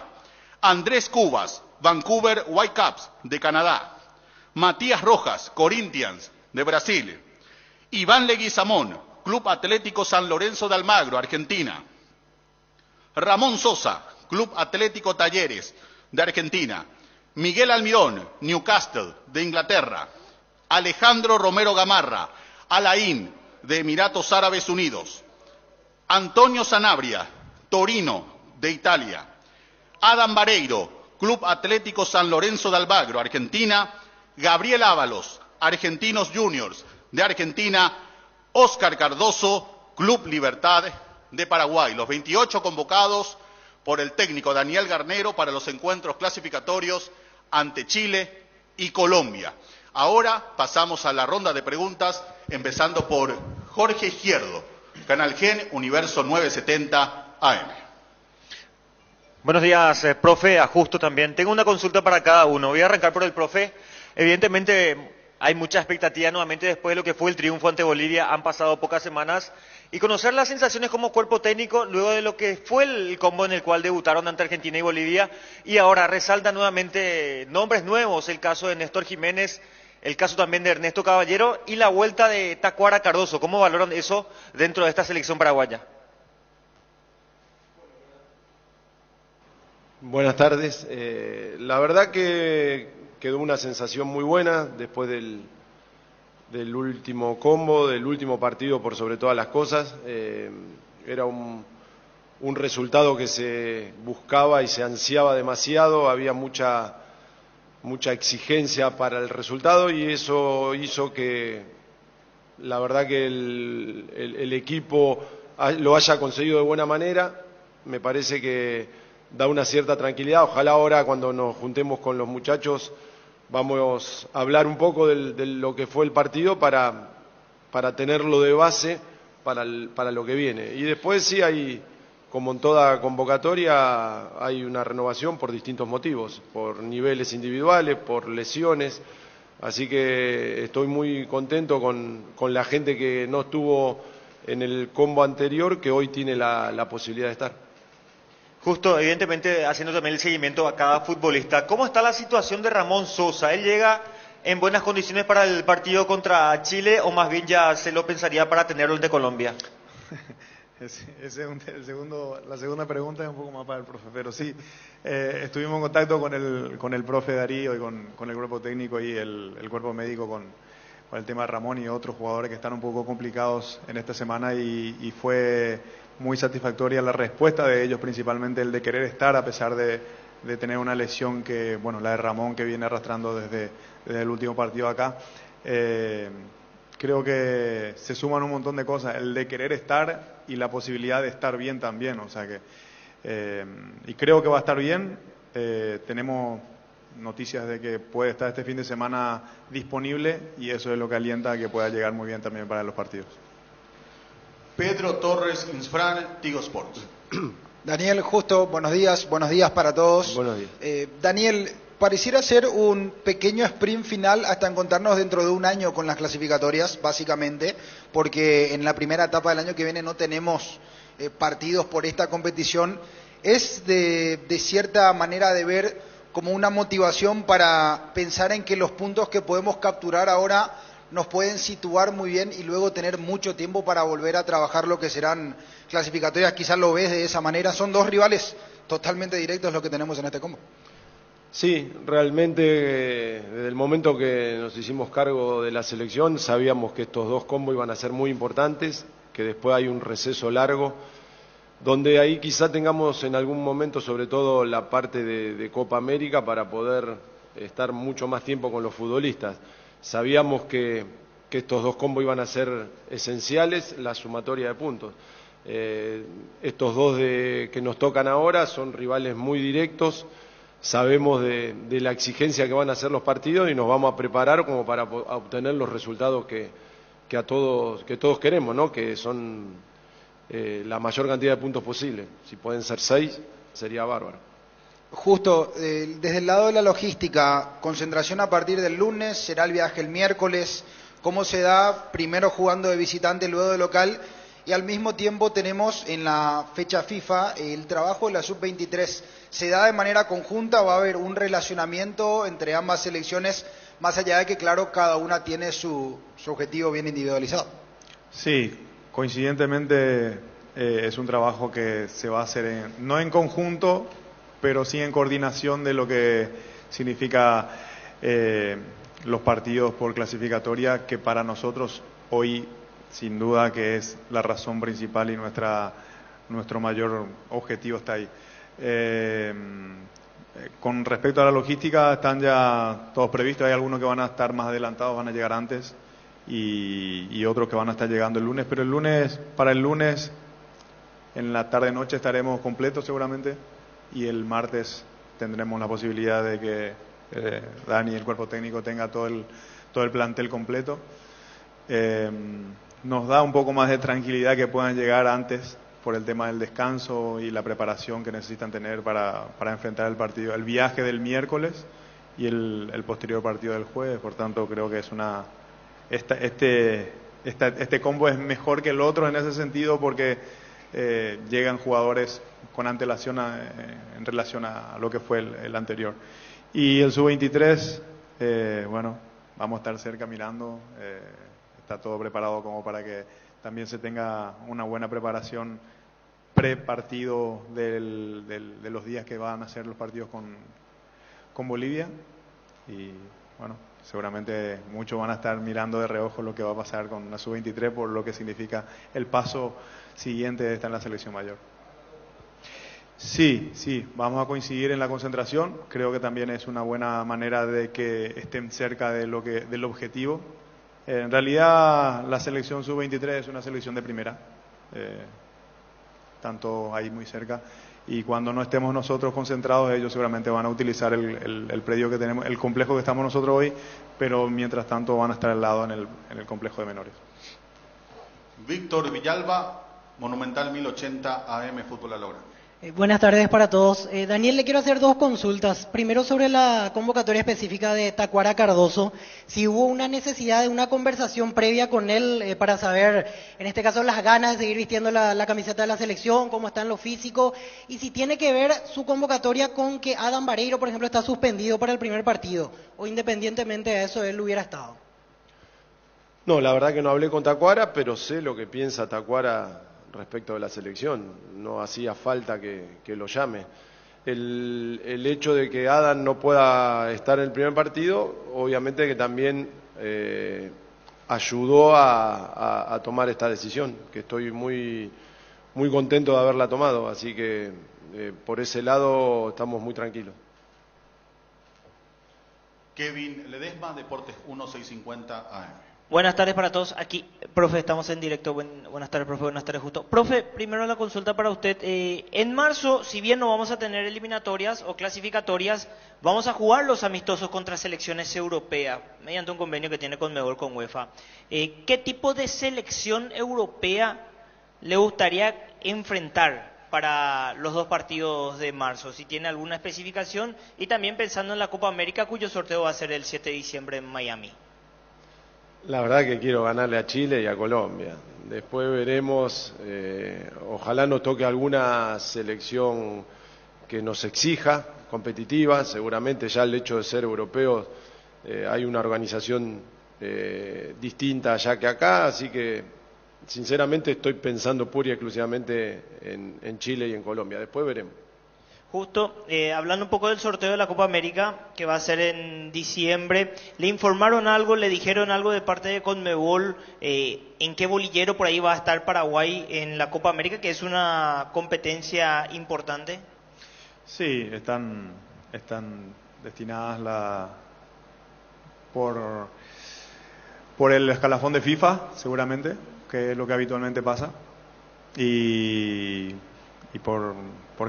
Andrés Cubas, Vancouver Whitecaps de Canadá. Matías Rojas, Corinthians de Brasil. Iván Leguizamón, Club Atlético San Lorenzo de Almagro, Argentina. Ramón Sosa, Club Atlético Talleres de Argentina. Miguel Almirón, Newcastle de Inglaterra. Alejandro Romero Gamarra, Al-Ain de Emiratos Árabes Unidos. Antonio Sanabria, Torino de Italia. Adam Vareiro, Club Atlético San Lorenzo de Almagro, Argentina. Gabriel Ábalos, Argentinos Juniors de Argentina. Óscar Cardoso, Club Libertad de Paraguay. Los 28 convocados por el técnico Daniel Garnero para los encuentros clasificatorios ante Chile y Colombia. Ahora pasamos a la ronda de preguntas, empezando por Jorge Izquierdo, Canal Gen, Universo 970 AM. Buenos días, profe, a Justo también. Tengo una consulta para cada uno. Voy a arrancar por el profe. Evidentemente hay mucha expectativa nuevamente después de lo que fue el triunfo ante Bolivia. Han pasado pocas semanas. Y conocer las sensaciones como cuerpo técnico luego de lo que fue el combo en el cual debutaron ante Argentina y Bolivia. Y ahora resaltan nuevamente nombres nuevos, el caso de Néstor Jiménez, el caso también de Ernesto Caballero y la vuelta de Tacuara Cardoso. ¿Cómo valoran eso dentro de esta selección paraguaya? Buenas tardes. La verdad que quedó una sensación muy buena después del último combo, del último partido por sobre todas las cosas. Era un resultado que se buscaba y se ansiaba demasiado, había mucha exigencia para el resultado y eso hizo que la verdad que el equipo lo haya conseguido de buena manera. Me parece que da una cierta tranquilidad. Ojalá ahora cuando nos juntemos con los muchachos vamos a hablar un poco de lo que fue el partido para tenerlo de base para lo que viene. Y después sí hay, como en toda convocatoria, hay una renovación por distintos motivos, por niveles individuales, por lesiones. Así que estoy muy contento con la gente que no estuvo en el combo anterior, que hoy tiene la posibilidad de estar. Justo, evidentemente, haciendo también el seguimiento a cada futbolista. ¿Cómo está la situación de Ramón Sosa? ¿Él llega en buenas condiciones para el partido contra Chile o más bien ya se lo pensaría para tenerlo ante Colombia? La segunda pregunta es un poco más para el profe, pero sí, estuvimos en contacto con el profe Darío y con el cuerpo técnico y el cuerpo médico con el tema de Ramón y otros jugadores que están un poco complicados en esta semana y fue muy satisfactoria la respuesta de ellos, principalmente el de querer estar a pesar de tener una lesión que, bueno, la de Ramón que viene arrastrando desde el último partido acá. Creo que se suman un montón de cosas, el de querer estar y la posibilidad de estar bien también, o sea que, y creo que va a estar bien. Tenemos noticias de que puede estar este fin de semana disponible y eso es lo que alienta a que pueda llegar muy bien también para los partidos. Pedro Torres Insfran, Tigo Sports. Daniel, justo, buenos días para todos. Buenos días. Daniel, pareciera ser un pequeño sprint final hasta encontrarnos dentro de un año con las clasificatorias, básicamente, porque en la primera etapa del año que viene no tenemos partidos por esta competición. Es de cierta manera de ver como una motivación para pensar en que los puntos que podemos capturar ahora nos pueden situar muy bien y luego tener mucho tiempo para volver a trabajar lo que serán clasificatorias. Quizás lo ves de esa manera. Son dos rivales totalmente directos los que tenemos en este combo. Sí, realmente desde el momento que nos hicimos cargo de la selección sabíamos que estos dos combos iban a ser muy importantes, que después hay un receso largo, donde ahí quizá tengamos en algún momento sobre todo la parte de Copa América para poder estar mucho más tiempo con los futbolistas. Sabíamos que estos dos combos iban a ser esenciales, la sumatoria de puntos. Estos dos que nos tocan ahora son rivales muy directos, sabemos de la exigencia que van a hacer los partidos y nos vamos a preparar como para obtener los resultados que todos queremos, ¿no? Que son la mayor cantidad de puntos posible. Si pueden ser 6, sería bárbaro. Justo, desde el lado de la logística, concentración a partir del lunes, será el viaje el miércoles, ¿cómo se da? Primero jugando de visitante, luego de local, y al mismo tiempo tenemos en la fecha FIFA el trabajo de la sub-23. ¿Se da de manera conjunta o va a haber un relacionamiento entre ambas selecciones, más allá de que, claro, cada una tiene su objetivo bien individualizado? Sí, coincidentemente es un trabajo que se va a hacer no en conjunto, pero sí en coordinación de lo que significa los partidos por clasificatoria, que para nosotros hoy sin duda que es la razón principal y nuestro mayor objetivo está ahí. Con respecto a la logística, están ya todos previstos, hay algunos que van a estar más adelantados, van a llegar antes y otros que van a estar llegando el lunes, pero para el lunes en la tarde-noche estaremos completos seguramente. Y el martes tendremos la posibilidad de que Dani y el cuerpo técnico tenga todo el plantel completo. Nos da un poco más de tranquilidad que puedan llegar antes por el tema del descanso y la preparación que necesitan tener para enfrentar el partido, el viaje del miércoles y el posterior partido del jueves. Por tanto, creo que es este combo es mejor que el otro en ese sentido porque llegan jugadores con antelación en relación a lo que fue el anterior. Y el sub-23, bueno, vamos a estar cerca mirando, está todo preparado como para que también se tenga una buena preparación pre-partido de los días que van a ser los partidos con Bolivia. Y bueno, seguramente muchos van a estar mirando de reojo lo que va a pasar con la sub-23 por lo que significa el paso siguiente de estar en la selección mayor. Sí, vamos a coincidir en la concentración. Creo que también es una buena manera de que estén cerca del objetivo. En realidad, la selección sub-23 es una selección de primera, tanto ahí muy cerca. y cuando no estemos nosotros concentrados, ellos seguramente van a utilizar el predio que tenemos, el complejo que estamos nosotros hoy, pero mientras tanto van a estar al lado en el complejo de menores. Víctor Villalba, Monumental 1080 AM Fútbol a la Hora. Buenas tardes para todos. Daniel, le quiero hacer dos consultas. Primero, sobre la convocatoria específica de Tacuara Cardoso. Si hubo una necesidad de una conversación previa con él para saber, en este caso, las ganas de seguir vistiendo la camiseta de la selección, cómo está en lo físico, y si tiene que ver su convocatoria con que Adam Vareiro, por ejemplo, está suspendido para el primer partido, o independientemente de eso, él hubiera estado. No, la verdad que no hablé con Tacuara, pero sé lo que piensa Tacuara respecto de la selección. No hacía falta que lo llame. El hecho de que Adam no pueda estar en el primer partido, obviamente que también ayudó a tomar esta decisión, que estoy muy contento de haberla tomado, así que por ese lado estamos muy tranquilos. Kevin Ledesma, Deportes 1650 AM. Buenas tardes para todos. Aquí, profe, estamos en directo. Buenas tardes, profe. Buenas tardes, Justo. Profe, primero la consulta para usted. En marzo, si bien no vamos a tener eliminatorias o clasificatorias, vamos a jugar los amistosos contra selecciones europeas, mediante un convenio que tiene Conmebol con UEFA. ¿Qué tipo de selección europea le gustaría enfrentar para los dos partidos de marzo? Si tiene alguna especificación, y también pensando en la Copa América, cuyo sorteo va a ser el 7 de diciembre en Miami. La verdad que quiero ganarle a Chile y a Colombia. Después veremos, ojalá nos toque alguna selección que nos exija, competitiva. Seguramente ya el hecho de ser europeos, hay una organización distinta allá que acá, así que sinceramente estoy pensando pura y exclusivamente en Chile y en Colombia. Después veremos. Justo, hablando un poco del sorteo de la Copa América, que va a ser en diciembre, ¿le informaron algo, le dijeron algo de parte de Conmebol, en qué bolillero por ahí va a estar Paraguay en la Copa América, que es una competencia importante? Sí, están destinadas por el escalafón de FIFA, seguramente, que es lo que habitualmente pasa, y por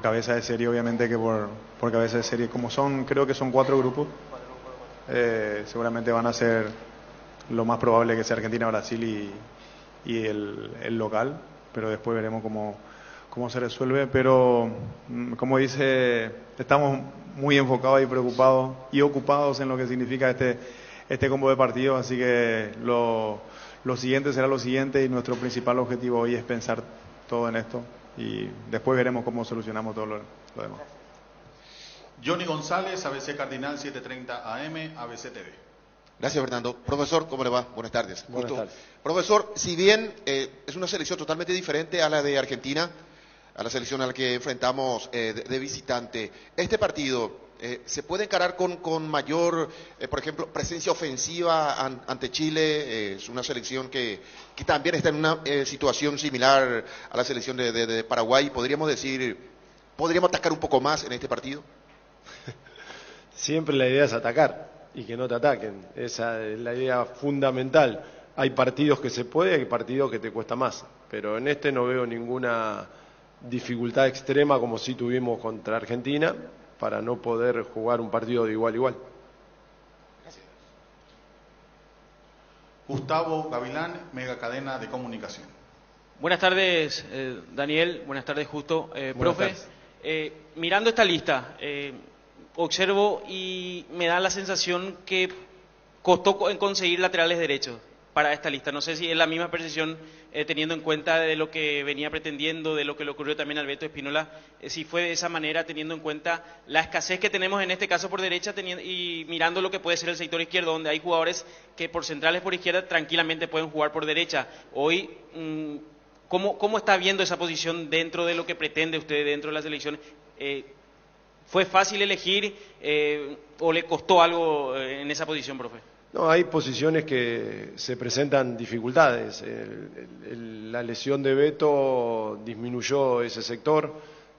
cabeza de serie, obviamente que por cabeza de serie, como creo que son 4 grupos, seguramente van a ser lo más probable que sea Argentina, Brasil y el local, pero después veremos cómo se resuelve. Pero como dice, estamos muy enfocados y preocupados y ocupados en lo que significa este combo de partidos, así que lo siguiente será lo siguiente, y nuestro principal objetivo hoy es pensar todo en esto, y después veremos cómo solucionamos todo lo demás. Johnny González, ABC Cardinal 730 AM, ABC TV. Gracias, Fernando. Profesor, ¿cómo le va? Buenas tardes. Buenas tardes. Profesor, si bien es una selección totalmente diferente a la de Argentina, a la selección a la que enfrentamos de visitante, este partido ¿se puede encarar con mayor, por ejemplo, presencia ofensiva ante Chile? Es una selección que también está en una situación similar a la selección de Paraguay. ¿Podríamos atacar un poco más en este partido? Siempre la idea es atacar y que no te ataquen. Esa es la idea fundamental. Hay partidos que se puede, hay partidos que te cuesta más, pero en este no veo ninguna dificultad extrema como si tuvimos contra Argentina, para no poder jugar un partido de igual a igual. Gracias. Gustavo Gavilán, Megacadena de Comunicación. Buenas tardes, Daniel. Buenas tardes, Justo. Profe, mirando esta lista, observo y me da la sensación que costó en conseguir laterales derechos para esta lista. No sé si es la misma percepción, teniendo en cuenta de lo que venía pretendiendo, de lo que le ocurrió también a Alberto Espínola, si fue de esa manera, teniendo en cuenta la escasez que tenemos en este caso por derecha, y mirando lo que puede ser el sector izquierdo, donde hay jugadores que por centrales por izquierda tranquilamente pueden jugar por derecha. Hoy, ¿cómo está viendo esa posición dentro de lo que pretende usted dentro de la selección? ¿Fue fácil elegir o le costó algo en esa posición, profe? No, hay posiciones que se presentan dificultades. La lesión de Beto disminuyó ese sector,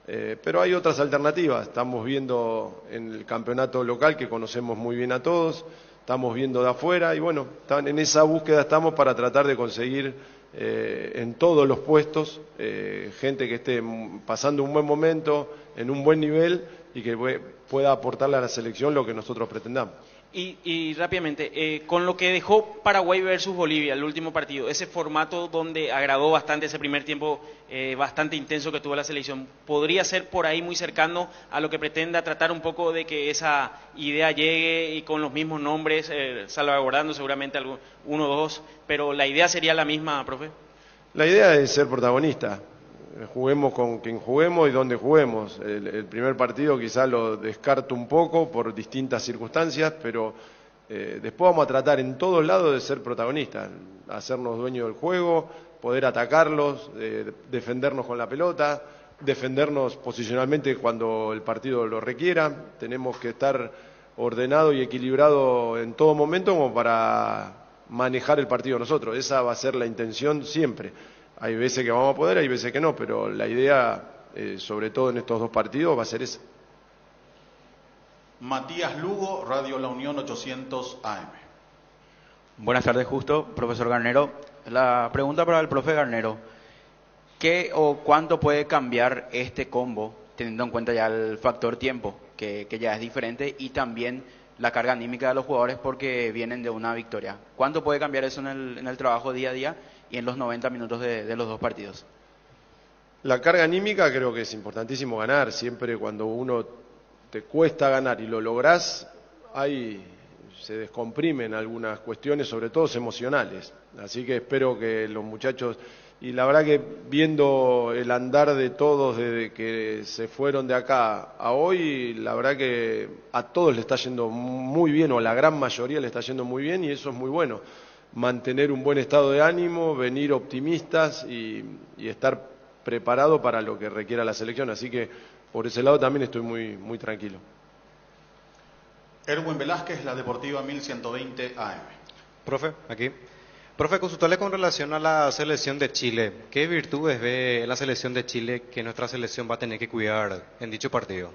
pero hay otras alternativas. Estamos viendo en el campeonato local, que conocemos muy bien a todos, estamos viendo de afuera, y bueno, en esa búsqueda estamos para tratar de conseguir en todos los puestos, gente que esté pasando un buen momento, en un buen nivel y que pueda aportarle a la selección lo que nosotros pretendamos. Y rápidamente, con lo que dejó Paraguay versus Bolivia, el último partido, ese formato donde agradó bastante ese primer tiempo bastante intenso que tuvo la selección, ¿podría ser por ahí muy cercano a lo que pretenda tratar un poco de que esa idea llegue y con los mismos nombres, salvaguardando seguramente uno o dos, pero la idea sería la misma, profe? La idea es ser protagonista. Juguemos con quien juguemos y donde juguemos. El primer partido quizás lo descarto un poco por distintas circunstancias, pero después vamos a tratar en todos lados de ser protagonistas, hacernos dueños del juego, poder atacarlos, defendernos con la pelota, defendernos posicionalmente cuando el partido lo requiera. Tenemos que estar ordenado y equilibrado en todo momento como para manejar el partido nosotros. Esa va a ser la intención siempre. Hay veces que vamos a poder, hay veces que no, pero la idea, sobre todo en estos dos partidos, va a ser esa. Matías Lugo, Radio La Unión 800 AM. Buenas tardes, Justo, profesor Garnero. La pregunta para el profe Garnero, ¿qué o cuánto puede cambiar este combo, teniendo en cuenta ya el factor tiempo, que ya es diferente, y también la carga anímica de los jugadores porque vienen de una victoria? ¿Cuánto puede cambiar eso en el trabajo día a día y en los 90 minutos de los dos partidos? La carga anímica creo que es importantísimo ganar. Siempre cuando uno te cuesta ganar y lo lográs, se descomprimen algunas cuestiones, sobre todo emocionales. Así que espero que los muchachos, y la verdad que viendo el andar de todos desde que se fueron de acá a hoy, la verdad que a todos le está yendo muy bien, o a la gran mayoría le está yendo muy bien, y eso es muy bueno. Mantener un buen estado de ánimo, venir optimistas y estar preparado para lo que requiera la selección. Así que por ese lado también estoy muy tranquilo. Erwin Velázquez, La Deportiva 1120 AM. Profe, aquí. Profe, consultarle con relación a la selección de Chile. ¿Qué virtudes ve en la selección de Chile que nuestra selección va a tener que cuidar en dicho partido?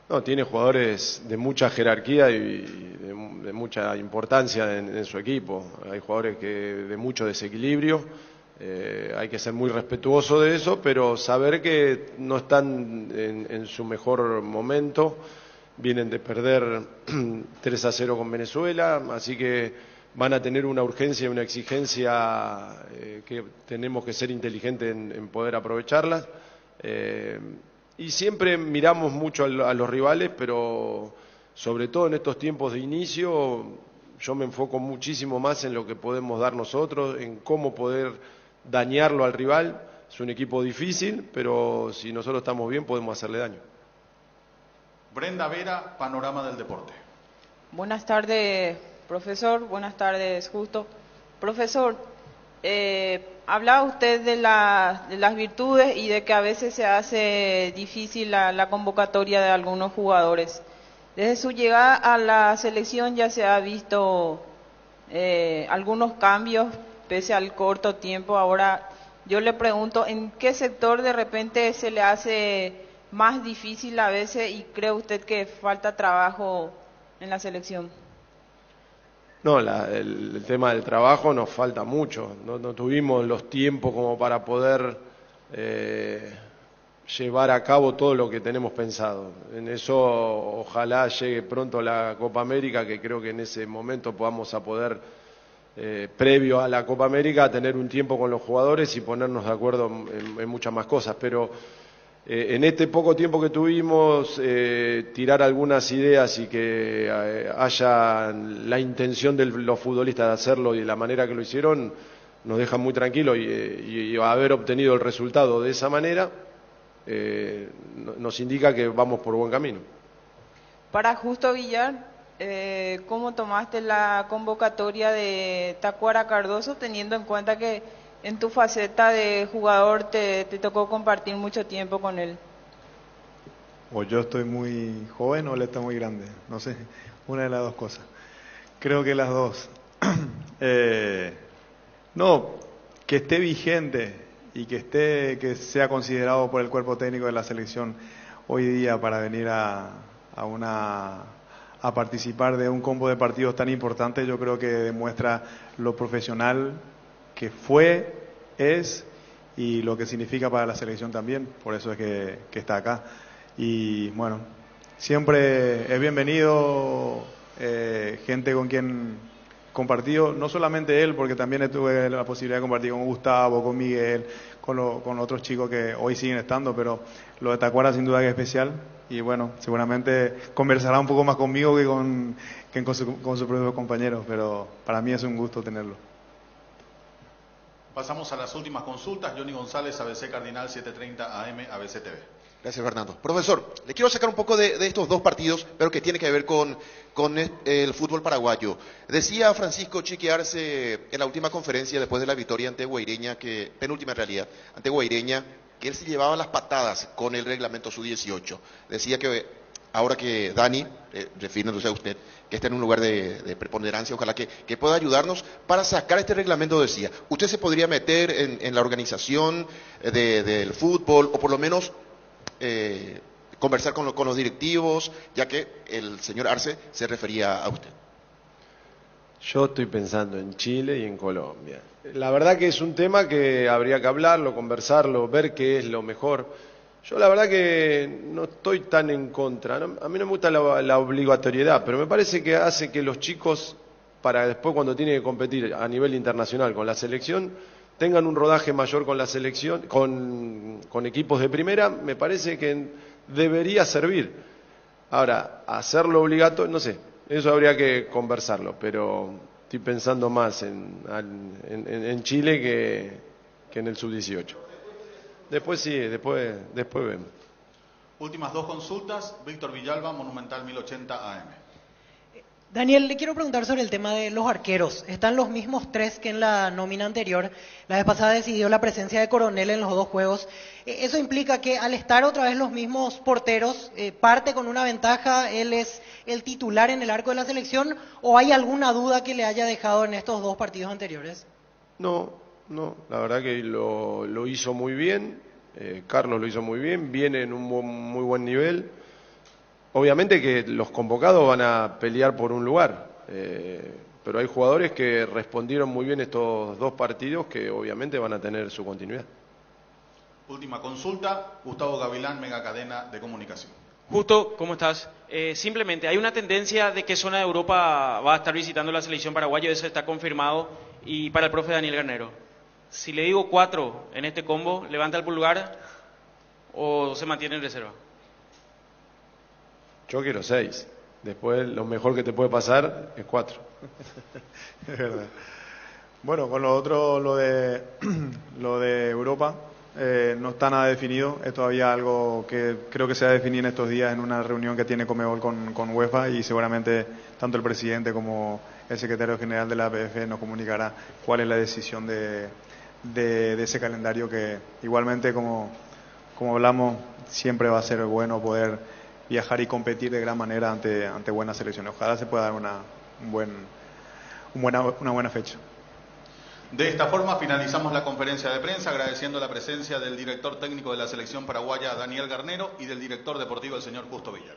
No, tiene jugadores de mucha jerarquía y de mucha importancia en su equipo. Hay jugadores de mucho desequilibrio. Hay que ser muy respetuoso de eso, pero saber que no están en su mejor momento. Vienen de perder 3-0 con Venezuela, así que van a tener una urgencia y una exigencia que tenemos que ser inteligentes en poder aprovecharlas. Y siempre miramos mucho a los rivales, pero sobre todo en estos tiempos de inicio, yo me enfoco muchísimo más en lo que podemos dar nosotros, en cómo poder dañarlo al rival. Es un equipo difícil, pero si nosotros estamos bien podemos hacerle daño. Brenda Vera, Panorama del Deporte. Buenas tardes, profesor. Buenas tardes, Justo. Profesor, hablaba usted de las virtudes y de que a veces se hace difícil la convocatoria de algunos jugadores. Desde su llegada a la selección ya se ha visto algunos cambios pese al corto tiempo. Ahora yo le pregunto, ¿en qué sector de repente se le hace más difícil a veces y cree usted que falta trabajo en la selección? No, el tema del trabajo nos falta mucho. No tuvimos los tiempos como para poder llevar a cabo todo lo que tenemos pensado. En eso ojalá llegue pronto la Copa América, que creo que en ese momento podamos a poder, previo a la Copa América, tener un tiempo con los jugadores y ponernos de acuerdo en muchas más cosas. Pero en este poco tiempo que tuvimos, tirar algunas ideas y que haya la intención de los futbolistas de hacerlo y de la manera que lo hicieron, nos deja muy tranquilos y haber obtenido el resultado de esa manera nos indica que vamos por buen camino. Para Justo Villar, ¿cómo tomaste la convocatoria de Tacuara Cardoso, teniendo en cuenta que en tu faceta de jugador te tocó compartir mucho tiempo con él? O yo estoy muy joven o él está muy grande, no sé, una de las dos cosas. Creo que las dos. No, que esté vigente y que sea considerado por el cuerpo técnico de la selección hoy día para venir a participar de un combo de partidos tan importante, yo creo que demuestra lo profesional que fue, es y lo que significa para la selección también, por eso es que está acá. Y bueno, siempre es bienvenido gente con quien compartido, no solamente él, porque también tuve la posibilidad de compartir con Gustavo, con Miguel, con otros chicos que hoy siguen estando, pero lo de Tacuara sin duda que es especial y bueno, seguramente conversará un poco más conmigo que con sus propios compañeros, pero para mí es un gusto tenerlo. Pasamos a las últimas consultas. Johnny González, ABC Cardinal 730 AM, ABC TV. Gracias, Fernando. Profesor, le quiero sacar un poco de estos dos partidos, pero que tiene que ver con el fútbol paraguayo. Decía Francisco Chiqui Arce en la última conferencia después de la victoria ante Guaireña, penúltima en realidad, ante Guaireña, que él se llevaba las patadas con el reglamento sub-18. Decía que ahora que Dani, refiriéndose a usted, que está en un lugar de preponderancia, ojalá que pueda ayudarnos para sacar este reglamento, decía. ¿Usted se podría meter en la organización del fútbol o por lo menos conversar con los directivos, ya que el señor Arce se refería a usted? Yo estoy pensando en Chile y en Colombia. La verdad que es un tema que habría que hablarlo, conversarlo, ver qué es lo mejor. Yo la verdad que no estoy tan en contra. A mí no me gusta la obligatoriedad, pero me parece que hace que los chicos, para después cuando tienen que competir a nivel internacional con la selección, tengan un rodaje mayor con la selección, con equipos de primera, me parece que debería servir. Ahora, hacerlo obligatorio, no sé, eso habría que conversarlo, pero estoy pensando más en Chile que en el sub-18. Después sí, después vemos. Últimas dos consultas. Víctor Villalba, Monumental 1080 AM. Daniel, le quiero preguntar sobre el tema de los arqueros. Están los mismos tres que en la nómina anterior. La vez pasada decidió la presencia de Coronel en los dos juegos. ¿Eso implica que al estar otra vez los mismos porteros, parte con una ventaja, él es el titular en el arco de la selección, o hay alguna duda que le haya dejado en estos dos partidos anteriores? No, la verdad que lo hizo muy bien, Carlos lo hizo muy bien, viene en un muy buen nivel. Obviamente que los convocados van a pelear por un lugar, pero hay jugadores que respondieron muy bien estos dos partidos que obviamente van a tener su continuidad. Última consulta, Gustavo Gavilán, Megacadena de Comunicación. Justo, ¿cómo estás? Simplemente, hay una tendencia de que zona de Europa va a estar visitando la selección paraguaya, eso está confirmado, y para el profe Daniel Garnero. Si le digo 4 en este combo, ¿levanta el pulgar o se mantiene en reserva? Yo quiero 6. Después lo mejor que te puede pasar es 4. Es verdad. Bueno, con lo otro, lo de Europa, no está nada definido. Es todavía algo que creo que se va a definir en estos días en una reunión que tiene Conmebol con UEFA, y seguramente tanto el presidente como el secretario general de la APF nos comunicará cuál es la decisión de ese calendario, que igualmente, como hablamos, siempre va a ser bueno poder viajar y competir de gran manera ante buenas selecciones. Ojalá se pueda dar una buena fecha. De esta forma finalizamos la conferencia de prensa, agradeciendo la presencia del director técnico de la selección paraguaya, Daniel Garnero, y del director deportivo, el señor Justo Villar.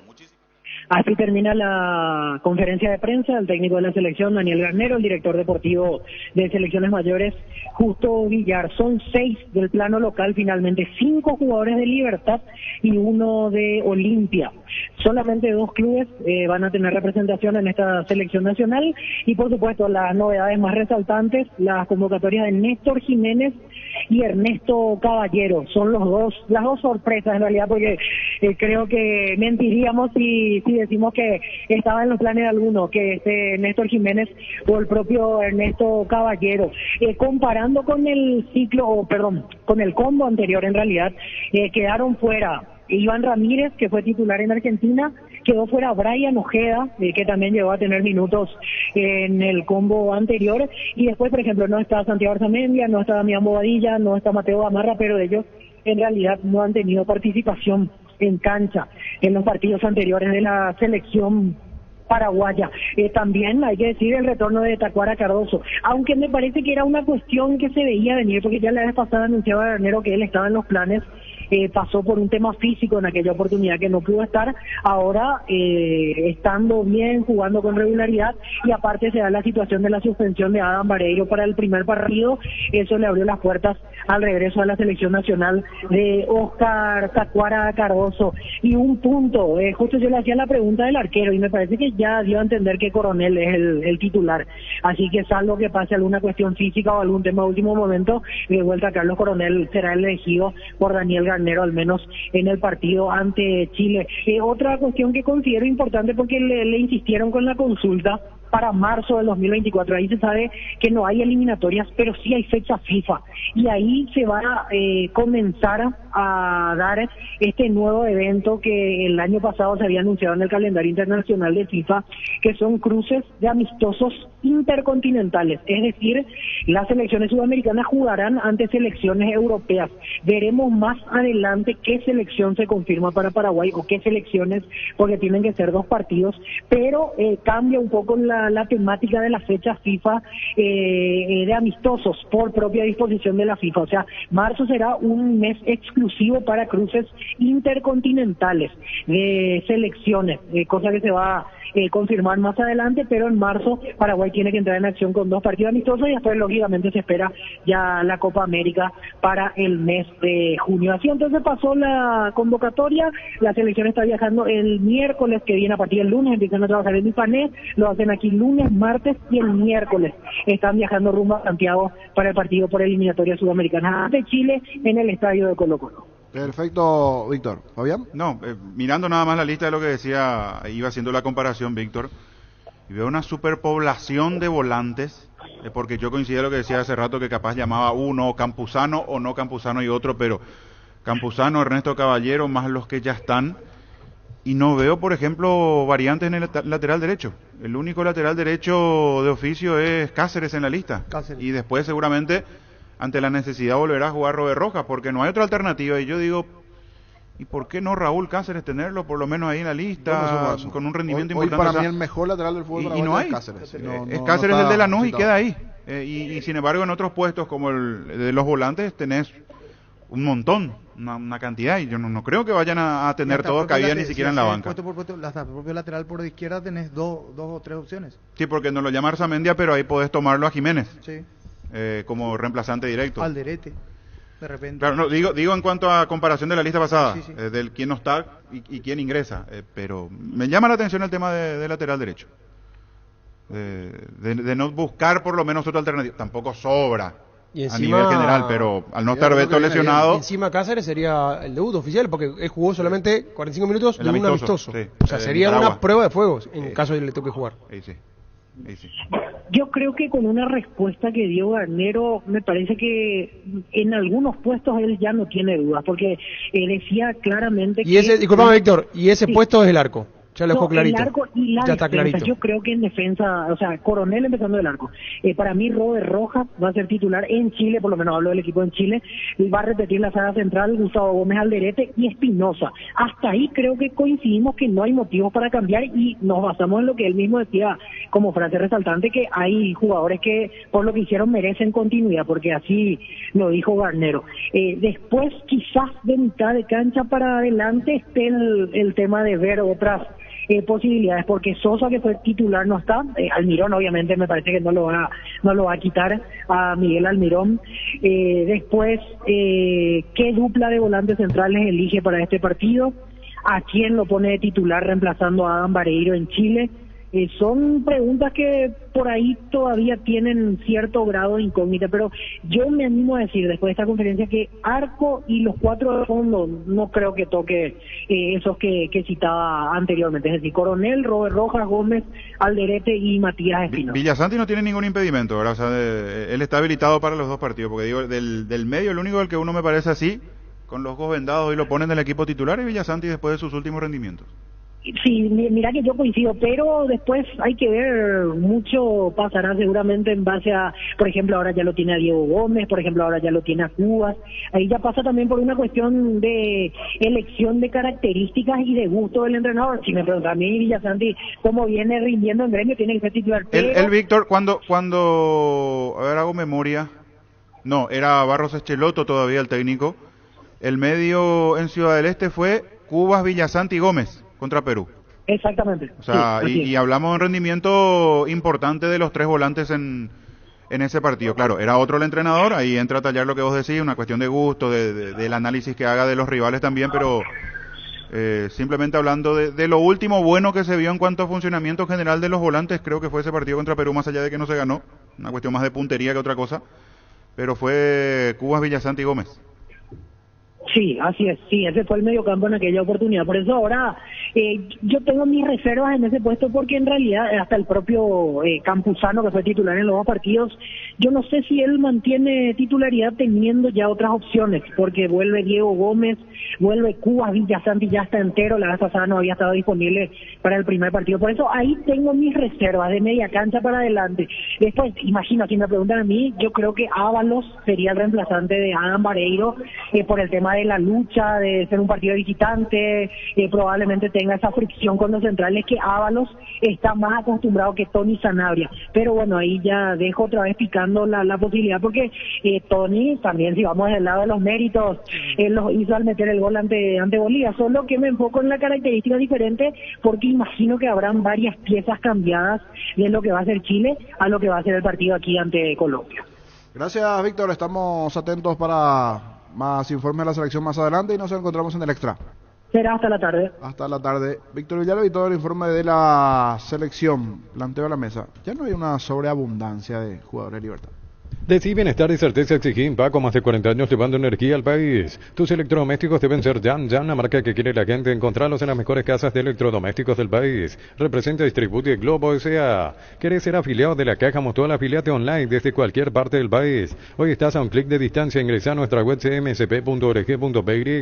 Así termina la conferencia de prensa del técnico de la selección, Daniel Garnero, el director deportivo de selecciones mayores, Justo Villar. Son 6 del plano local, finalmente 5 jugadores de Libertad y 1 de Olimpia. Solamente 2 clubes van a tener representación en esta selección nacional, y por supuesto las novedades más resaltantes, las convocatorias de Néstor Jiménez y Ernesto Caballero. Son las dos sorpresas en realidad, porque creo que mentiríamos si decimos que estaba en los planes de alguno, que Néstor Jiménez o el propio Ernesto Caballero. Comparando con el con el combo anterior, en realidad, quedaron fuera Iván Ramírez, que fue titular en Argentina, quedó fuera Brian Ojeda, que también llegó a tener minutos en el combo anterior, y después, por ejemplo, no está Santiago Arzamendia, no está Damián Bobadilla, no está Mateo Gamarra, pero ellos en realidad no han tenido participación en cancha en los partidos anteriores de la selección paraguaya. También hay que decir el retorno de Tacuara Cardoso, aunque me parece que era una cuestión que se veía venir, porque ya la vez pasada anunciaba Garnero que él estaba en los planes pasó por un tema físico en aquella oportunidad que no pudo estar, ahora estando bien, jugando con regularidad, y aparte se da la situación de la suspensión de Adam Vareiro para el primer partido. Eso le abrió las puertas al regreso a la selección nacional de Oscar Tacuara Cardoso. Y un punto, justo yo le hacía la pregunta del arquero y me parece que ya dio a entender que Coronel es el titular, así que salvo que pase alguna cuestión física o algún tema de último momento, de vuelta Carlos Coronel será elegido por Daniel Garnero, al menos en el partido ante Chile. Otra cuestión que considero importante, porque le insistieron con la consulta para marzo del 2024, ahí se sabe que no hay eliminatorias, pero sí hay fecha FIFA, y ahí se va a comenzar a dar este nuevo evento que el año pasado se había anunciado en el calendario internacional de FIFA, que son cruces de amistosos intercontinentales, es decir, las selecciones sudamericanas jugarán ante selecciones europeas. Veremos más adelante qué selección se confirma para Paraguay o qué selecciones, porque tienen que ser 2 partidos, pero cambia un poco la temática de la fecha FIFA de amistosos por propia disposición de la FIFA. O sea, marzo será un mes exclusivo para cruces intercontinentales de selecciones, cosa que se va a confirmar más adelante, pero en marzo Paraguay tiene que entrar en acción con 2 partidos amistosos y después lógicamente se espera ya la Copa América para el mes de junio. Así entonces pasó la convocatoria, la selección está viajando el miércoles que viene, a partir del lunes empiezan a trabajar en Ipané, lo hacen aquí lunes, martes y el miércoles están viajando rumbo a Santiago para el partido por eliminatoria sudamericana ante Chile en el estadio de Colo-Colo. Perfecto, Víctor. ¿Fabián? No, mirando nada más la lista de lo que decía, iba haciendo la comparación, Víctor, y veo una superpoblación de volantes, porque yo coincido en lo que decía hace rato, que capaz llamaba uno Campuzano o no Campuzano y otro, pero Campuzano, Ernesto Caballero, más los que ya están, y no veo, por ejemplo, variantes en el lateral derecho. El único lateral derecho de oficio es Cáceres en la lista, y después seguramente ante la necesidad volverá a jugar Robert Rojas, porque no hay otra alternativa, y yo digo, ¿y por qué no Raúl Cáceres tenerlo por lo menos ahí en la lista, con un rendimiento hoy importante? Para mí el mejor lateral del fútbol y no hay. Es Cáceres. Es Cáceres el de Lanús y queda ahí. Y sin embargo en otros puestos como el de los volantes tenés un montón, una cantidad, y yo no creo que vayan a tener todo cabida ni siquiera en la banca. Puesto por puesto, hasta el propio lateral por izquierda tenés dos o tres opciones. Sí, porque no lo llama Arzamendia, pero ahí podés tomarlo a Jiménez. Sí. Como reemplazante directo. Alderete, de repente. Claro, no, digo en cuanto a comparación de la lista pasada, sí. Del quién no está y quién ingresa, pero me llama la atención el tema de lateral derecho. De no buscar por lo menos otra alternativa. Tampoco sobra y encima, a nivel general, pero al no estar Beto lesionado... Y encima Cáceres sería el debut oficial, porque él jugó solamente 45 minutos de un amistoso. Sí, o sea, sería una prueba de fuego en caso de que le toque jugar. Sí. Yo creo que con una respuesta que dio Garnero, me parece que en algunos puestos él ya no tiene dudas, porque decía claramente disculpame Víctor, y ese puesto es el arco. Ya lo dejó clarito. El arco y la ya está defensa. clarito. Yo creo que en defensa, o sea, Coronel empezando del arco. Para mí, Robert Rojas va a ser titular en Chile, por lo menos hablo del equipo en Chile. Y va a repetir la saga central, Gustavo Gómez Alderete y Espinosa. Hasta ahí creo que coincidimos que no hay motivos para cambiar y nos basamos en lo que él mismo decía como frase resaltante, que hay jugadores que por lo que hicieron merecen continuidad, porque así lo dijo Garnero. Después, quizás de mitad de cancha para adelante esté el tema de ver otras posibilidades, porque Sosa, que fue titular, no está. Almirón obviamente me parece que no lo va a quitar a Miguel Almirón. Después, ¿qué dupla de volantes centrales elige para este partido? ¿A quién lo pone de titular reemplazando a Adam Vareiro en Chile? Son preguntas que por ahí todavía tienen cierto grado de incógnita, pero yo me animo a decir después de esta conferencia que arco y los 4 de fondo no creo que toque esos que citaba anteriormente, es decir, Coronel, Robert Rojas, Gómez, Alderete y Matías Espinosa. Villasanti no tiene ningún impedimento, ¿verdad? O sea, él está habilitado para los 2 partidos, porque digo, del medio, el único del que uno me parece así, con los ojos vendados y lo ponen del equipo titular, es Villasanti después de sus últimos rendimientos. Sí, mira que yo coincido, pero después hay que ver, mucho pasará seguramente en base a, por ejemplo, ahora ya lo tiene a Diego Gómez, por ejemplo, ahora ya lo tiene a Cubas, ahí ya pasa también por una cuestión de elección de características y de gusto del entrenador. Si me preguntan a mí, Villasanti, cómo viene rindiendo en Gremio, tiene que ser titular. El Víctor, cuando, a ver, hago memoria, no, era Barros Echeloto todavía el técnico, El medio en Ciudad del Este fue Cubas, Villasanti y Gómez contra Perú. Exactamente. O sea, sí, y hablamos de un rendimiento importante de los tres volantes en ese partido. Claro, era otro el entrenador, ahí entra a tallar lo que vos decís, una cuestión de gusto, del análisis que haga de los rivales también, pero simplemente hablando de lo último bueno que se vio en cuanto a funcionamiento general de los volantes, creo que fue ese partido contra Perú, más allá de que no se ganó, una cuestión más de puntería que otra cosa, pero fue Cubas, Villasanti y Gómez. Sí, así es, sí, ese fue el mediocampo en aquella oportunidad. Por eso ahora yo tengo mis reservas en ese puesto porque en realidad hasta el propio Campuzano, que fue titular en los dos partidos, yo no sé si él mantiene titularidad teniendo ya otras opciones, porque vuelve Diego Gómez, vuelve Cubas, Villasanti ya está entero, la vez pasada no había estado disponible para el primer partido. Por eso ahí tengo mis reservas de media cancha para adelante. Después, imagino, si me preguntan a mí, yo creo que Ábalos sería el reemplazante de Adam Vareiro por el tema de la lucha, de ser un partido visitante, probablemente tenga esa fricción con los centrales que Ábalos está más acostumbrado que Tony Sanabria. Pero bueno, ahí ya dejo otra vez picando la posibilidad, porque Tony también, si vamos del lado de los méritos, él los hizo al meter el gol ante Bolivia, solo que me enfoco en la característica diferente, porque imagino que habrán varias piezas cambiadas de lo que va a ser Chile a lo que va a ser el partido aquí ante Colombia. Gracias, Víctor, estamos atentos para más informes de la selección más adelante y nos encontramos en el extra. Será hasta la tarde. Hasta la tarde. Víctor Villalba y todo el informe de la selección. Planteo a la mesa. Ya no hay una sobreabundancia de jugadores de Libertad. Decí Bienestar y Certeza Exigín, Paco, más de 40 años llevando energía al país. Tus electrodomésticos deben ser Yan, la marca que quiere la gente. Encontrarlos en las mejores casas de electrodomésticos del país. Representa Distribute Globo S.A. ¿Querés ser afiliado de la Caja Mutual? Afiliate online desde cualquier parte del país. Hoy estás a un clic de distancia. Ingresa a nuestra web cmsp.org.py.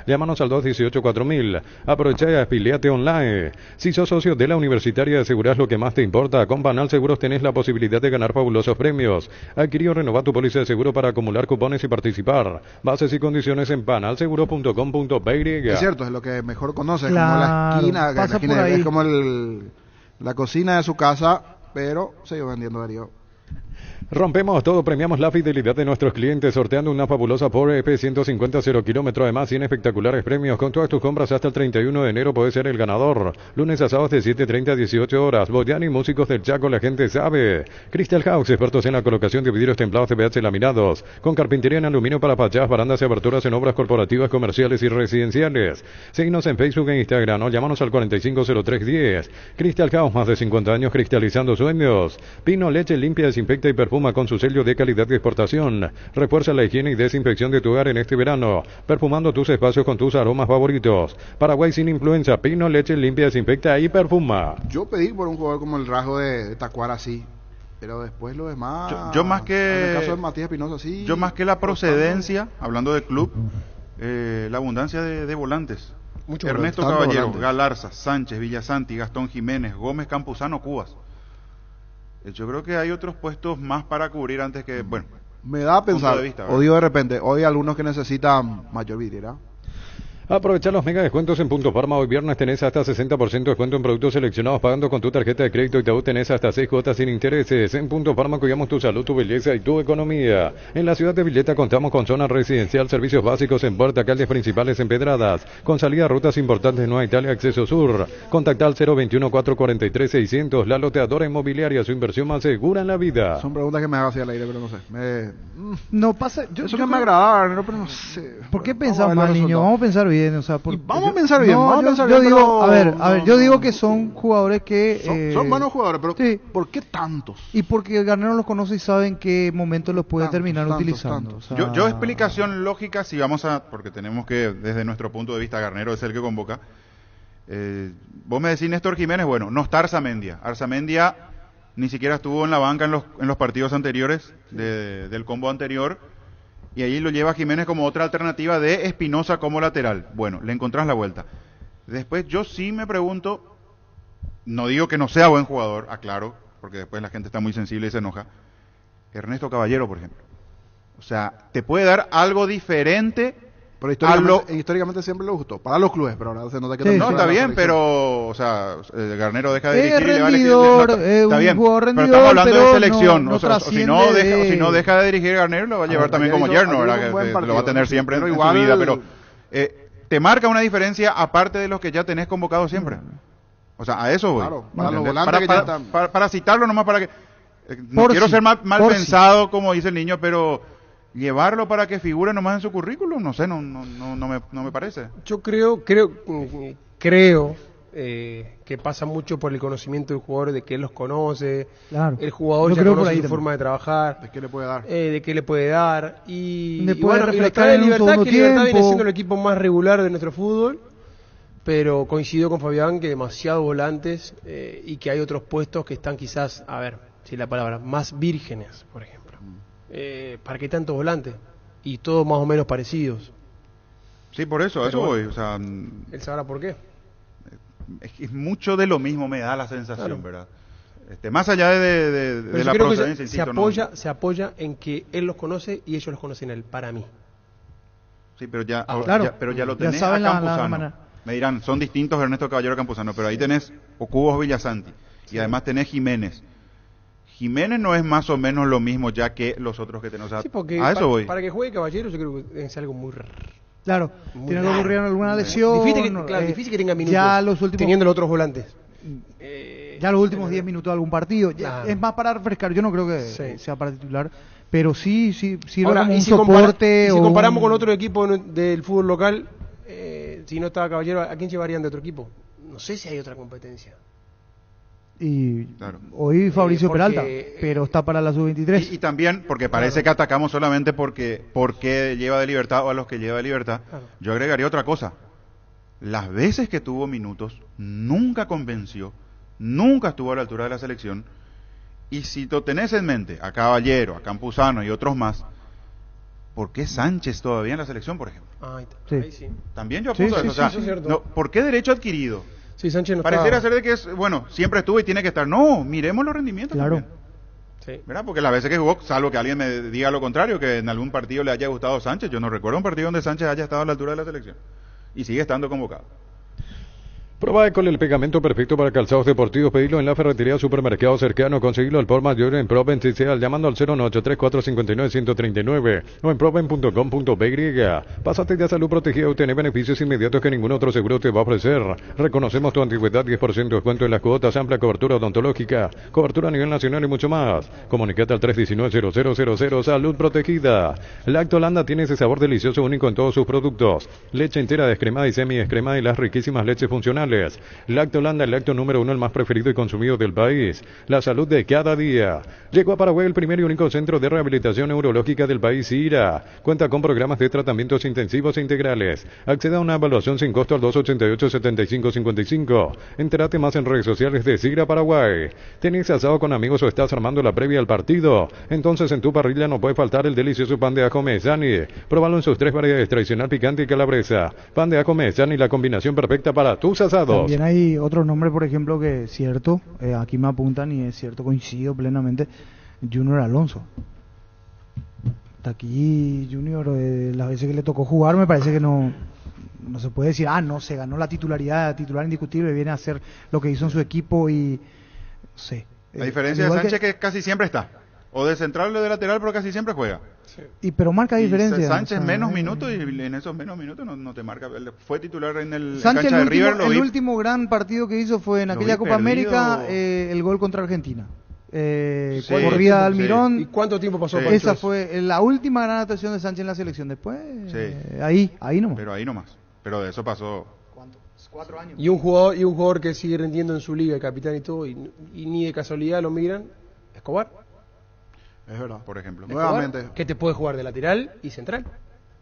Llámanos al 218-4000. Aprovecha y afiliate online. Si sos socio de la Universitaria, asegurás lo que más te importa. Con Banal Seguros tenés la posibilidad de ganar fabulosos premios. Adquirí o renová tu póliza de seguro para acumular cupones y participar. Bases y condiciones en banalseguro.com.py. Es cierto, es lo que mejor conoce, Claro, como la pasa esquina, por ahí. es como la cocina de su casa, pero sigue vendiendo Darío. Rompemos todo, premiamos la fidelidad de nuestros clientes sorteando una fabulosa Ford F-150 0 kilómetros, además 100 espectaculares premios. Con todas tus compras hasta el 31 de enero puedes ser el ganador. Lunes a sábados de 7:30 a 18 horas. Boyani, músicos del Chaco, la gente sabe. Crystal House, expertos en la colocación de vidrios templados TPH laminados. Con carpintería en aluminio para fachadas, barandas y aberturas en obras corporativas, comerciales y residenciales. Síguenos en Facebook e Instagram o llámanos al 450310. Crystal House, más de 50 años cristalizando sueños. Pino, leche limpia, desinfecta y perfuma con su sello de calidad de exportación. Refuerza la higiene y desinfección de tu hogar en este verano, perfumando tus espacios con tus aromas favoritos. Paraguay sin influenza, Pino, leche limpia, desinfecta y perfuma. Yo pedí por un jugador como el rasgo de Tacuara así, pero después lo demás. Yo más que. En el caso de Matías Pinoza, sí. Yo más que la procedencia, hablando de club, la abundancia de volantes. Mucho Ernesto volante, Caballero, volante. Galarza, Sánchez, Villasanti, Gastón Jiménez, Gómez Campuzano, Cubas. Yo creo que hay otros puestos más para cubrir antes que, bueno. Me da a pensar, de vista, o digo de repente, hoy algunos que necesitan mayor vidriera. Aprovechar los mega descuentos en Punto Farma. Hoy viernes tenés hasta 60% de descuento en productos seleccionados pagando con tu tarjeta de crédito y Itaú tenés hasta 6 cuotas sin intereses. En Punto Farma cuidamos tu salud, tu belleza y tu economía. En la ciudad de Villeta contamos con zona residencial, servicios básicos en Puerta, calles principales empedradas. Con salida a rutas importantes Nueva Italia, Acceso Sur. Contacta al 021-443-600. La loteadora inmobiliaria, su inversión más segura en la vida. Son preguntas que me hago hacia el aire, pero no sé. No pasa. Eso que me agradaba, no, pero no sé. ¿Por qué Vamos a pensás ver mal, los niño? resultados. Vamos a pensar bien, o sea, Vamos a pensar bien, vamos a pensar yo bien, digo, pero- a ver, yo digo que son jugadores que Son buenos jugadores, pero sí. ¿por qué tantos? Y porque Garnero los conoce y sabe en qué momento los puede terminar utilizando. O sea, Yo explicación lógica, si vamos a, porque tenemos que, desde nuestro punto de vista, Garnero es el que convoca. Vos me decís Néstor Jiménez, bueno, no está Arzamendia. Arzamendia ni siquiera estuvo en la banca en los partidos anteriores, del combo anterior, y ahí lo lleva Jiménez como otra alternativa de Espinosa como lateral. Bueno, le encontrás la vuelta. Después yo sí me pregunto, no digo que no sea buen jugador, aclaro, porque después la gente está muy sensible y se enoja. Ernesto Caballero, por ejemplo. O sea, te puede dar algo diferente Pero históricamente siempre le gustó. Para los clubes, pero ahora se nota que no, está bien, pero, o sea, Garnero deja de dirigir es y le va a elegir. rendidor, Está bien, jugador pero rendidor, estamos hablando de selección. no o sea, si no deja de dirigir Garnero, lo va a llevar también como yerno, ¿verdad? Que lo va a tener siempre en su vida, pero te marca una diferencia aparte de los que ya tenés convocados siempre. O sea, a eso voy. Claro, para los volantes que ya están. Para citarlo nomás para que... No quiero ser mal pensado, como dice el niño, pero llevarlo para que figure nomás en su currículum, no sé, no me parece. Yo creo que pasa mucho por el conocimiento del jugador, de que él los conoce, claro. El jugador ya conoce su forma de trabajar, de qué le puede dar, y los trae de Libertad, que Libertad viene siendo el equipo más regular de nuestro fútbol, pero coincido con Fabián que demasiados volantes y que hay otros puestos que están quizás, a ver, si la palabra, más vírgenes, por ejemplo. ¿Para qué tantos volantes? Y todos más o menos parecidos. Sí, por eso, voy. O sea, él sabrá por qué. Es mucho de lo mismo, me da la sensación, claro. ¿Verdad? Más allá de la procedencia, se apoya en que él los conoce y ellos los conocen a él, para mí. Sí, pero ya lo Ya tenés saben a Campuzano. Me dirán, son distintos Ernesto Caballero Campuzano, pero ahí tenés Cubos Villasanti y además tenés Jiménez. Jiménez no es más o menos lo mismo ya que los otros que tenemos. Sí, porque para que juegue Caballero yo creo que es algo muy raro. Claro, tiene que ocurrir alguna lesión. Difícil que tenga minutos ya los últimos, teniendo los otros volantes. Ya los últimos 10 minutos de algún partido. Ya, es más para refrescar, yo no creo que sea para titular. Pero sí ahora, como un soporte. Si comparamos con otro equipo del fútbol local, si no estaba Caballero, ¿a quién llevarían de otro equipo? No sé si hay otra competencia. Y claro. Hoy Fabricio Peralta, pero está para la sub-23. Y también, porque parece que atacamos solamente porque lleva de Libertad o a los que lleva de Libertad, yo agregaría otra cosa. Las veces que tuvo minutos, nunca convenció, nunca estuvo a la altura de la selección. Y si lo tenés en mente, a Caballero, a Campuzano y otros más, ¿por qué Sánchez todavía en la selección, por ejemplo? Sí. También yo apunto eso. O sea, ¿por qué derecho adquirido? Sí, Sánchez no pareciera ser de que siempre estuvo y tiene que estar. No, miremos los rendimientos también. Sí. ¿Verdad? Porque las veces que jugó, salvo que alguien me diga lo contrario, que en algún partido le haya gustado Sánchez, yo no recuerdo un partido donde Sánchez haya estado a la altura de la selección. Y sigue estando convocado. Prueba Ecol, el pegamento perfecto para calzados deportivos. Pedilo en la ferretería supermercado cercano. Conseguirlo al por mayor en Proven TCL llamando al 0183459-139 o en proven.com.by. Pásate de salud protegida y obtener beneficios inmediatos que ningún otro seguro te va a ofrecer. Reconocemos tu antigüedad, 10% de descuento en las cuotas, amplia cobertura odontológica, cobertura a nivel nacional y mucho más. Comunicate al 319-0000. Salud protegida. Lactolanda tiene ese sabor delicioso único en todos sus productos. Leche entera, descremada y semi-descremada y las riquísimas leches funcionales. Lactolanda, el lácteo número 1, el más preferido y consumido del país. La salud de cada día. Llegó a Paraguay el primer y único centro de rehabilitación neurológica del país, IRA. Cuenta con programas de tratamientos intensivos e integrales. Acceda a una evaluación sin costo al 288-7555. Entérate más en redes sociales de SIGRA Paraguay. ¿Tenés asado con amigos o estás armando la previa al partido? Entonces en tu parrilla no puede faltar el delicioso pan de ajo Mesani. Próbalo en sus 3 variedades, tradicional, picante y calabresa. Pan de ajo Mesani, la combinación perfecta para tus asados. También hay otro nombre, por ejemplo, que es cierto, aquí me apuntan y es cierto, coincido plenamente, Junior Alonso. Hasta aquí Junior, las veces que le tocó jugar, me parece que no se puede decir, no, se ganó la titularidad, titular indiscutible, viene a hacer lo que hizo en su equipo y no sé. La diferencia de Sánchez que casi siempre está, o de central o de lateral, pero casi siempre juega. Sí. Pero marca diferencia. Sánchez menos minutos y en esos menos minutos no te marca. Fue titular en el Sánchez, cancha de River. El último gran partido que hizo fue en aquella Copa América, el gol contra Argentina. Corrida Almirón. ¿Y cuánto tiempo pasó? Esa fue la última gran actuación de Sánchez en la selección. Después, ahí nomás. Pero ahí nomás. Pero de eso pasó. ¿Cuánto? 4 años. Y un jugador que sigue rindiendo en su liga, el capitán y todo, y ni de casualidad lo migran, Escobar. Es verdad, por ejemplo. Nuevamente. Que te puede jugar de lateral y central.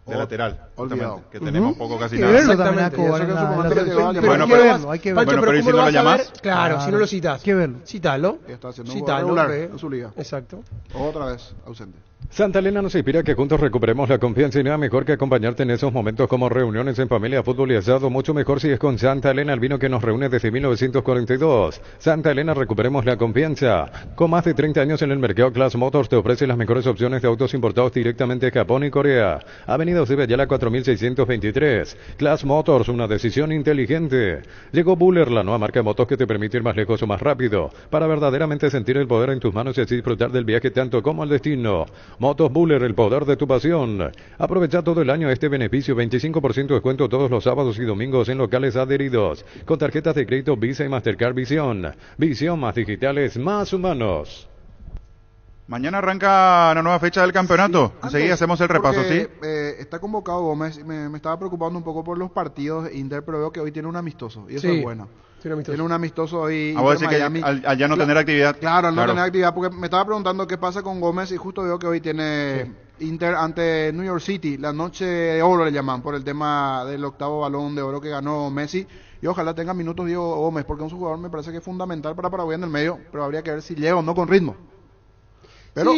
De lateral, olvidado. Que tenemos poco casi nada. Exactamente. Bueno, pero hay que verlo. Bueno, pero si no lo llamás. Claro, si no lo citas. Hay que verlo. Cítalo. Está haciendo un regular en su liga. Exacto. Otra vez ausente. Santa Elena nos inspira que juntos recuperemos la confianza y nada mejor que acompañarte en esos momentos como reuniones en familia, fútbol y asado. Mucho mejor si es con Santa Elena, el vino que nos reúne desde 1942. Santa Elena, recuperemos la confianza. Con más de 30 años en el mercado, Class Motors te ofrece las mejores opciones de autos importados directamente de Japón y Corea. Avenida Eusebio Ayala 4623. Class Motors, una decisión inteligente. Llegó Buller, la nueva marca de motos que te permite ir más lejos o más rápido, para verdaderamente sentir el poder en tus manos y así disfrutar del viaje tanto como el destino. Motos Buller, el poder de tu pasión. Aprovecha todo el año este beneficio, 25% de descuento todos los sábados y domingos en locales adheridos, con tarjetas de crédito Visa y Mastercard Visión. Visión, más digitales, más humanos. Mañana arranca la nueva fecha del campeonato. Sí, enseguida hacemos el repaso, ¿sí? Está convocado Gómez. Me estaba preocupando un poco por los partidos de Inter, pero veo que hoy tiene un amistoso. Y eso es bueno. Tiene un amistoso hoy. A decir que al ya no tener actividad. Claro, al no tener actividad, porque me estaba preguntando qué pasa con Gómez y justo veo que hoy tiene Inter ante New York City, la noche de oro le llaman, por el tema del octavo balón de oro que ganó Messi. Y ojalá tenga minutos Diego Gómez, porque es un jugador me parece que es fundamental para Paraguay en el medio, pero habría que ver si llega o no con ritmo. Pero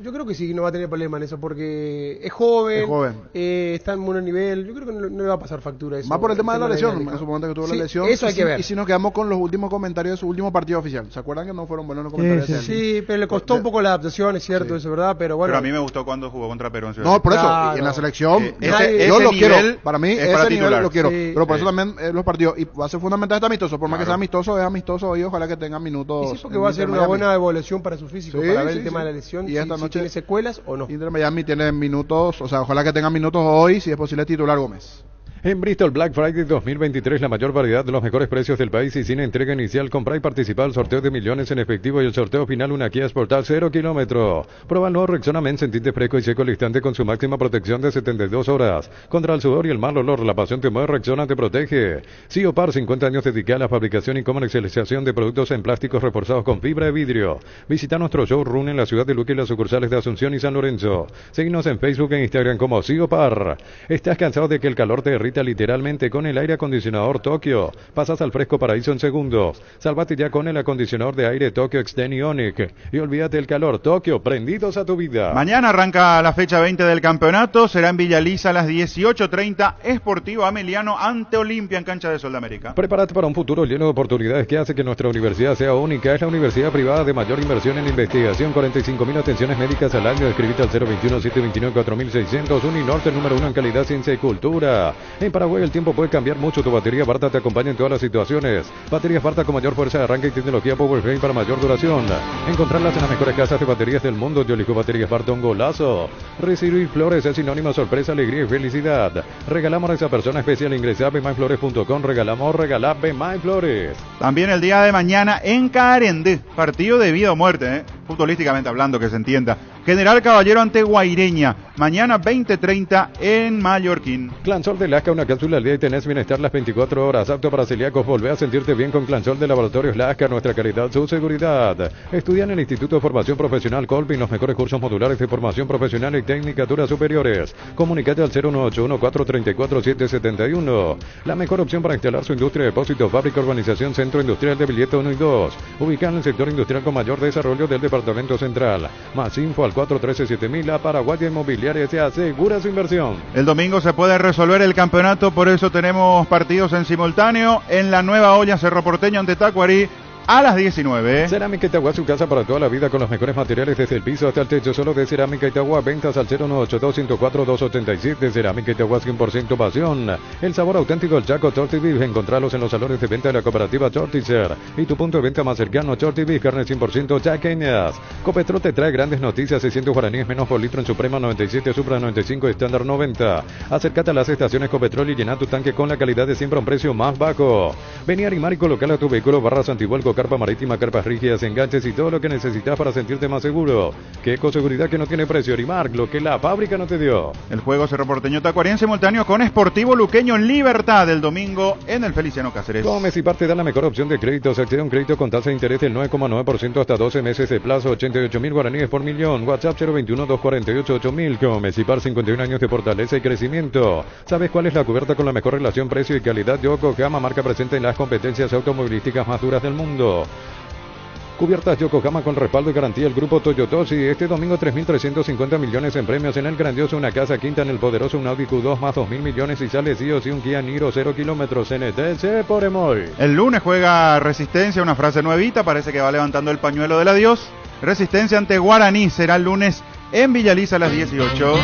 yo creo que sí, no va a tener problema en eso, porque es joven, está en buen nivel. Yo creo que no le va a pasar factura eso. Más por el tema de la lesión, en su momento que tuvo la lesión. Eso hay que ver. Y si nos quedamos con los últimos comentarios de su último partido oficial. ¿Se acuerdan que no fueron buenos los comentarios? Sí, pero le costó un poco la adaptación, es cierto, eso es verdad, pero bueno. Pero a mí me gustó cuando jugó contra Perú. No, por eso, y en la selección, yo lo quiero, para mí ese nivel lo quiero, pero por eso también los partidos, y va a ser fundamental este amistoso, por más que sea amistoso, es amistoso y ojalá que tenga minutos. Y sí, porque va a ser una buena evaluación para su físico, para ver el tema de la lesión, y esta noche tiene secuelas o no. Inter Miami tiene minutos, o sea, ojalá que tenga minutos hoy, si es posible titular Gómez. En Bristol Black Friday 2023, la mayor variedad de los mejores precios del país y sin entrega inicial. Compra y participa al sorteo de millones en efectivo y el sorteo final una Kia Sportage 0 kilómetro. Prueba el nuevo Rexona Men, sentirte fresco y seco al instante con su máxima protección de 72 horas. Contra el sudor y el mal olor, la pasión te mueve, Rexona te protege. Siopar, 50 años dedicada a la fabricación y comercialización de productos en plásticos reforzados con fibra de vidrio. Visita nuestro showroom en la ciudad de Luque y las sucursales de Asunción y San Lorenzo. Seguinos en Facebook e Instagram como Siopar. ¿Estás cansado de que el calor te derrita literalmente con el aire acondicionador Tokio? Pasas al fresco paraíso en segundos. Sálvate ya con el acondicionador de aire Tokio Extend Ionic. Y olvídate del calor. Tokio, prendidos a tu vida. Mañana arranca la fecha 20 del campeonato. Será en Villa Lisa a las 18:30. Sportivo Ameliano ante Olimpia en cancha de Sol de América. Prepárate para un futuro lleno de oportunidades que hace que nuestra universidad sea única. Es la universidad privada de mayor inversión en investigación. 45.000 atenciones médicas al año. Escribite al 021-729-4600. Uninorte, número 1 en calidad, ciencia y cultura. En Paraguay el tiempo puede cambiar mucho. Tu batería Barta te acompaña en todas las situaciones. Baterías Barta con mayor fuerza de arranque y tecnología Powertrain para mayor duración. Encontrarlas en las mejores casas de baterías del mundo. Yo elijo Baterías Barta, un golazo. Recibir flores es sinónimo de sorpresa, alegría y felicidad. Regalamos a esa persona especial. Ingresa a bemyflores.com. Regalamos Bemyflores. También el día de mañana en Carendé, partido de vida o muerte, futbolísticamente hablando, que se entienda. General Caballero ante Guaireña, mañana 20:30 en Mallorquín. Clansol de Lasca, una cápsula al día y tenés bienestar las 24 horas. Apto para celíacos, volvé a sentirte bien con Clansol de Laboratorios Lasca, nuestra calidad, su seguridad. Estudia en el Instituto de Formación Profesional Colpin los mejores cursos modulares de formación profesional y tecnicaturas superiores. Comunicate al 0181434-771. La mejor opción para instalar su industria, depósito, fábrica, urbanización, centro industrial de Villeta 1 y 2. Ubicada en el sector industrial con mayor desarrollo del departamento central. Más info al 413-7000. La Paraguaya Inmobiliaria se asegura su inversión. El domingo se puede resolver el campeonato, por eso tenemos partidos en simultáneo. En la Nueva Olla, Cerro Porteño ante Tacuarí a las 19. Cerámica Itagua, su casa para toda la vida con los mejores materiales desde el piso hasta el techo. Solo de Cerámica Itagua. Ventas al 0182104-287. Cerámica Itagua, 100% pasión. El sabor auténtico del Chaco Torti Beef. Encontrarlos en los salones de venta de la cooperativa Torticer y tu punto de venta más cercano. Torti Beef, carne 100% chaqueñas. Copetro te trae grandes noticias. 600 guaraníes menos por litro en Suprema 97, Supra 95 y estándar 90. Acércate a las estaciones Copetrol y llena tu tanque con la calidad de siempre a un precio más bajo. Vení a animar y colocar a tu vehículo barras antivuelco, carpa marítima, carpas rígidas, enganches y todo lo que necesitas para sentirte más seguro. Que ecoseguridad que no tiene precio. Arimark, lo que la fábrica no te dio. El juego Cerro Porteño Tacuarí en simultáneo con Sportivo Luqueño en Libertad el domingo en el Feliciano Cáceres. Gómez y Parte da la mejor opción de créditos. Accede a un crédito con tasa de interés del 9,9% hasta 12 meses de plazo. 88.000 guaraníes por millón. WhatsApp 021-248-8000. Gómez y Par, 51 años de fortaleza y crecimiento. ¿Sabes cuál es la cubierta con la mejor relación precio y calidad? Yokohama, marca presente en las competencias automovilísticas más duras del mundo. Cubiertas Yokohama con respaldo y garantía el grupo Toyotosi. Este domingo 3.350 millones en premios en el grandioso, una casa quinta en el poderoso, un Audi Q2 más 2.000 millones y sale sí o sí un Kia Niro 0 kilómetros en ETC por Emoy. El lunes juega Resistencia, una frase nuevita, parece que va levantando el pañuelo del adiós. Resistencia ante Guaraní, será el lunes en Villaliza a las 18.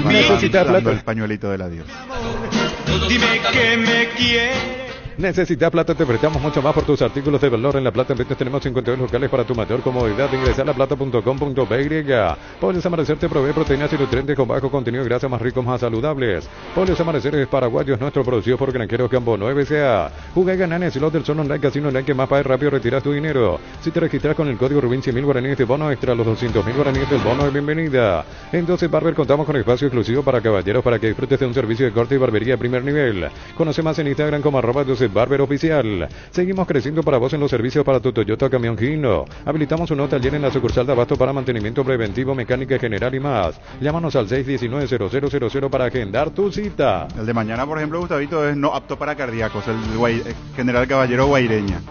Necesita plata. El pañuelito del adiós. Dime que me quieres. Necesitas plata, te prestamos mucho más por tus artículos de valor. En La Plata en Ventas tenemos 52 locales para tu mayor comodidad. Ingresa a laplata.com.py. Pollos Amanecer te provee proteínas y nutrientes con bajo contenido de grasa, más ricos, más saludables. Pollos Amanecer es paraguayos, nuestro producido por Granjeros Campo 9 SA. Juega y gana en el slot del Sol Online Casino Online, que más pague rápido retiras tu dinero. Si te registras con el código Rubin, 100.000 guaraníes de bono extra, los 200.000 guaraníes del bono de bienvenida. En 12 Barber contamos con espacio exclusivo para caballeros para que disfrutes de un servicio de corte y barbería de primer nivel. Conoce más en Instagram como @12 Barber Oficial. Seguimos creciendo para vos en los servicios para tu Toyota Camión Gino. Habilitamos un nuevo taller en la sucursal de Abasto para mantenimiento preventivo, mecánica general y más. Llámanos al 619-0000 para agendar tu cita. El de mañana, por ejemplo, Gustavito, es no apto para cardíacos, el General Caballero Guaireña.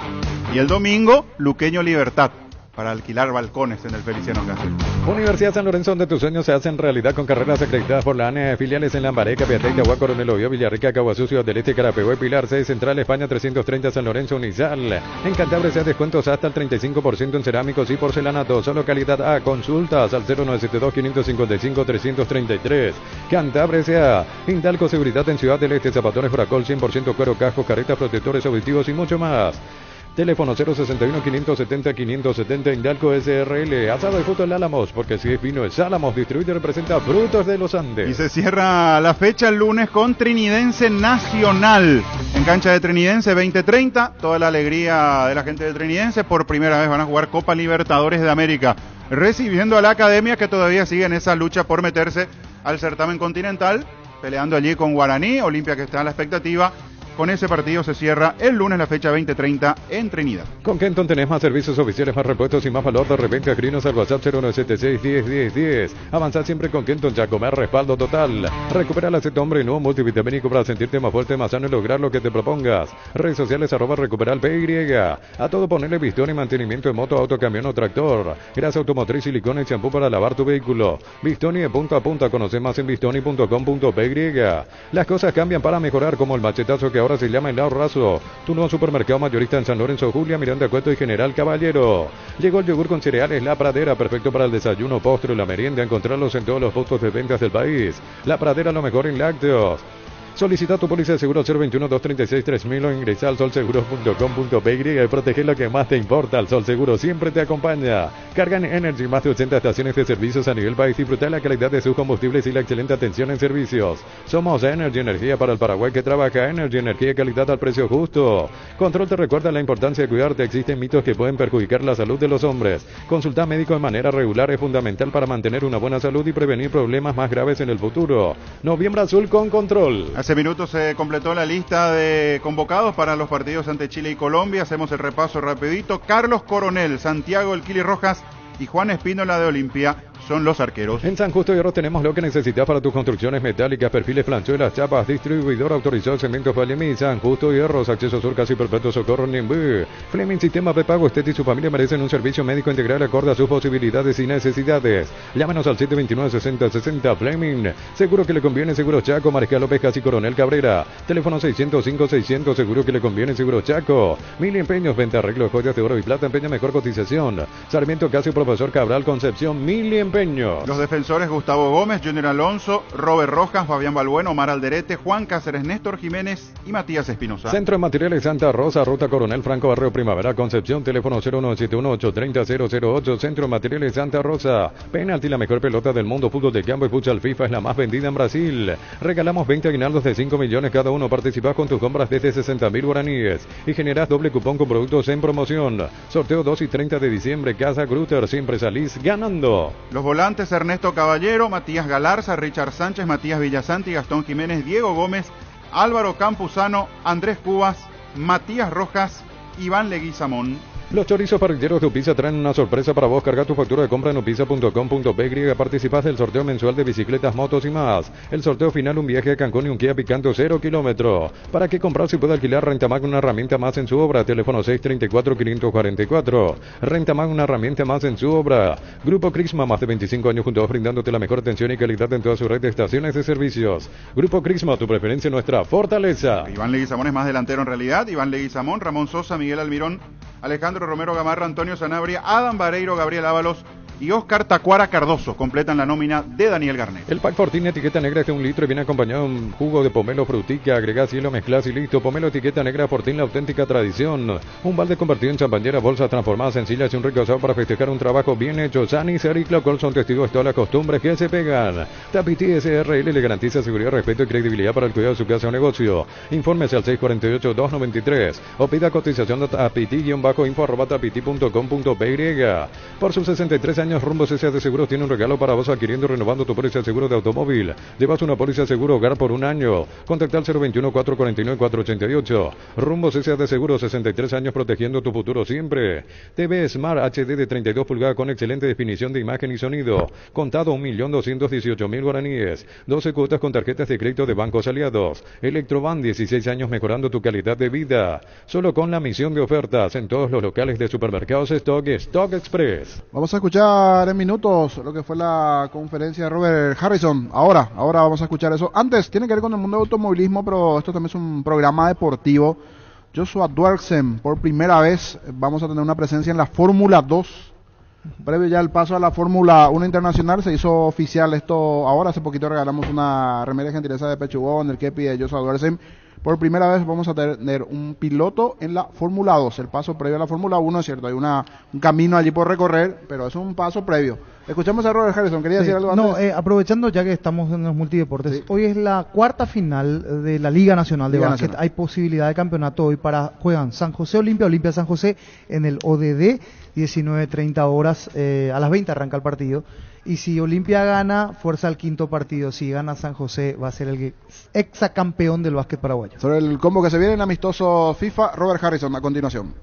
Y el domingo, Luqueño Libertad, para alquilar balcones en el Feliciano Castro. Universidad San Lorenzo, donde tus sueños se hacen realidad con carreras acreditadas por la ANE, filiales en Lambaré, Capiatá, Itagua, Coronel Oviedo, Villarrica, Caguazú, Ciudad del Este, Carapehué, Pilar, 6 Central, España 330, San Lorenzo, Unizal. En Cantabria se da descuentos hasta el 35% en cerámicos y porcelanato, solo calidad A. Consultas al 0972-555-333. Cantabria S.A. Indalco Seguridad en Ciudad del Este, zapatones Fracol, 100% cuero, cascos, caretas, protectores auditivos y mucho más. Teléfono 061-570-570, Indalco SRL. Asado de fruto en Álamos, porque si es vino es Álamos, distribuye y representa Frutos de los Andes. Y se cierra la fecha el lunes con Trinidense Nacional. En cancha de Trinidense 2030, toda la alegría de la gente de Trinidense. Por primera vez van a jugar Copa Libertadores de América, recibiendo a la Academia, que todavía sigue en esa lucha por meterse al certamen continental, peleando allí con Guaraní, Olimpia que está en la expectativa. Con ese partido se cierra el lunes la fecha 2030 en Trinidad. Con Kenton tenés más servicios oficiales, más repuestos y más valor. De repente, escribinos al WhatsApp 0976-10-10-10. Avanzar siempre con Kenton Chacomer, respaldo total. Recupera el aceite hombre nuevo multivitamínico para sentirte más fuerte, más sano y lograr lo que te propongas. Redes sociales @recuperal PY. A todo ponerle pistón y mantenimiento de moto, auto, camión o tractor. Grasa automotriz, silicona y champú para lavar tu vehículo. Bistoni de punta a punta. Conoce más en bistoni.com.py. Las cosas cambian para mejorar, como el machetazo que ahora se llama El Razo, tu nuevo supermercado mayorista en San Lorenzo, Julia, Miranda, Cueto y General Caballero. Llegó el yogur con cereales La Pradera, perfecto para el desayuno, postre o la merienda. Encontrarlos en todos los puntos de ventas del país. La Pradera, lo mejor en lácteos. Solicita tu póliza de seguro 021-236-3000 o ingresa al solseguros.com.py y protege lo que más te importa. El Sol Seguro siempre te acompaña. Cargan Energy, más de 80 estaciones de servicios a nivel país. Disfruta la calidad de sus combustibles y la excelente atención en servicios. Somos Energy, energía para el Paraguay que trabaja. Energy, energía y calidad al precio justo. Control te recuerda la importancia de cuidarte. Existen mitos que pueden perjudicar la salud de los hombres. Consultar médico de manera regular es fundamental para mantener una buena salud y prevenir problemas más graves en el futuro. Noviembre Azul con Control. Hace minutos se completó la lista de convocados para los partidos ante Chile y Colombia. Hacemos el repaso rapidito. Carlos Coronel, Santiago El Kili Rojas y Juan Espínola de Olimpia son los arqueros. En San Justo de Oro tenemos lo que necesitas para tus construcciones metálicas, perfiles, planchuelas, chapas, distribuidor autorizado, cementos Valemí, San Justo de Hierros, acceso sur casi perpetuo, Socorro, Nimbú. Fleming Sistema de Pago, usted y su familia merecen un servicio médico integral acorde a sus posibilidades y necesidades. Llámanos al 729-6060 Fleming. Seguro que le conviene, Seguro Chaco, Mariscal López, Casi Coronel Cabrera. Teléfono 605-600, seguro que le conviene, Seguro Chaco. Mil empeños, venta, arreglo de joyas de oro y plata, empeña mejor cotización. Sarmiento Casio, Profesor Cabral, Concepción, Mil empeños. Los defensores Gustavo Gómez, Junior Alonso, Robert Rojas, Fabián Balbueno, Omar Alderete, Juan Cáceres, Néstor Jiménez y Matías Espinosa. Centro de Materiales Santa Rosa, Ruta Coronel Franco, Barrio Primavera, Concepción, teléfono 0171830-008, Centro de Materiales Santa Rosa. Penalti, la mejor pelota del mundo, fútbol de campo y futsal FIFA es la más vendida en Brasil. Regalamos 20 aguinaldos de 5 millones cada uno. Participás con tus compras desde 60.000 guaraníes y generás doble cupón con productos en promoción. Sorteo 2 y 30 de diciembre, Casa Grutter, siempre salís ganando. Los volantes Ernesto Caballero, Matías Galarza, Richard Sánchez, Matías Villasanti, Gastón Jiménez, Diego Gómez, Álvaro Campuzano, Andrés Cubas, Matías Rojas, Iván Leguizamón. Los chorizos parrilleros de Upisa traen una sorpresa para vos. Carga tu factura de compra en upisa.com.py. Participás del sorteo mensual de bicicletas, motos y más. El sorteo final, un viaje a Cancún y un Kia Picanto 0 kilómetro. ¿Para qué comprar si puede alquilar Rentamag, una herramienta más en su obra? Teléfono 634-544. Rentamag, una herramienta más en su obra. Grupo Crisma, más de 25 años juntos brindándote la mejor atención y calidad en toda su red de estaciones de servicios. Grupo Crisma, tu preferencia, nuestra fortaleza. Iván Leguizamón es más delantero en realidad. Iván Leguizamón, Ramón Sosa, Miguel Almirón, Alejandro Romero Gamarra, Antonio Sanabria, Adam Vareiro, Gabriel Ábalos y Oscar Tacuara Cardoso completan la nómina de Daniel Garnero. El pack Fortín etiqueta negra es de 1 litro y viene acompañado de un jugo de pomelo frutica. Agregás hielo, mezclás y listo. Pomelo etiqueta negra Fortín, la auténtica tradición. Un balde convertido en champañera, bolsas transformadas sencillas y un rico asado para festejar un trabajo bien hecho. Sani, Ser y Claucol son testigos de todas las costumbres que se pegan. Tapiti SRL le garantiza seguridad, respeto y credibilidad para el cuidado de su casa o negocio. Infórmese al 648-293 o pida cotización a tapiti-info@tapiti.com.py. Por sus 63 años, Rumbo CSA de Seguros tiene un regalo para vos adquiriendo y renovando tu póliza de seguro de automóvil. Llevas una póliza de seguro hogar por 1 año. Contacta al 021-449-488. Rumbo CSA de Seguros, 63 años protegiendo tu futuro siempre. TV Smart HD de 32 pulgadas con excelente definición de imagen y sonido. Contado 1.218.000 guaraníes. 12 cuotas con tarjetas de crédito de bancos aliados. Electroban, 16 años mejorando tu calidad de vida. Solo con la misión de ofertas en todos los locales de supermercados Stock Express. Vamos a escuchar en minutos lo que fue la conferencia de Robert Harrison. Ahora vamos a escuchar eso. Antes, tiene que ver con el mundo del automovilismo, pero esto también es un programa deportivo. Joshua Dwerksen, por primera vez vamos a tener una presencia en la Fórmula 2. Previo ya el paso a la Fórmula 1 internacional, se hizo oficial esto ahora. Hace poquito regalamos una remera de gentileza de Pechugón, el kepi de Joshua Dwerksen. Por primera vez vamos a tener un piloto en la Fórmula 2. El paso previo a la Fórmula 1, es cierto, hay un camino allí por recorrer, pero es un paso previo. Escuchamos a Robert Harrison, ¿quería decir algo antes? No, aprovechando ya que estamos en los multideportes, hoy es la cuarta final de la Liga Nacional de Básquet. Nacional. Hay posibilidad de campeonato hoy juegan San José Olimpia San José en el ODD, 19:30 horas, a las 20 arranca el partido. Y si Olimpia gana, fuerza al quinto partido. Si gana San José, va a ser el exacampeón del básquet paraguayo. Sobre el combo que se viene en amistoso FIFA, Robert Harrison a continuación.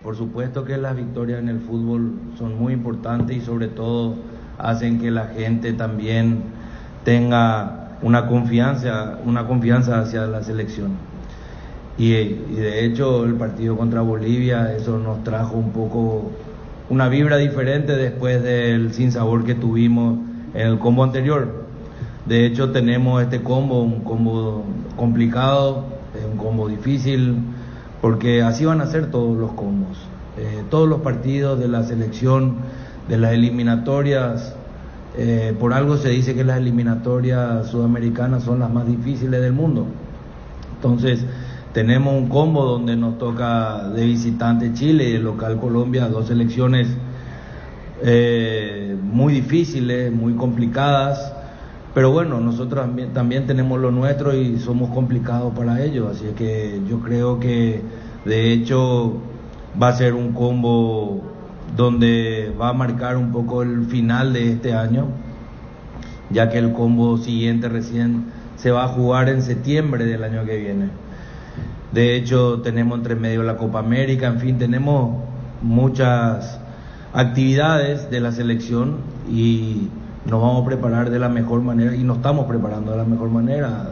Por supuesto que las victorias en el fútbol son muy importantes y sobre todo hacen que la gente también tenga una confianza hacia la selección. Y de hecho el partido contra Bolivia, eso nos trajo un poco una vibra diferente después del sinsabor que tuvimos en el combo anterior. De hecho tenemos este combo, un combo complicado, un combo difícil, porque así van a ser todos los combos. Todos los partidos de la selección, de las eliminatorias, por algo se dice que las eliminatorias sudamericanas son las más difíciles del mundo. Entonces tenemos un combo donde nos toca de visitante Chile y de local Colombia, dos selecciones muy difíciles, muy complicadas, pero bueno, nosotros también tenemos lo nuestro y somos complicados para ellos, así que yo creo que de hecho va a ser un combo donde va a marcar un poco el final de este año, ya que el combo siguiente recién se va a jugar en septiembre del año que viene. De hecho, tenemos entre medio la Copa América, en fin, tenemos muchas actividades de la selección y nos vamos a preparar de la mejor manera y nos estamos preparando de la mejor manera.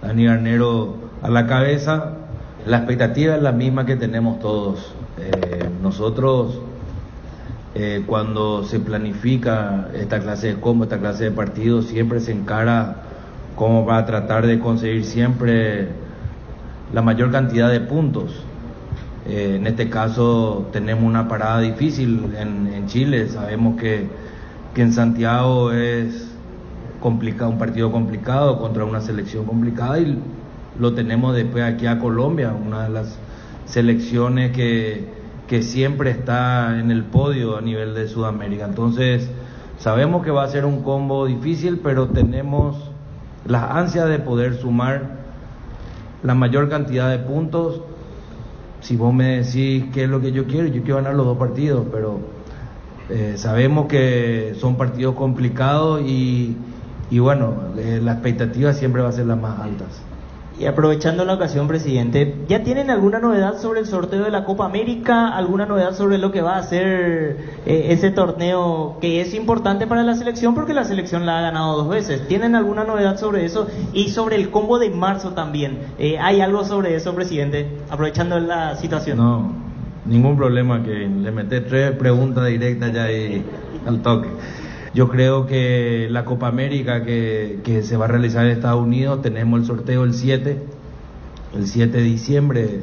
Dani Garnero a la cabeza, la expectativa es la misma que tenemos todos. Nosotros, cuando se planifica esta clase de combo, esta clase de partidos, siempre se encara como para tratar de conseguir siempre la mayor cantidad de puntos. En este caso tenemos una parada difícil en Chile. Sabemos que en Santiago es complicado, un partido complicado contra una selección complicada, y lo tenemos después aquí a Colombia, una de las selecciones que siempre está en el podio a nivel de Sudamérica. Entonces sabemos que va a ser un combo difícil, pero tenemos las ansias de poder sumar la mayor cantidad de puntos. Si vos me decís qué es lo que yo quiero ganar los dos partidos, pero sabemos que son partidos complicados y bueno, la expectativa siempre va a ser las más altas. Y aprovechando la ocasión, presidente, ¿ya tienen alguna novedad sobre el sorteo de la Copa América? ¿Alguna novedad sobre lo que va a ser ese torneo que es importante para la selección porque la selección la ha ganado 2 veces? ¿Tienen alguna novedad sobre eso? Y sobre el combo de marzo también. ¿Hay algo sobre eso, presidente? Aprovechando la situación. No, ningún problema, que le metés 3 preguntas directas ya y al toque. Yo creo que la Copa América que se va a realizar en Estados Unidos, tenemos el sorteo el 7 de diciembre,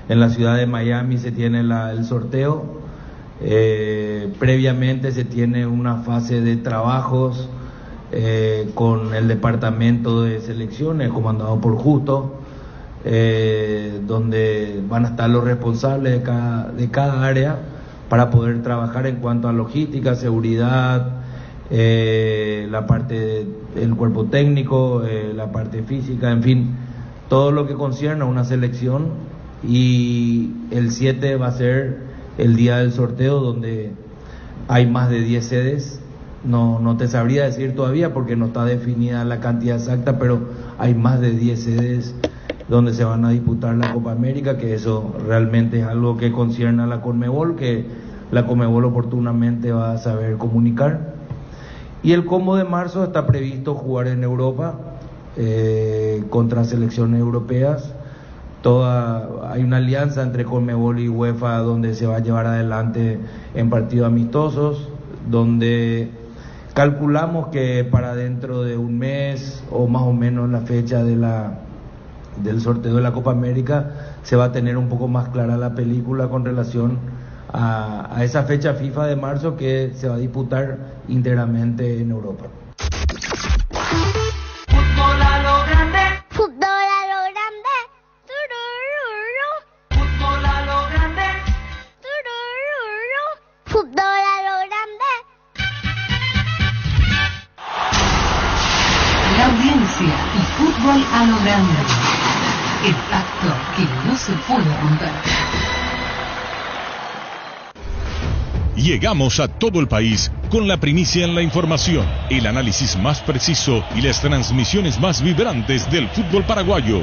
en la ciudad de Miami se tiene el sorteo. Previamente se tiene una fase de trabajos con el departamento de selecciones comandado por Justo, donde van a estar los responsables de cada área para poder trabajar en cuanto a logística, seguridad, la parte del cuerpo técnico, la parte física, en fin, todo lo que concierne a una selección. Y el 7 va a ser el día del sorteo, donde hay más de 10 sedes. No te sabría decir todavía porque no está definida la cantidad exacta, pero hay más de 10 sedes donde se van a disputar la Copa América, que eso realmente es algo que concierne a la Conmebol, que la Conmebol oportunamente va a saber comunicar. Y el combo de marzo está previsto jugar en Europa contra selecciones europeas. Hay una alianza entre Conmebol y UEFA donde se va a llevar adelante en partidos amistosos, donde calculamos que para dentro de un mes o más o menos la fecha del sorteo de la Copa América se va a tener un poco más clara la película con relación a esa fecha FIFA de marzo que se va a disputar íntegramente en Europa. Fútbol a lo grande. Fútbol a lo grande. Turururu. Fútbol a lo grande. Turururu. Fútbol a lo grande. La audiencia y fútbol a lo grande. El pacto que no se puede romper. Llegamos a todo el país con la primicia en la información, el análisis más preciso y las transmisiones más vibrantes del fútbol paraguayo.